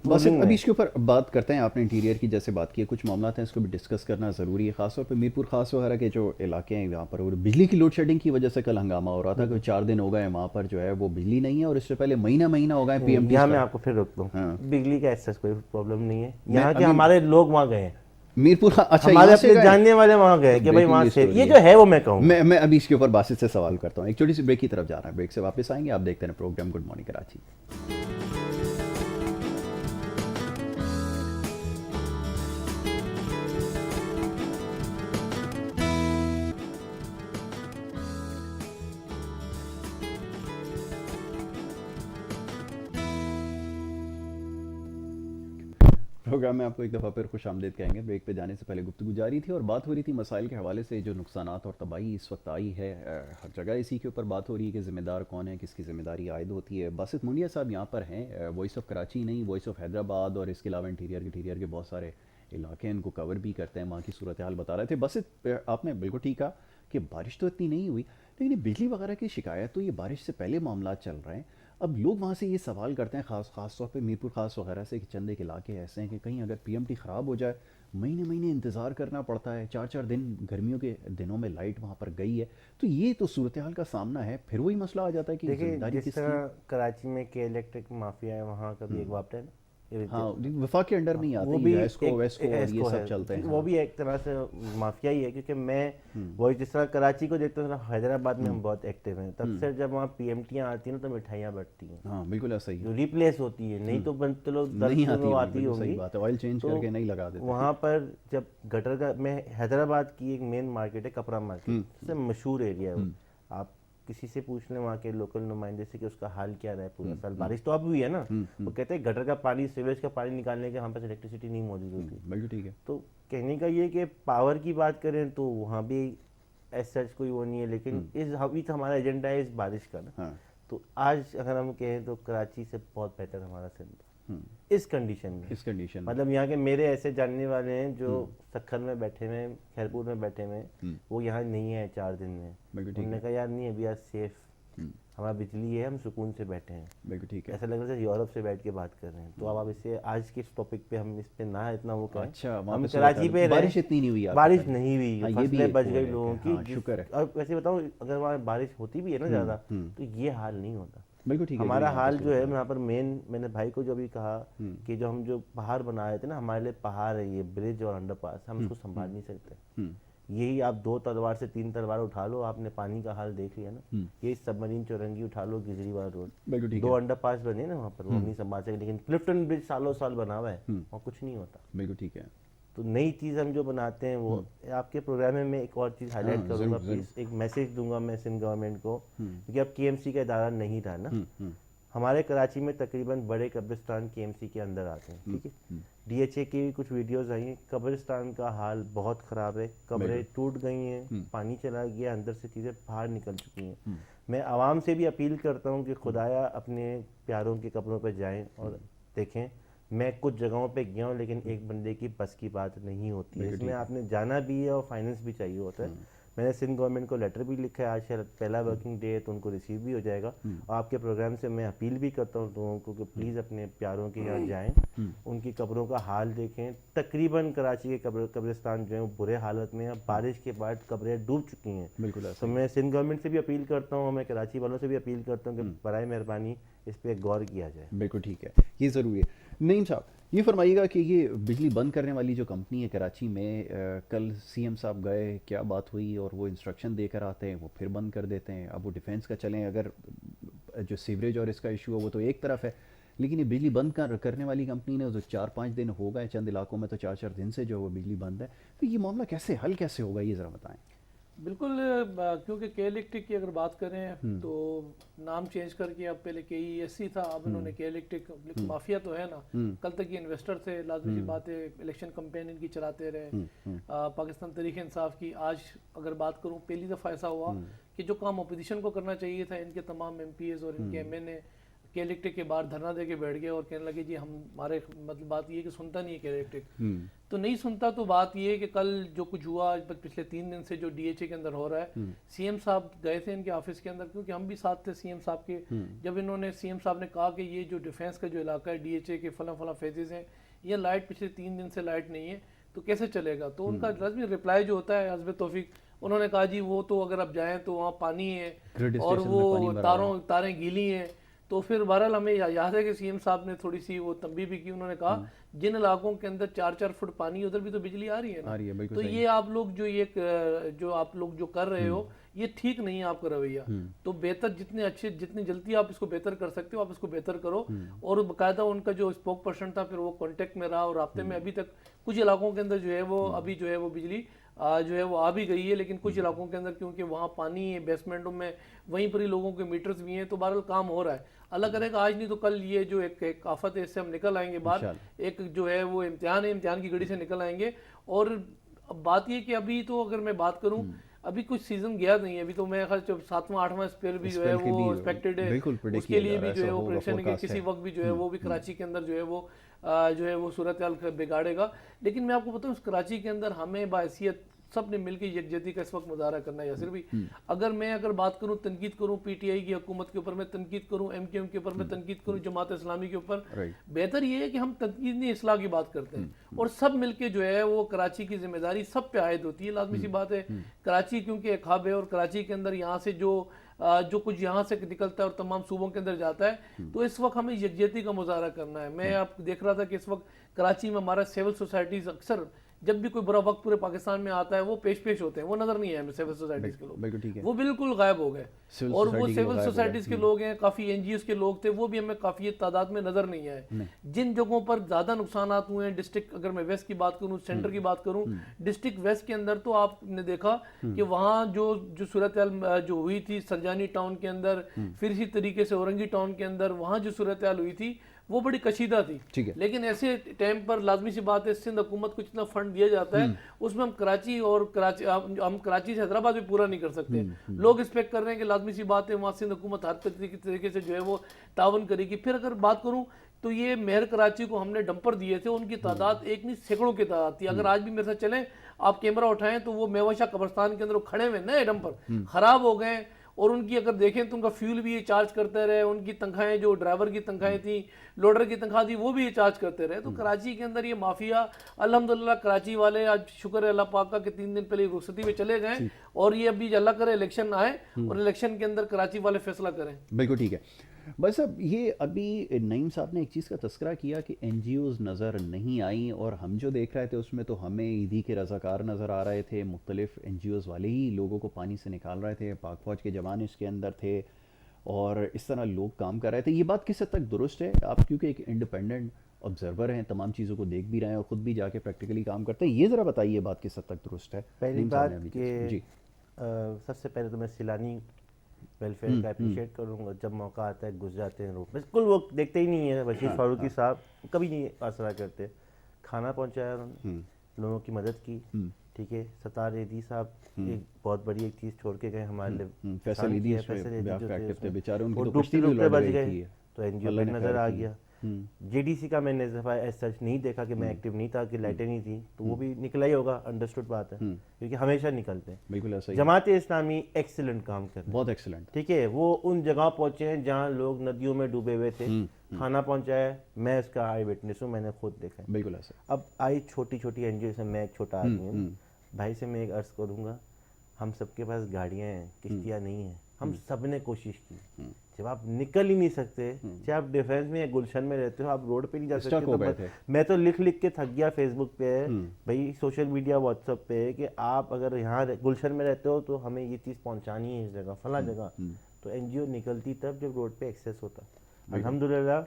بس ابھی اس کے اوپر بات کرتے ہیں. آپ نے انٹیریئر کی جیسے بات کی ہے, کچھ معاملات ہیں اس کو بھی ڈسکس کرنا ضروری ہے, خاص طور پہ میرپور خاص وغیرہ کے جو علاقے ہیں یہاں پر بجلی کی لوڈ شیڈنگ کی وجہ سے کل ہنگامہ ہو رہا تھا کہ 4 دن ہو گئے وہاں پر جو ہے وہ بجلی نہیں ہے, اور اس سے پہلے مہینہ ہو گئے پی ایم ٹی. یہاں میں آپ کو پھر روکتا ہوں, بجلی کا ایسا کوئی پرابلم نہیں ہے یہاں کے. ہمارے لوگ وہاں گئے ہیں, میرپور, اچھا ہمارے اپنے جاننے والے وہاں گئے کہ بھائی وہاں سے یہ جو ہے وہ میں کہوں. میں ابھی اس کے اوپر باسط سے سوال کرتا ہوں. ایک چھوٹی سی بریک کی طرف جا رہا ہے, بریک سے واپس آئیں گے. آپ دیکھتے ہیں programme good morning Karachi. Programme میں آپ کو ایک دفعہ پھر خوش آمدید کہیں گے. بریک پہ جانے سے پہلے گفتگو جاری تھی اور بات ہو رہی تھی مسائل کے حوالے سے, جو نقصانات اور تباہی اس وقت آئی ہے ہر جگہ. اسی کے اوپر بات ہو رہی ہے کہ ذمہ دار کون ہے, کس کی ذمہ داری عائد ہوتی ہے. باسط مونڈیا صاحب یہاں پر ہیں, وائس آف کراچی نہیں, وائس آف حیدرآباد, اور اس کے علاوہ انٹیریئر کے بہت سارے علاقے ان کو کور بھی کرتے ہیں, وہاں کی صورتحال بتا رہے تھے. باسط آپ نے بالکل ٹھیک کہا کہ بارش تو اتنی نہیں ہوئی, لیکن بجلی وغیرہ کی شکایت تو یہ بارش سے پہلے معاملات چل رہے ہیں. اب لوگ وہاں سے یہ سوال کرتے ہیں, خاص طور پہ میرپور خاص وغیرہ سے, کہ چند ایک علاقے ایسے ہیں کہ کہیں اگر پی ایم ٹی خراب ہو جائے, مہینے انتظار کرنا پڑتا ہے. 4 دن گرمیوں کے دنوں میں لائٹ وہاں پر گئی ہے, تو یہ تو صورتحال کا سامنا ہے. پھر وہی مسئلہ آ جاتا ہے کہ دیکھیں جس طرح کراچی میں کے الیکٹرک مافیا ہے, وہاں کا بھی ایک واپٹا ہے نا, ہاں وفاق کے انڈر میں ہی آتی ہے, ایسکو ویسکو یہ سب چلتے ہیں. وہ بھی ایک طرح سے مافیا ہی ہے, کیونکہ میں وہی جس طرح کراچی کو دیکھتا ہوں, حیدرآباد میں ہم بہت ایکٹیو ہیں. تب سے جب وہاں پی ایم ٹیاں آتی ہیں تو مٹھائیاں بٹتی ہیں. ہاں بالکل ایسا ہی, ریپلیس ہوتی ہے, نہیں تو بنتے لوگ نہیں آتی ہوگی. آئل چینج کر کے نہیں لگا دیتے. وہاں پر جب گٹر کا, میں حیدرآباد کی ایک مین مارکیٹ ہے کپڑا مارکیٹ, سب سے مشہور ایریا ہے. آپ کسی سے پوچھ لیں وہاں کے لوکل نمائندے سے کہ اس کا حال کیا رہا ہے پورا سال. بارش تو اب ہوئی ہے نا, وہ کہتے ہیں گٹر کا پانی, سیویج کا پانی نکالنے کے ہم پاس الیکٹریسٹی نہیں موجود ہوتی. بالکل ٹھیک ہے. تو کہنے کا یہ کہ پاور کی بات کریں تو وہاں بھی ایز سچ کوئی وہ نہیں ہے, لیکن اس ہمارا ایجنڈا ہے اس بارش کا نا, تو آج اگر ہم کہیں تو کراچی سے بہت بہتر ہمارا سندھ اس کنڈیشن میں. مطلب یہاں کے میرے ایسے جاننے والے ہیں جو سکھر میں بیٹھے ہوئے ہیں, خیرپور میں بیٹھے ہوئے ہیں, وہ یہاں نہیں ہے 4 دن میں. انہوں نے کہا یار نہیں ابھی آج سیف, ہمارا بجلی ہے, ہم سکون سے بیٹھے ہیں. بالکل ٹھیک ہے. ایسا لگ رہا ہے یورپ سے بیٹھ کے بات کر رہے ہیں. تو اب آپ اسے آج کے اس ٹاپک پہ ہم اس پہ نہ اتنا وہ کریں. اچھا, ہم کراچی پہ بارش اتنی نہیں ہوئی, بارش نہیں ہوئی, فصلیں بچ گئی لوگوں کی. شکر ہے. اور ویسے بتاؤں اگر وہاں بارش ہوتی بھی ہے نا زیادہ تو یہ حال نہیں ہوتا. بالکل ٹھیک ہے. ہمارا حال جو ہے یہاں پر میں نے بھائی کو جو ابھی کہا کہ جو ہم جو پہاڑ بنا رہے تھے نا, ہمارے لیے پہاڑ ہے یہ برج اور انڈر پاس, ہم اس کو سنبھال نہیں سکتے. یہی آپ 2 تلوار سے 3 تلوار اٹھا لو, آپ نے پانی کا حال دیکھ لیا نا. یہی سبمرین چورنگی اٹھا لو, کیجریوال روڈ, 2 انڈر پاس بنے نا وہاں پر, وہ نہیں سنبھال سکتے. لیکن کلفٹن برج سالوں سال بنا ہوا ہے, وہاں کچھ نہیں ہوتا. بالکل ٹھیک ہے. تو نئی چیز ہم جو بناتے ہیں وہ آپ کے پروگرام میں ایک اور چیز ہائی لائٹ کروں گا پلیز. ایک میسیج دوں گا میں سندھ گورنمنٹ کو, کیونکہ اب کے ایم سی کا ادارہ نہیں رہا نا. ہمارے کراچی میں تقریباً بڑے قبرستان کے ایم سی کے اندر آتے ہیں, ٹھیک ہے. ڈی ایچ اے کی کچھ ویڈیوز آئی ہیں, قبرستان کا حال بہت خراب ہے. قبریں ٹوٹ گئی ہیں, پانی چلا گیا, اندر سے چیزیں باہر نکل چکی ہیں. میں عوام سے بھی اپیل کرتا ہوں کہ خدایا اپنے پیاروں کی قبروں پہ جائیں اور دیکھیں. میں کچھ جگہوں پہ گیا ہوں لیکن ایک بندے کی بس کی بات نہیں ہوتی ہے. اس میں آپ نے جانا بھی ہے اور فائننس بھی چاہیے ہوتا ہے. میں نے سندھ گورنمنٹ کو لیٹر بھی لکھا ہے, آج شاید پہلا ورکنگ ڈے ہے تو ان کو ریسیو بھی ہو جائے گا. اور آپ کے پروگرام سے میں اپیل بھی کرتا ہوں لوگوں کو کہ پلیز اپنے پیاروں کے یہاں جائیں, ان کی قبروں کا حال دیکھیں. تقریباً کراچی کے قبرستان جو ہیں وہ برے حالت میں ہیں, بارش کے بعد قبریں ڈوب چکی ہیں. بالکل. تو میں سندھ گورنمنٹ سے بھی اپیل کرتا ہوں, میں کراچی والوں سے بھی اپیل کرتا ہوں کہ برائے مہربانی اس پہ غور کیا جائے. بالکل ٹھیک ہے, یہ ضروری ہے. نعیم صاحب یہ فرمائیے گا کہ یہ بجلی بند کرنے والی جو کمپنی ہے کراچی میں, کل سی ایم صاحب گئے, کیا بات ہوئی, اور وہ انسٹرکشن دے کر آتے ہیں, وہ پھر بند کر دیتے ہیں. اب وہ ڈیفینس کا چلیں, اگر جو سیوریج اور اس کا ایشو ہے وہ تو ایک طرف ہے, لیکن یہ بجلی بند کرنے والی کمپنی نے جو 4-5 دن ہو گئے, چند علاقوں میں تو 4 دن سے جو وہ بجلی بند ہے, تو یہ معاملہ کیسے حل کیسے ہوگا, یہ ذرا بتائیں. بالکل, کیونکہ کے الیکٹرک کی اگر بات کریں تو نام چینج کر کے اب پہلے کے ای ایس سی تھا, اب انہوں نے کے الیکٹرک, مافیا تو ہے نا. کل تک یہ انویسٹر تھے, لازمی سی بات ہے, الیکشن کمپین ان کی چلاتے رہے. پاکستان تحریک انصاف کی آج اگر بات کروں, پہلی دفعہ ایسا ہوا کہ جو کام اپوزیشن کو کرنا چاہیے تھا, ان کے تمام ایم پی ایز اور ان کے ایم این اے کے الیکٹرک کے باہر دھرنا دے کے بیٹھ گئے اور کہنے لگے جی ہمارے مطلب بات یہ ہے کہ سنتا نہیں ہے کے الیکٹرک. تو نہیں سنتا, تو بات یہ ہے کہ کل جو کچھ ہوا پچھلے 3 دن سے جو ڈی ایچ اے کے اندر ہو رہا ہے, سی ایم صاحب گئے تھے ان کے آفس کے اندر, کیونکہ ہم بھی ساتھ تھے سی ایم صاحب کے. جب انہوں نے سی ایم صاحب نے کہا کہ یہ جو ڈیفینس کا جو علاقہ ہے ڈی ایچ اے کے فلاں فیزز ہیں, یہ لائٹ پچھلے 3 دن سے لائٹ نہیں ہے, تو کیسے چلے گا. تو ان کا لازمی رپلائی جو ہوتا ہے حسب توفیق, انہوں نے کہا جی وہ تو اگر آپ جائیں تو وہاں پانی ہے اور وہ تاریں گیلی ہیں. تو پھر بہرحال ہمیں یاد ہے کہ سی ایم صاحب نے تھوڑی سی وہ تنبیہ بھی کی, انہوں نے کہا جن علاقوں کے اندر 4 فٹ پانی, ادھر بھی تو بجلی آ رہی ہے نا. تو یہ آپ لوگ جو آپ لوگ جو کر رہے ہو یہ ٹھیک نہیں ہے آپ کا رویہ. تو بہتر جتنی جلدی آپ اس کو بہتر کر سکتے ہو آپ اس کو بہتر کرو. اور باقاعدہ ان کا جو اسپوک پرسن تھا پھر وہ کانٹیکٹ میں رہا اور رابطے میں. ابھی تک کچھ علاقوں کے اندر جو ہے وہ ابھی جو ہے وہ بجلی جو ہے وہ آ بھی گئی ہے, لیکن کچھ علاقوں کے اندر کیونکہ وہاں پانی ہے بیسمنٹوں میں, وہیں پر ہی لوگوں کے میٹرز بھی ہیں, تو بہرحال کام ہو رہا ہے. اللہ کرے گا آج نہیں تو کل یہ جو ایک آفت ہے اس سے ہم نکل آئیں گے باہر. ایک جو ہے وہ امتحان ہے, امتحان کی گھڑی سے نکل آئیں گے. اور بات یہ کہ ابھی تو اگر میں بات کروں, ابھی کچھ سیزن گیا نہیں ہے, ابھی تو میں خیال 7واں-8واں اسپیل بھی جو ہے وہ ایکسپیکٹڈ ہے, اس کے لیے بھی جو ہے وہ پریڈکشن ہے کہ کسی وقت بھی جو ہے وہ بھی کراچی کے اندر جو ہے وہ صورتحال بگاڑے گا. لیکن میں آپ کو بتاؤں کراچی کے اندر ہمیں باحثیت سب نے مل کے یکجہتی کا اس وقت مظاہرہ کرنا ہے. یاسر بھی اگر بات کروں, تنقید کروں پی ٹی آئی کی حکومت کے اوپر, میں تنقید کروں ایم کیو ایم کے اوپر, میں تنقید کروں جماعت اسلامی کے اوپر, بہتر یہ ہے کہ ہم تنقیدی اصلاح کی بات کرتے ہیں اور سب مل کے جو ہے وہ کراچی کی ذمہ داری سب پہ عائد ہوتی ہے. لازمی سی بات ہے, کراچی کیونکہ ایک ہب ہے اور کراچی کے اندر یہاں سے جو کچھ یہاں سے نکلتا ہے اور تمام صوبوں کے اندر جاتا ہے, تو اس وقت ہمیں یکجہتی کا مظاہرہ کرنا ہے. میں آپ دیکھ رہا تھا کہ اس وقت کراچی میں ہمارا سول سوسائٹیز اکثر جب بھی کوئی برا وقت پورے پاکستان میں آتا ہے وہ پیش ہوتے ہیں, وہ نظر نہیں آئے سول سوسائٹیز کے لوگ, وہ بالکل غائب ہو گئے. اور وہ سول سوسائٹیز کے لوگ ہیں, کافی این جی اوز کے لوگ تھے, وہ بھی ہمیں کافی تعداد میں نظر نہیں آئے. جن جگہوں پر زیادہ نقصانات ہوئے ہیں ڈسٹرکٹ, اگر میں ویسٹ کی بات کروں, سینٹر کی بات کروں, ڈسٹرکٹ ویسٹ کے اندر, تو آپ نے دیکھا کہ وہاں جو صورتحال جو ہوئی تھی سنجانی ٹاؤن کے اندر, پھر اسی طریقے سے اورنگی ٹاؤن کے اندر, وہاں جو صورتحال ہوئی تھی وہ بڑی کشیدہ تھی. لیکن ایسے ٹائم پر لازمی سی بات ہے سندھ حکومت کو جتنا فنڈ دیا جاتا ہے اس میں ہم کراچی سے حیدرآباد بھی پورا نہیں کر سکتے. لوگ ایکسپیکٹ کر رہے ہیں کہ لازمی سی بات ہے وہاں سندھ حکومت ہر طریقے سے جو ہے وہ تعاون کرے گی. پھر اگر بات کروں تو یہ مہر کراچی کو ہم نے ڈمپر دیے تھے, ان کی تعداد ایک نہیں سینکڑوں کی تعداد تھی. اگر آج بھی میرے ساتھ چلیں آپ کیمرہ اٹھائیں تو وہ میوشا قبرستان کے اندر کھڑے ہوئے نئے ڈمپر خراب ہو گئے, اور ان کی اگر دیکھیں تو ان کا فیول بھی یہ چارج کرتے رہے, ان کی تنخواہیں جو ڈرائیور کی تنخواہیں تھیں, لوڈر کی تنخواہ تھی, وہ بھی یہ چارج کرتے رہے. تو کراچی کے اندر یہ مافیا, الحمدللہ کراچی والے آج شکر ہے اللہ پاک کا کہ 3 دن پہلے رخصتی میں چلے گئے, اور یہ ابھی اللہ کرے الیکشن آئے اور الیکشن کے اندر کراچی والے فیصلہ کریں. بالکل ٹھیک ہے. بس اب یہ ابھی نعیم صاحب نے ایک چیز کا تذکرہ کیا کہ این جی اوز نظر نہیں آئیں, اور ہم جو دیکھ رہے تھے اس میں تو ہمیں عیدی کے رضاکار نظر آ رہے تھے, مختلف این جی اوز والے ہی لوگوں کو پانی سے نکال رہے تھے, پاک فوج کے جوان اس کے اندر تھے, اور اس طرح لوگ کام کر رہے تھے. یہ بات کس حد تک درست ہے؟ آپ کیونکہ ایک انڈیپینڈنٹ آبزرور ہیں, تمام چیزوں کو دیکھ بھی رہے ہیں اور خود بھی جا کے پریکٹیکلی کام کرتے ہیں, یہ ذرا بتائیے بات کس حد تک درست ہے. پہلی بات کہ سب سے پہلے تو میں سیلانی ویلفیئر کا اپریشیٹ کروں گا. جب موقع آتا ہے گھس جاتے ہیں روڈ, بالکل وہ دیکھتے ہی نہیں ہے. بشیر فاروقی صاحب کبھی نہیں آسرا کرتے, کھانا پہنچایا انہوں نے, لوگوں کی مدد کی. ٹھیک ہے, ستار ایدی صاحب ایک بہت بڑی ایک چیز چھوڑ کے گئے ہمارے لیے, فیصل ایدی بچ گئے, تو این جی او پہ نظر آ گیا. جے ڈی سی کا میں نے سچ نہیں دیکھا کہ میں ایکٹیو نہیں تھا, کہ لائٹیں نہیں تھیں, تو وہ بھی نکلا ہی ہوگا, انڈرسٹوڈ بات ہے, کیونکہ ہمیشہ نکلتے ہیں. بالکل ایسا ہی. جماعت اسلامی ایکسیلنٹ کام کرتے ہیں, بہت ایکسیلنٹ. ٹھیک ہے, وہ ان جگہ پہنچے ہیں جہاں لوگ ندیوں میں ڈوبے ہوئے تھے, کھانا پہنچایا. میں اس کا آئی وٹنس ہوں, میں نے خود دیکھا. بالکل ایسا. اب آئی چھوٹی چھوٹی این جی او سے, میں ایک چھوٹا آدمی ہوں, بھائی سے میں ایک عرض کروں گا, ہم سب کے پاس گاڑیاں ہیں, کشتیاں نہیں ہیں. ہم سب نے کوشش کی. جب آپ نکل ہی نہیں سکتے, چاہے آپ ڈیفینس میں یا گلشن میں رہتے ہو, آپ روڈ پہ نہیں جا سکتے. میں تو لکھ کے تھک گیا فیس بک پہ, بھائی سوشل میڈیا واٹس ایپ پہ, کہ آپ اگر یہاں گلشن میں رہتے ہو تو ہمیں یہ چیز پہنچانی ہے اس جگہ فلاں جگہ. تو این جی او نکلتی تب جب روڈ پہ ایکسیس ہوتا. الحمدللہ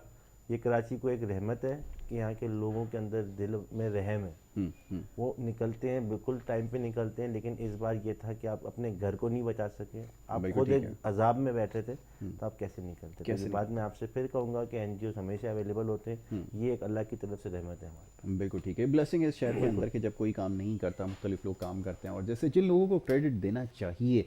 یہ کراچی کو ایک رحمت ہے کہ یہاں کے لوگوں کے اندر دل میں رحم ہے, وہ نکلتے ہیں, بالکل ٹائم پہ نکلتے ہیں. لیکن اس بار یہ تھا کہ آپ اپنے گھر کو نہیں بچا سکے, آپ خود ایک عذاب میں بیٹھے تھے, تو آپ کیسے نکلتے؟ اس بات میں آپ سے پھر کہوں گا کہ این جی اوز ہمیشہ اویلیبل ہوتے ہیں, یہ ایک اللہ کی طرف سے رحمت ہے ہمارے. بالکل ٹھیک ہے. بلیسنگ ہے اس شہر کے اندر کہ جب کوئی کام نہیں کرتا, مختلف لوگ کام کرتے ہیں, اور جیسے جن لوگوں کو کریڈٹ دینا چاہیے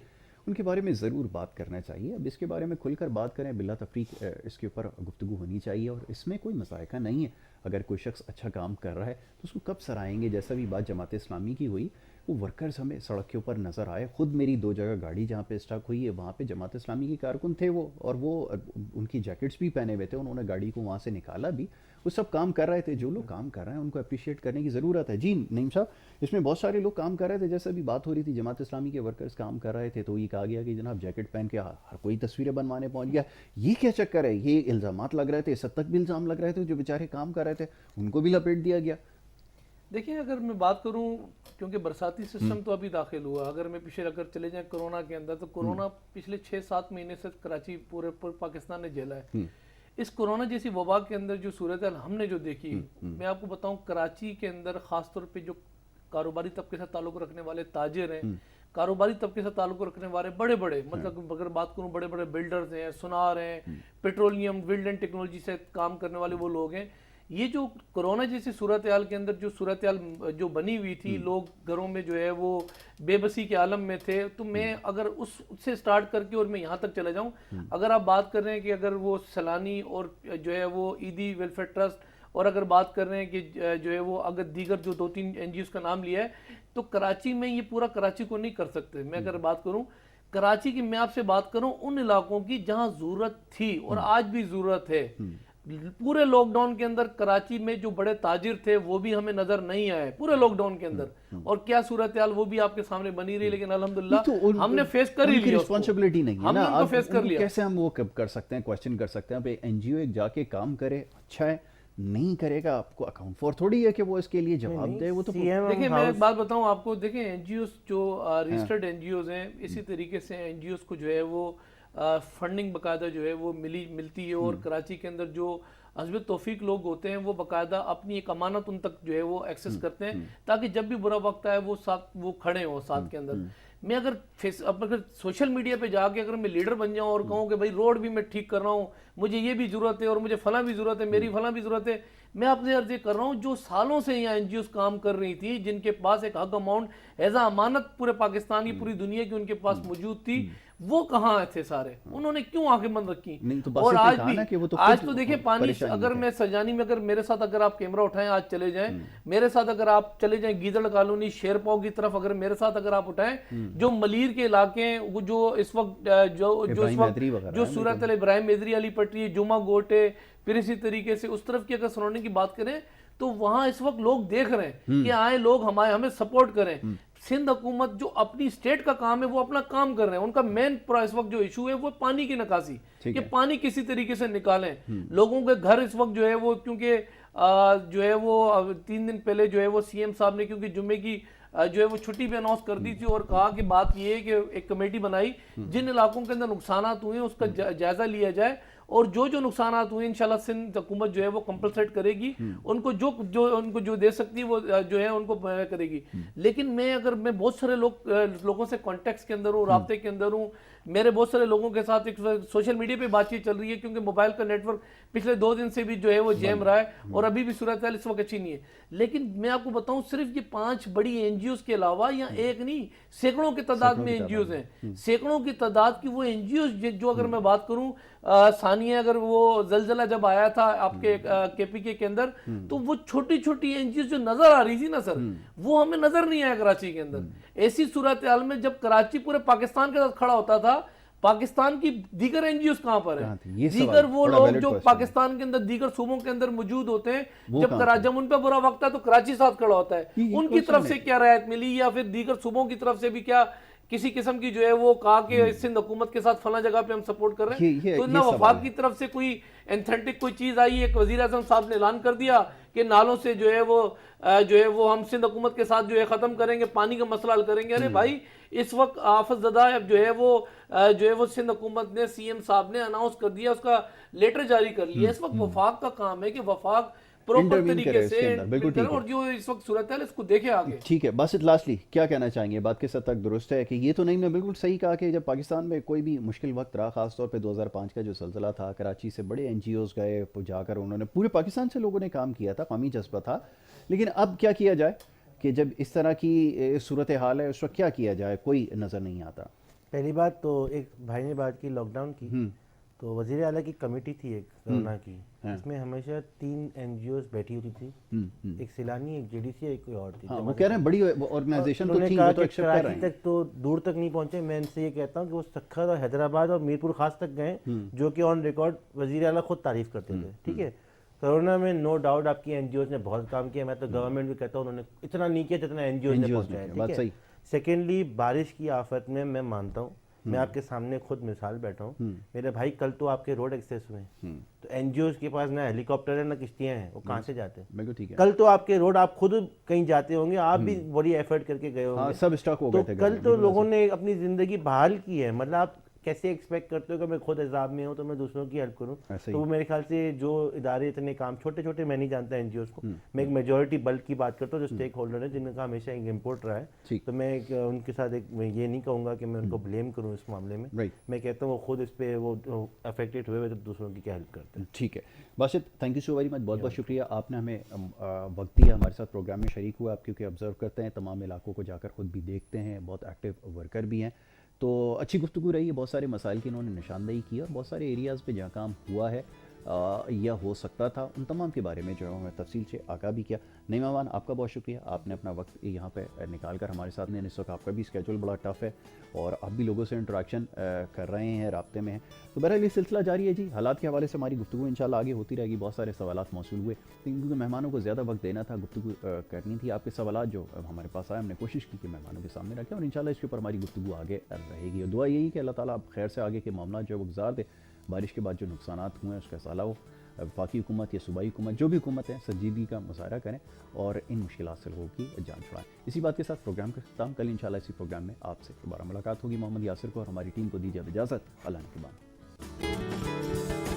ان کے بارے میں ضرور بات کرنا چاہیے. اب اس کے بارے میں کھل کر بات کریں, بلا تفریق اس کے اوپر گفتگو ہونی چاہیے, اور اس میں کوئی مذائقہ نہیں ہے. اگر کوئی شخص اچھا کام کر رہا ہے تو اس کو کب سرائیں گے. جیسا بھی بات جماعت اسلامی کی ہوئی, وہ ورکرز ہمیں سڑک کے اوپر نظر آئے. خود میری 2 جگہ گاڑی جہاں پہ اسٹک ہوئی ہے, وہاں پہ جماعت اسلامی کے کارکن تھے وہ, اور وہ ان کی جیکٹس بھی پہنے ہوئے تھے, انہوں نے گاڑی کو وہاں سے نکالا بھی. وہ سب کام کر رہے تھے. جو لوگ کام کر رہے ہیں ان کو اپریشیٹ کرنے کی ضرورت ہے. جی نعیم صاحب, اس میں بہت سارے لوگ کام کر رہے تھے, جیسے بھی بات ہو رہی تھی جماعت اسلامی کے ورکرز کام کر رہے تھے, تو یہ کہا گیا کہ جناب جیکٹ پہن کے ہر کوئی تصویریں بنوانے پہنچ گیا. یہ کیا چکر ہے؟ یہ الزامات لگ رہے تھے, اس حد تک بھی الزام لگ رہے تھے, جو بیچارے کام کر رہے تھے ان کو بھی لپیٹ دیا گیا. دیکھیں اگر میں بات کروں, کیونکہ برساتی سسٹم تو ابھی داخل ہوا, اگر میں پیچھے اگر چلے جائیں کرونا کے اندر, تو کرونا پچھلے 6-7 مہینے سے کراچی پورے پاکستان نے جھیلا ہے. اس کرونا جیسی وبا کے اندر جو صورتحال ہم نے جو دیکھی, میں آپ کو بتاؤں کراچی کے اندر خاص طور پہ جو کاروباری طبقے سے تعلق رکھنے والے تاجر ہیں, کاروباری طبقے سے تعلق رکھنے والے بڑے بڑے, مطلب اگر بات کروں بڑے بڑے بلڈرز ہیں, سنار ہیں, پیٹرولیم ویلڈ اینڈ ٹیکنالوجی سے کام کرنے والے وہ لوگ ہیں. یہ جو کرونا جیسی صورتحال کے اندر جو صورتحال جو بنی ہوئی تھی, لوگ گھروں میں جو ہے وہ بے بسی کے عالم میں تھے, تو میں اگر اس سے سٹارٹ کر کے اور میں یہاں تک چلا جاؤں, اگر آپ بات کر رہے ہیں کہ اگر وہ سیلانی اور جو ہے وہ عیدی ویلفیئر ٹرسٹ, اور اگر بات کر رہے ہیں کہ جو ہے وہ اگر دیگر جو 2-3 این جی اوز کا نام لیا ہے, تو کراچی میں یہ پورا کراچی کو نہیں کر سکتے. میں اگر بات کروں کراچی کی, میں آپ سے بات کروں ان علاقوں کی جہاں ضرورت تھی اور آج بھی ضرورت ہے. پورے لاک ڈاؤن کے اندر کراچی میں جو بڑے تاجر تھے وہ بھی ہمیں نظر نہیں آئے پورے لاک ڈاؤن کے اندر, اور کیا صورتحال وہ بھی آپ کے سامنے بنی رہی, لیکن الحمدللہ ہم نے فیس کر ہی لیا. رسپانسبلٹی نہیں ہے نا, ہم نے فیس کر لیا. کیسے ہم وہ کر سکتے ہیں, کوشچن کر سکتے ہیں. این جی او ایک جا کے کام کرے, اچھا ہے, نہیں کرے گا آپ کو اکاؤنٹ فور تھوڑی ہے کہ وہ اس کے لیے جواب دے. وہ تو دیکھیں میں ایک بات بتاؤں آپ کو, دیکھیں این جی اوز جو رجسٹرڈ این جی اوز ہیں, اسی طریقے سے این جی اوز کو جو ہے وہ فنڈنگ باقاعدہ جو ہے وہ ملتی ہے, اور کراچی کے اندر جو حسب توفیق لوگ ہوتے ہیں وہ باقاعدہ اپنی ایک امانت ان تک جو ہے وہ ایکسس کرتے ہیں تاکہ جب بھی برا وقت آئے وہ کھڑے ہوں ساتھ کے اندر. میں اگر سوشل میڈیا پہ جا کے اگر میں لیڈر بن جاؤں اور کہوں کہ بھائی روڈ بھی میں ٹھیک کر رہا ہوں, مجھے یہ بھی ضرورت ہے اور مجھے فلاں بھی ضرورت ہے, میری فلاں بھی ضرورت ہے, میں آپ سے عرض یہ کر رہا ہوں جو سالوں سے یہاں NGOs کام کر رہی تھی, جن کے پاس ایک حق اماؤنٹ ایز اے امانت پورے پاکستان کی پوری دنیا کی ان کے پاس موجود تھی, وہ کہاں تھے سارے؟ انہوں نے کیوں آنکھیں بند رکھی؟ اور آج بھی آج تو دیکھیں پانی, اگر میں سرجانی میں اگر میرے ساتھ اگر آپ کیمرہ اٹھائیں آج چلے جائیں میرے ساتھ, اگر آپ چلے جائیں گیدڑ کالونی شیر پاؤ کی طرف اگر میرے ساتھ اگر آپ اٹھائیں, جو ملیر کے علاقے ہیں جو اس وقت جو صورت ابراہیم میدری علی پٹری, جمعہ گوٹے, پھر اسی طریقے سے اس طرف کی اگر سراؤنڈنگ کی بات کریں تو وہاں اس وقت لوگ دیکھ رہے ہیں کہ آئے لوگ ہمیں سپورٹ کریں. سندھ حکومت جو اپنی اسٹیٹ کا کام ہے وہ اپنا کام کر رہے ہیں. ان کا مین اس وقت جو ایشو ہے وہ پانی کی نکاسی, کہ پانی کسی طریقے سے نکالیں. لوگوں کے گھر اس وقت جو ہے وہ کیونکہ جو ہے وہ 3 دن پہلے جو ہے وہ CM صاحب نے کیونکہ جمعے کی جو ہے وہ چھٹی بھی اناؤنس کر دی تھی اور کہا کہ بات یہ ہے کہ ایک کمیٹی بنائی جن علاقوں کے اندر نقصانات ہوئے ہیں اس کا جائزہ لیا جائے اور جو نقصانات ہوئے انشاءاللہ سندھ حکومت جو ہے وہ کمپنسیٹ کرے گی, ان کو جو دے سکتی وہ جو ہے ان کو کرے گی. لیکن میں بہت سارے لوگوں سے کانٹیکٹس کے اندر ہوں, رابطے کے اندر ہوں, میرے بہت سارے لوگوں کے ساتھ ایک سوشل میڈیا پہ بات چیت چل رہی ہے کیونکہ موبائل کا نیٹ ورک پچھلے 2 دن سے بھی جو ہے وہ جیم رہا ہے اور ابھی بھی صورتحال اس وقت اچھی نہیں ہے. لیکن میں آپ کو بتاؤں صرف یہ 5 بڑی NGOs کے علاوہ یا ایک نہیں سینکڑوں کی تعداد میں NGOs ہیں, سینکڑوں کی تعداد کی وہ NGOs جو اگر میں بات کروں ثانیہ, اگر وہ زلزلہ جب آیا تھا آپ کے KPK کے اندر تو وہ چھوٹی چھوٹی NGOs جو نظر آ رہی تھی نا سر, وہ ہمیں نظر نہیں آیا کراچی کے اندر. ایسی صورتحال میں جب کراچی پورے پاکستان کے ساتھ کھڑا ہوتا تھا, پاکستان کی دیگر NGOs کہاں پر ہیں؟ دیگر وہ لوگ جو پاکستان کے اندر دیگر صوبوں کے اندر موجود ہوتے ہیں, جب ان پہ برا وقت ہے تو کراچی ساتھ کھڑا ہوتا ہے. ان کی طرف سے کیا رعایت ملی یا پھر دیگر صوبوں کی طرف سے بھی کیا کسی قسم کی جو ہے وہ کہا کہ سندھ حکومت کے ساتط فلاں جگہ پہ ہم سپورٹ کر رہے ہیں؟ تو نہ وفاق کی طرف سے کوئی انتھینٹک کوئی چیز آئی. ایک وزیر اعظم صاحب نے اعلان کر دیا کہ نالوں سے جو ہے وہ ہم سندھ حکومت کے ساتھ جو ہے ختم کریں گے, پانی کا مسئلہ حل کریں گے. ارے بھائی اس وقت آفت زدہ جو ہے وہ سندھ حکومت نے CM صاحب نے اناؤنس کر دیا, اس کا لیٹر جاری کر لیا. اس وقت وفاق کا کام ہے کہ وفاق پروپر طریقے سے اور جو اس وقت صورتحال اس کو دیکھے آگے. ٹھیک ہے باسط, لاسٹلی کیا کہنا چاہیں گے؟ بات کس حد تک درست ہے کہ یہ تو نہیں, میں بالکل صحیح کہا کہ جب پاکستان میں کوئی بھی مشکل وقت رہا, خاص طور پہ 2005 کا جو زلزلہ تھا, کراچی سے بڑے NGOs گئے جا کر, انہوں نے پورے پاکستان سے لوگوں نے کام کیا تھا, قومی جذبہ تھا. لیکن اب کیا کیا جائے کہ جب اس طرح کی صورتحال ہے اس وقت کیا کیا جائے, کوئی نظر نہیں آتا. پہلی بات تو ایک بھائی نے بات کی لاک ڈاؤن کی, تو وزیر اعلیٰ کی کمیٹی تھی ایک کرونا کی, اس میں ہمیشہ 3 NGOs بیٹھی ہوتی تھی, ایک سیلانی, ایک JDC, ایک کوئی اور تھی. وہ کہہ رہے ہیں بڑی آرگنائزیشن تو تھی, وہ تو ایکسپٹ کر رہے ہیں. تک تو دور تک نہیں پہنچے. میں ان سے یہ کہتا ہوں کہ وہ سکھر اور حیدرآباد اور میرپور خاص تک گئے, جو کہ آن ریکارڈ وزیر اعلیٰ خود تعریف کرتے تھے. ٹھیک ہے, کرونا میں نو ڈاؤٹ آپ کی NGOs نے بہت کام کیا. میں تو گورنمنٹ بھی کہتا ہوں انہوں نے اتنا نہیں کیا جتنا NGOs نے پہنچایا. ٹھیک ہے. سیکنڈلی بارش کی آفت میں مانتا ہوں, میں آپ کے سامنے خود مثال بیٹھا ہوں. میرے بھائی کل تو آپ کے روڈ ایکسیس ہوئے, تو NGOs کے پاس نہ ہیلی کاپٹر ہے نہ کشتیاں ہیں, وہ کہاں سے جاتے ہیں؟ کل تو آپ کے روڈ, آپ خود کہیں جاتے ہوں گے, آپ بھی بڑی ایفرٹ کر کے گئے ہوں گے, سب اسٹاک ہو گئے تھے. کل تو لوگوں نے اپنی زندگی بحال کی ہے. مطلب آپ کیسے ایکسپیکٹ کرتے ہو کہ میں خود عذاب میں ہوں تو میں دوسروں کی ہیلپ کروں؟ تو وہ میرے خیال سے جو ادارے اتنے کام چھوٹے چھوٹے, میں نہیں جانتا NGOs کو, میں ایک میجورٹی بلک کی بات کرتا ہوں جو اسٹیک ہولڈر ہے, جن کا ہمیشہ ایک امپورٹ رہا ہے. تو میں ان کے ساتھ میں یہ نہیں کہوں گا کہ میں ان کو بلیم کروں اس معاملے میں. میں کہتا ہوں وہ خود اس پہ وہ افیکٹڈ ہوئے ہوئے تو دوسروں کی کیا ہیلپ کرتے ہیں. ٹھیک ہے Basit, thank you so very much, بہت بہت شکریہ. آپ نے ہمیں وقت دیا, ہمارے ساتھ پروگرام میں شریک ہوا. آپ کیونکہ آبزرو کرتے ہیں, تمام علاقوں کو جا کر خود بھی دیکھتے ہیں, بہت ایکٹیو ورکر بھی ہیں, تو اچھی گفتگو رہی ہے. بہت سارے مسائل کی انہوں نے نشاندہی کی اور بہت سارے ایریاز پہ جہاں کام ہوا ہے یا ہو سکتا تھا, ان تمام کے بارے میں جو ہے ہمیں تفصیل سے آگاہ بھی کیا. نعیم امان, آپ کا بہت شکریہ, آپ نے اپنا وقت یہاں پہ نکال کر ہمارے ساتھ میں. اس وقت آپ کا بھی اسکیجول بڑا ٹف ہے اور آپ بھی لوگوں سے انٹریکشن کر رہے ہیں, رابطے میں ہیں. تو بہرحال یہ سلسلہ جاری ہے جی. حالات کے حوالے سے ہماری گفتگو انشاءاللہ آگے ہوتی رہے گی. بہت سارے سوالات موصول ہوئے کیونکہ مہمانوں کو زیادہ وقت دینا تھا, گفتگو کرنی تھی. آپ کے سوالات جو ہمارے پاس آئے, ہم نے کوشش کی کہ مہمانوں کے سامنے رکھیں اور انشاءاللہ اس کے اوپر ہماری گفتگو آگے رہے گی. اور دعا یہی کہ اللہ تعالیٰ آپ خیر سے آگے کے معاملات جو ہے وہ گزار دے. بارش کے بعد جو نقصانات ہوئے ہیں اس کا ازالہ ہو. وفاقی حکومت یا صوبائی حکومت, جو بھی حکومت ہے, سنجیدگی کا مظاہرہ کریں اور ان مشکلات سے لوگوں کی جان چھڑائیں. اسی بات کے ساتھ پروگرام کا اختتام. کل انشاءاللہ اسی پروگرام میں آپ سے دوبارہ ملاقات ہوگی. محمد یاسر کو اور ہماری ٹیم کو دیجیے اجازت. اللہ نے کے بعد.